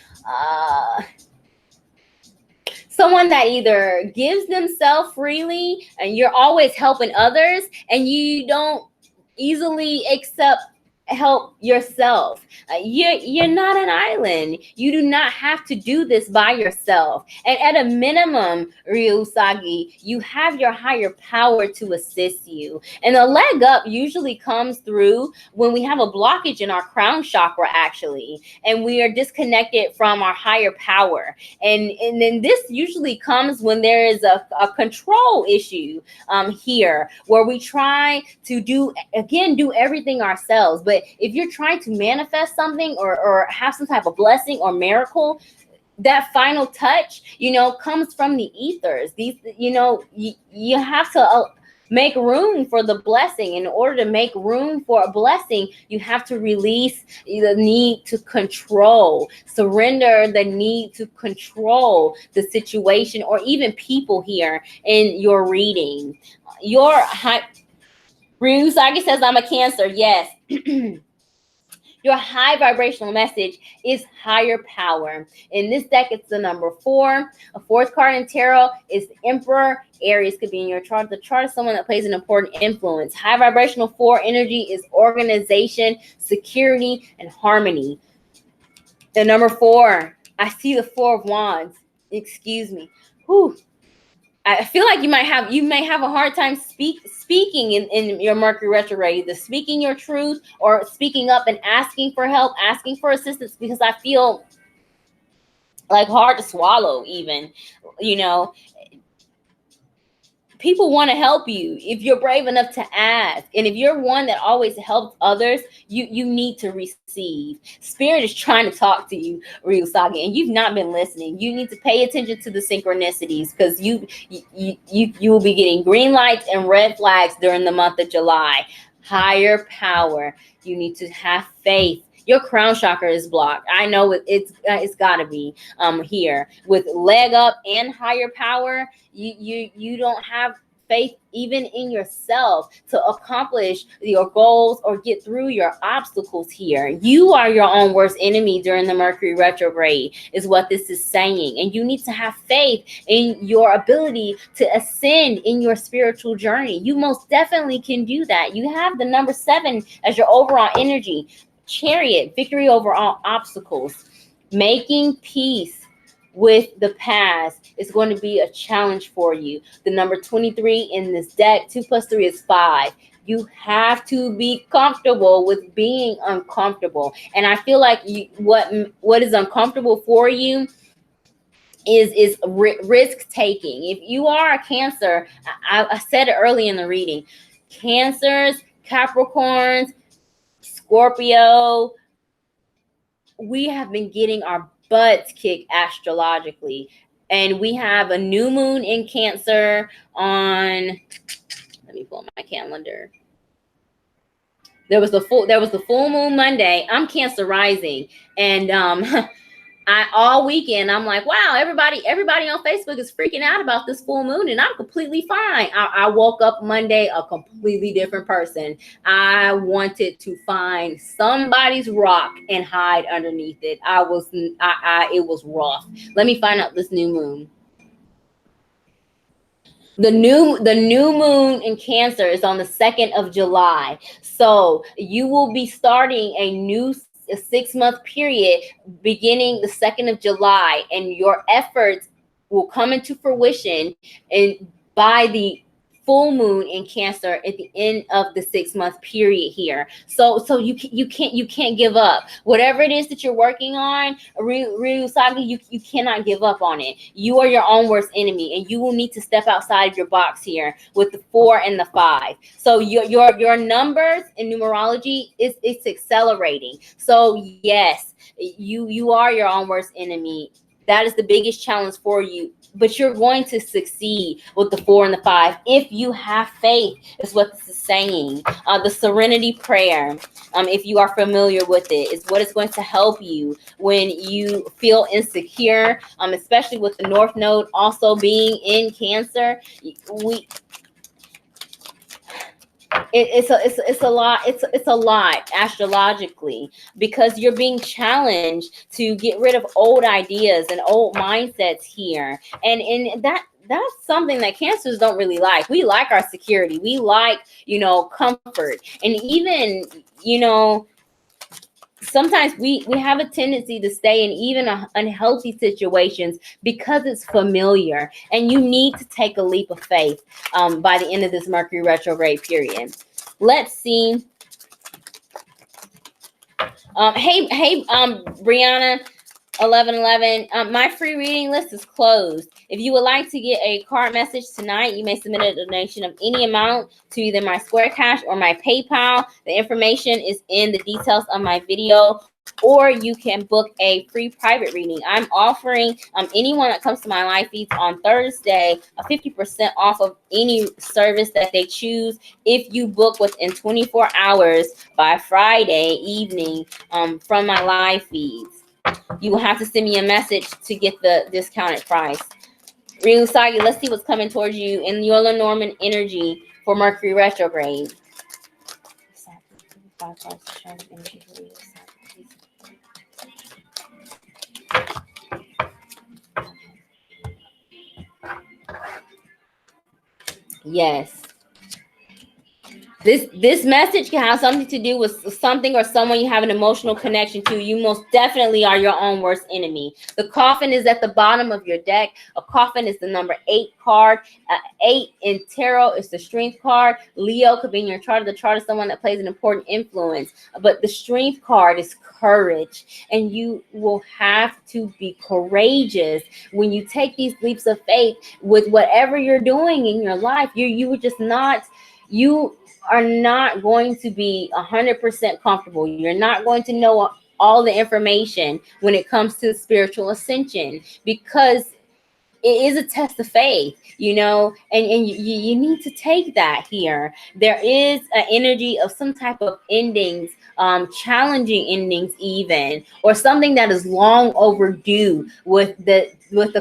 someone that either gives themselves freely and you're always helping others, and you don't easily accept help yourself. You're not an island. You do not have to do this by yourself. And at a minimum, Ryusagi, you have your higher power to assist you. And the leg up usually comes through when we have a blockage in our crown chakra, actually, and we are disconnected from our higher power. And then this usually comes when there is a control issue here, where we try to do everything ourselves. But if you're trying to manifest something or have some type of blessing or miracle, that final touch, comes from the ethers. These, you have to make room for the blessing. In order to make room for a blessing, you have to release the need to control, surrender the need to control the situation or even people here in your reading. Ryusagi says, I'm a Cancer. Yes. Your high vibrational message is higher power. In this deck, it's the number 4. A 4th card in tarot is the Emperor. Aries could be in your chart. The chart is someone that plays an important influence. High vibrational 4 energy is organization, security, and harmony. The number 4, I see the 4 of Wands. Excuse me. Whew. I feel like you may have a hard time speaking in your Mercury retrograde, either speaking your truth or speaking up and asking for help, asking for assistance, because I feel like hard to swallow even, People want to help you if you're brave enough to ask. And if you're one that always helps others, you need to receive. Spirit is trying to talk to you, Ryusagi, and you've not been listening. You need to pay attention to the synchronicities, because you will be getting green lights and red flags during the month of July. Higher power. You need to have faith. Your crown chakra is blocked. I know it's got to be here with leg up and higher power. You don't have faith even in yourself to accomplish your goals or get through your obstacles here. You are your own worst enemy during the Mercury retrograde, is what this is saying. And you need to have faith in your ability to ascend in your spiritual journey. You most definitely can do that. You have the number 7 as your overall energy. Chariot, victory over all obstacles. Making peace with the past is going to be a challenge for you. The number 23 in this deck, 2 plus 3 is 5. You have to be comfortable with being uncomfortable. And I feel like what is uncomfortable for you is risk taking. If you are a Cancer, I said it early in the reading, Cancers, Capricorns, Scorpio, we have been getting our butts kicked astrologically, and we have a new moon in Cancer on, let me pull up my calendar. There was the full moon Monday. I'm Cancer rising, and all weekend I'm like, wow, everybody on Facebook is freaking out about this full moon, and I'm completely fine. I woke up Monday a completely different person. I wanted to find somebody's rock and hide underneath it. It was rough. Let me find out this new moon. The new moon in Cancer is on the 2nd of July. So you will be starting a 6-month period beginning the 2nd of July, and your efforts will come into fruition and by the full moon in Cancer at the end of the 6-month period here. So you can't give up. Whatever it is that you're working on, Ryusagi, you cannot give up on it. You are your own worst enemy, and you will need to step outside of your box here with the 4 and the 5. So your numbers in numerology it's accelerating. So yes, you are your own worst enemy, That is the biggest challenge for you. But you're going to succeed with the 4 and the 5 if you have faith, is what this is saying. The serenity prayer, if you are familiar with it, is what is going to help you when you feel insecure, especially with the North Node also being in Cancer. It's a lot astrologically, because you're being challenged to get rid of old ideas and old mindsets here, and that's something that Cancers don't really like. We like our security, we like, comfort, and even, sometimes we have a tendency to stay in even unhealthy situations because it's familiar, and you need to take a leap of faith by the end of this Mercury retrograde period. Let's see. Hey, Brianna, 1111. My free reading list is closed. If you would like to get a card message tonight, you may submit a donation of any amount to either my SquareCash or my PayPal. The information is in the details of my video, or you can book a free private reading. I'm offering anyone that comes to my live feeds on Thursday a 50% off of any service that they choose if you book within 24 hours by Friday evening from my live feeds. You will have to send me a message to get the discounted price. Ryu Sagi, let's see what's coming towards you in your Lenormand energy for Mercury retrograde. Yes. This message can have something to do with something or someone you have an emotional connection to. You most definitely are your own worst enemy. The coffin is at the bottom of your deck. A coffin is the number 8 card. 8 in tarot is the strength card. Leo could be in your chart. The chart is someone that plays an important influence. But the strength card is courage. And you will have to be courageous when you take these leaps of faith with whatever you're doing in your life. You are not going to be 100% comfortable. You're not going to know all the information when it comes to spiritual ascension, because it is a test of faith, and you need to take that here. There is an energy of some type of endings, challenging endings even, or something that is long overdue with the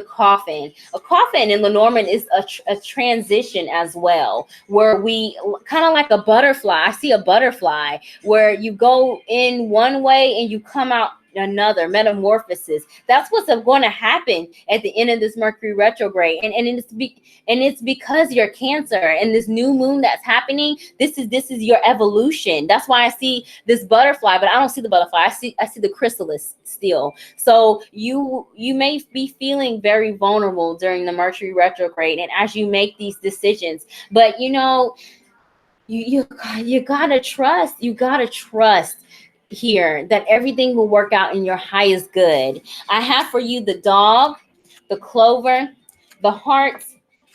coffin. A coffin in Lenormand is a transition as well, where we kind of like a butterfly. I see a butterfly where you go in one way and you come out another, metamorphosis. That's what's going to happen at the end of this Mercury retrograde, and it's because you're Cancer, and this new moon that's happening, this is your evolution. That's why I see this butterfly, but I don't see the butterfly. I see the chrysalis still. So you may be feeling very vulnerable during the Mercury retrograde, and as you make these decisions, but you gotta trust. You gotta trust here that everything will work out in your highest good. I have for you the dog, the clover, the heart,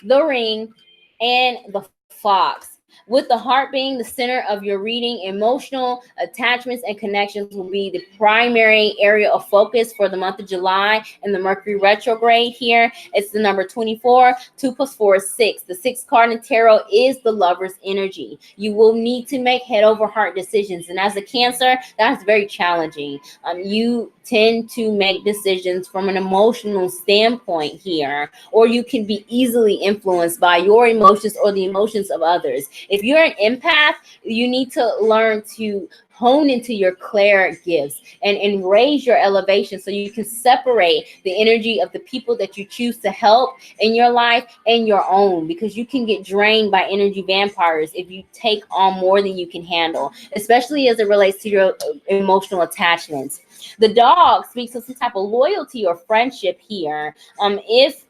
the ring, and the fox. With the heart being the center of your reading, emotional attachments and connections will be the primary area of focus for the month of July and the Mercury retrograde here. It's the number 24. 2 + 4 is 6. The 6th card in tarot is the lover's energy. You will need to make head over heart decisions. And as a Cancer, that's very challenging. You tend to make decisions from an emotional standpoint here, or you can be easily influenced by your emotions or the emotions of others. If you're an empath, you need to learn to hone into your clair gifts and raise your elevation so you can separate the energy of the people that you choose to help in your life and your own, because you can get drained by energy vampires if you take on more than you can handle, especially as it relates to your emotional attachments. The dog speaks of some type of loyalty or friendship here. If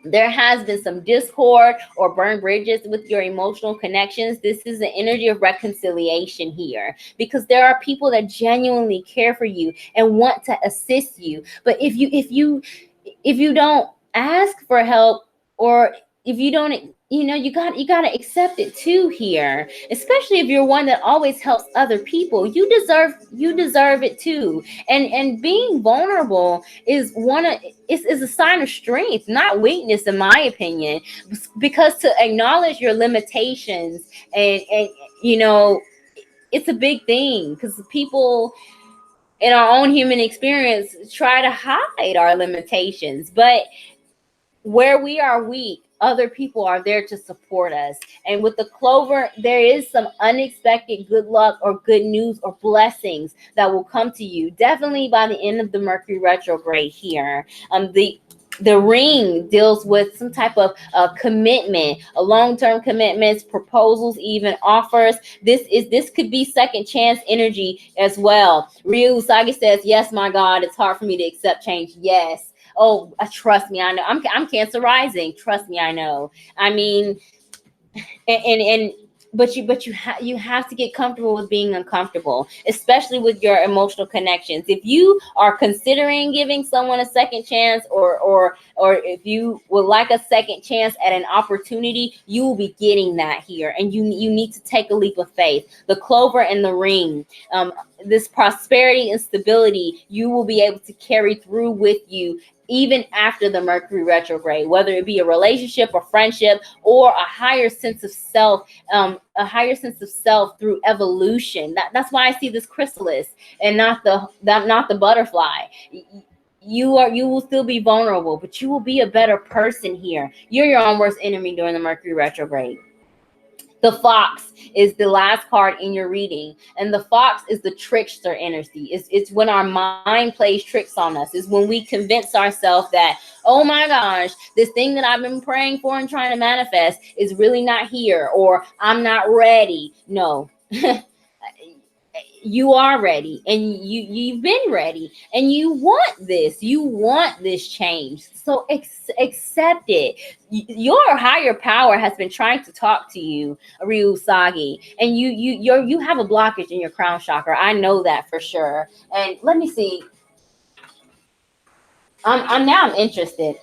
there has been some discord or burned bridges with your emotional connections, this is the energy of reconciliation here, because there are people that genuinely care for you and want to assist you. But if you don't ask for help, or if you don't you got to accept it too here, especially if you're one that always helps other people. You deserve it too. And being vulnerable is a sign of strength, not weakness, in my opinion, because to acknowledge your limitations and it's a big thing, because people in our own human experience try to hide our limitations, but where we are weak, other people are there to support us. And with the clover, there is some unexpected good luck or good news or blessings that will come to you, definitely by the end of the Mercury retrograde here. The ring deals with some type of commitment, a long-term commitments, proposals, even offers. This could be second chance energy as well. Ryu Usagi says, yes, my God, it's hard for me to accept change. Yes. Oh, trust me, I know. I'm Cancer rising. Trust me, I know. I mean, and but you have to get comfortable with being uncomfortable, especially with your emotional connections. If you are considering giving someone a second chance, or if you would like a second chance at an opportunity, you will be getting that here, and you need to take a leap of faith. The clover and the ring, this prosperity and stability, you will be able to carry through with you even after the Mercury retrograde, whether it be a relationship or friendship, or a higher sense of self, through evolution. That's why I see this chrysalis and not the butterfly. You will still be vulnerable, but you will be a better person here. You're your own worst enemy during the Mercury retrograde. The fox is the last card in your reading. And the fox is the trickster energy. It's when our mind plays tricks on us. It's when we convince ourselves that, oh my gosh, this thing that I've been praying for and trying to manifest is really not here, or I'm not ready. No. You are ready, and you've been ready, and you want this change. So accept it. Your higher power has been trying to talk to you, Ryu Usagi, and you have a blockage in your crown chakra. I know that for sure. And let me see. I'm interested.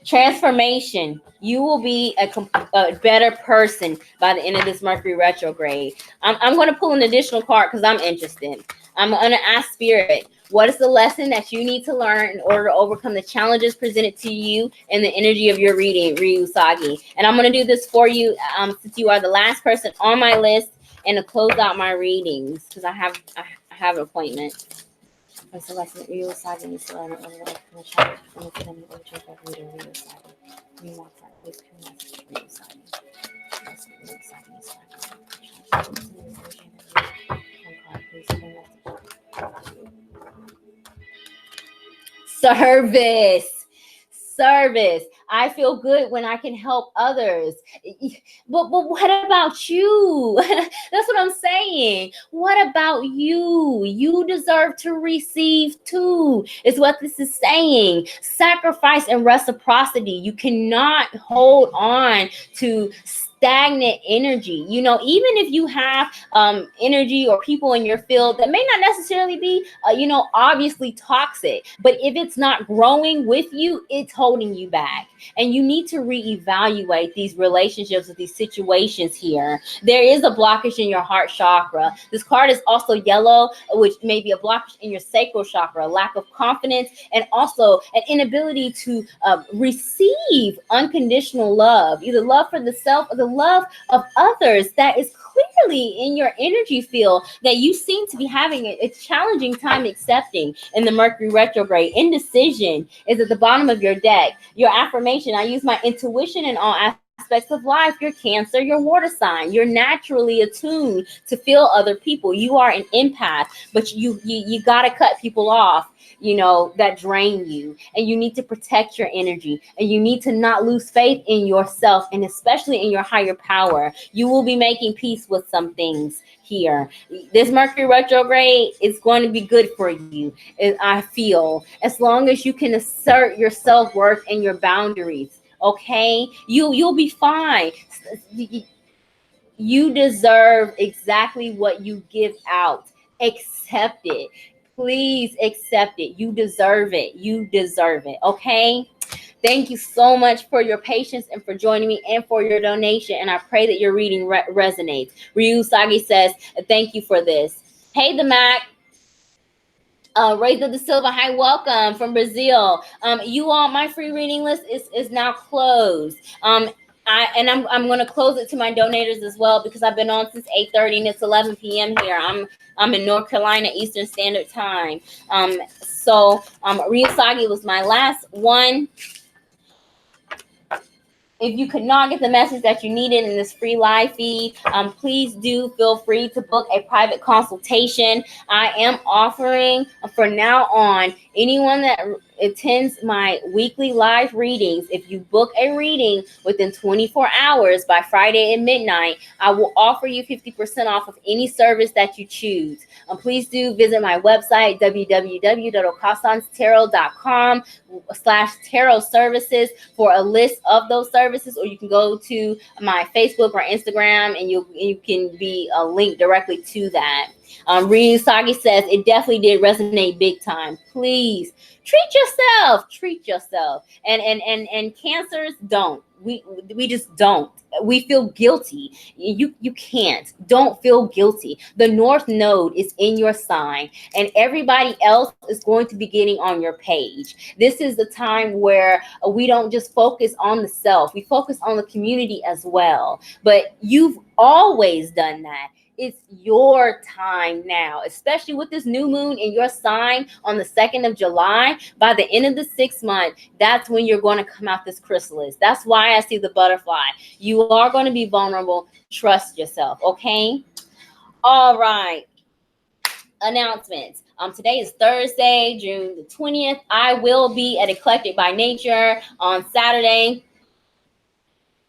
Transformation. You will be a better person by the end of this Mercury retrograde. I'm going to pull an additional card because I'm interested. I'm going to ask Spirit, what is the lesson that you need to learn in order to overcome the challenges presented to you in the energy of your reading, Ryu Usagi? And I'm going to do this for you since you are the last person on my list, and to close out my readings, because I have an appointment. What's the lesson that Ryu Usagi needs to learn in order to overcome the challenges presented to them in the energy of your reading, Ryu Usagi? Give me more time, please. Give me message, Ryu Usagi. Lesson Ryu Usagi needs to learn in order to overcome the challenges presented in the energy of your reading. One card, please. Give me message. Service. I feel good when I can help others. But what about you? That's what I'm saying. What about you? You deserve to receive too, is what this is saying. Sacrifice and reciprocity. You cannot hold on to stagnant energy. Even if you have energy or people in your field that may not necessarily be obviously toxic, but if it's not growing with you, it's holding you back. And you need to reevaluate these relationships with these situations here. There is a blockage in your heart chakra. This card is also yellow, which may be a blockage in your sacral chakra, lack of confidence, and also an inability to receive unconditional love, either love for the self or the love of others, that is clearly in your energy field that you seem to be having a challenging time accepting in the Mercury retrograde. Indecision is at the bottom of your deck. Your affirmation: I use my intuition in all aspects of life. You're Cancer, you're water sign. You're naturally attuned to feel other people. You are an empath, but you got to cut people off that drain you, and you need to protect your energy, and you need to not lose faith in yourself, and especially in your higher power. You will be making peace with some things here. This Mercury retrograde is going to be good for you, I feel, as long as you can assert your self-worth and your boundaries. Okay, you'll be fine. You deserve exactly what you give out. Accept it. Please accept it. You deserve it. Okay? Thank you so much for your patience and for joining me and for your donation. And I pray that your reading resonates. Ryu Sagi says, thank you for this. Hey, the Mac. Reza da Silva, hi, welcome from Brazil. You all, my free reading list is now closed. I'm going to close it to my donators as well because I've been on since 8:30 and it's 11 p.m. here. I'm in North Carolina Eastern Standard Time. Ryusagi was my last one. If you could not get the message that you needed in this free live feed, please do feel free to book a private consultation. I am offering from now on, anyone that attends my weekly live readings, if you book a reading within 24 hours by Friday at midnight, I will offer you 50% off of any service that you choose. Please do visit my website, www.OkaasansTarot.com/tarot services for a list of those services, or you can go to my Facebook or Instagram and you can be linked directly to that. Ryu Sagi says it definitely did resonate big time. Please treat yourself. And cancers don't. We just don't. We feel guilty. You can't. Don't feel guilty. The North Node is in your sign, and everybody else is going to be getting on your page. This is the time where we don't just focus on the self. We focus on the community as well. But you've always done that. It's your time now, especially with this new moon in your sign on the 2nd of July. By the end of the 6th month, that's when you're going to come out this chrysalis. That's why I see the butterfly. You are going to be vulnerable. Trust yourself, okay? All right. Announcements. Today is Thursday, June the 20th. I will be at Eclectic by Nature on Saturday.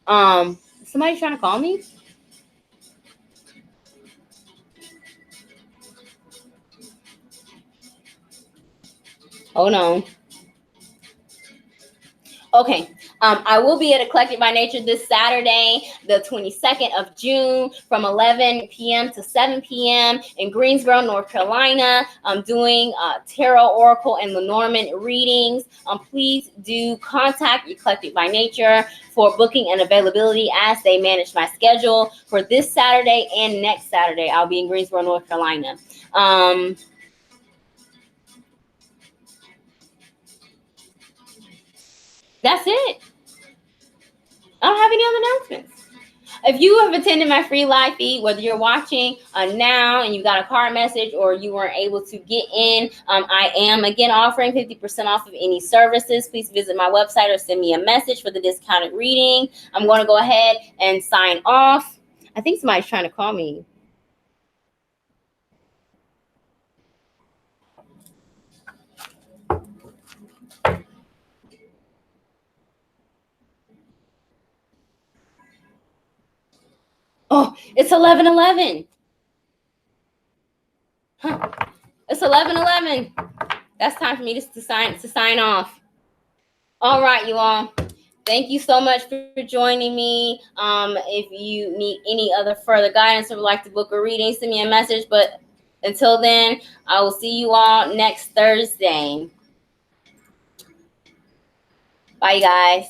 Somebody's trying to call me? Hold on. Okay. I will be at Eclectic by Nature this Saturday, the 22nd of June, from 11 p.m. to 7 p.m. in Greensboro, North Carolina. I'm doing tarot, oracle, and Lenormand readings. Please do contact Eclectic by Nature for booking and availability as they manage my schedule for this Saturday and next Saturday. I'll be in Greensboro, North Carolina. That's it. I don't have any other announcements. If you have attended my free live feed, whether you're watching now and you got a card message or you weren't able to get in, I am again offering 50% off of any services. Please visit my website or send me a message for the discounted reading. I'm going to go ahead and sign off. I think somebody's trying to call me. Oh, it's 11:11. Huh. It's 11:11. That's time for me to sign off. All right, you all. Thank you so much for joining me. If you need any other further guidance or would like to book a reading, send me a message. But until then, I will see you all next Thursday. Bye, guys.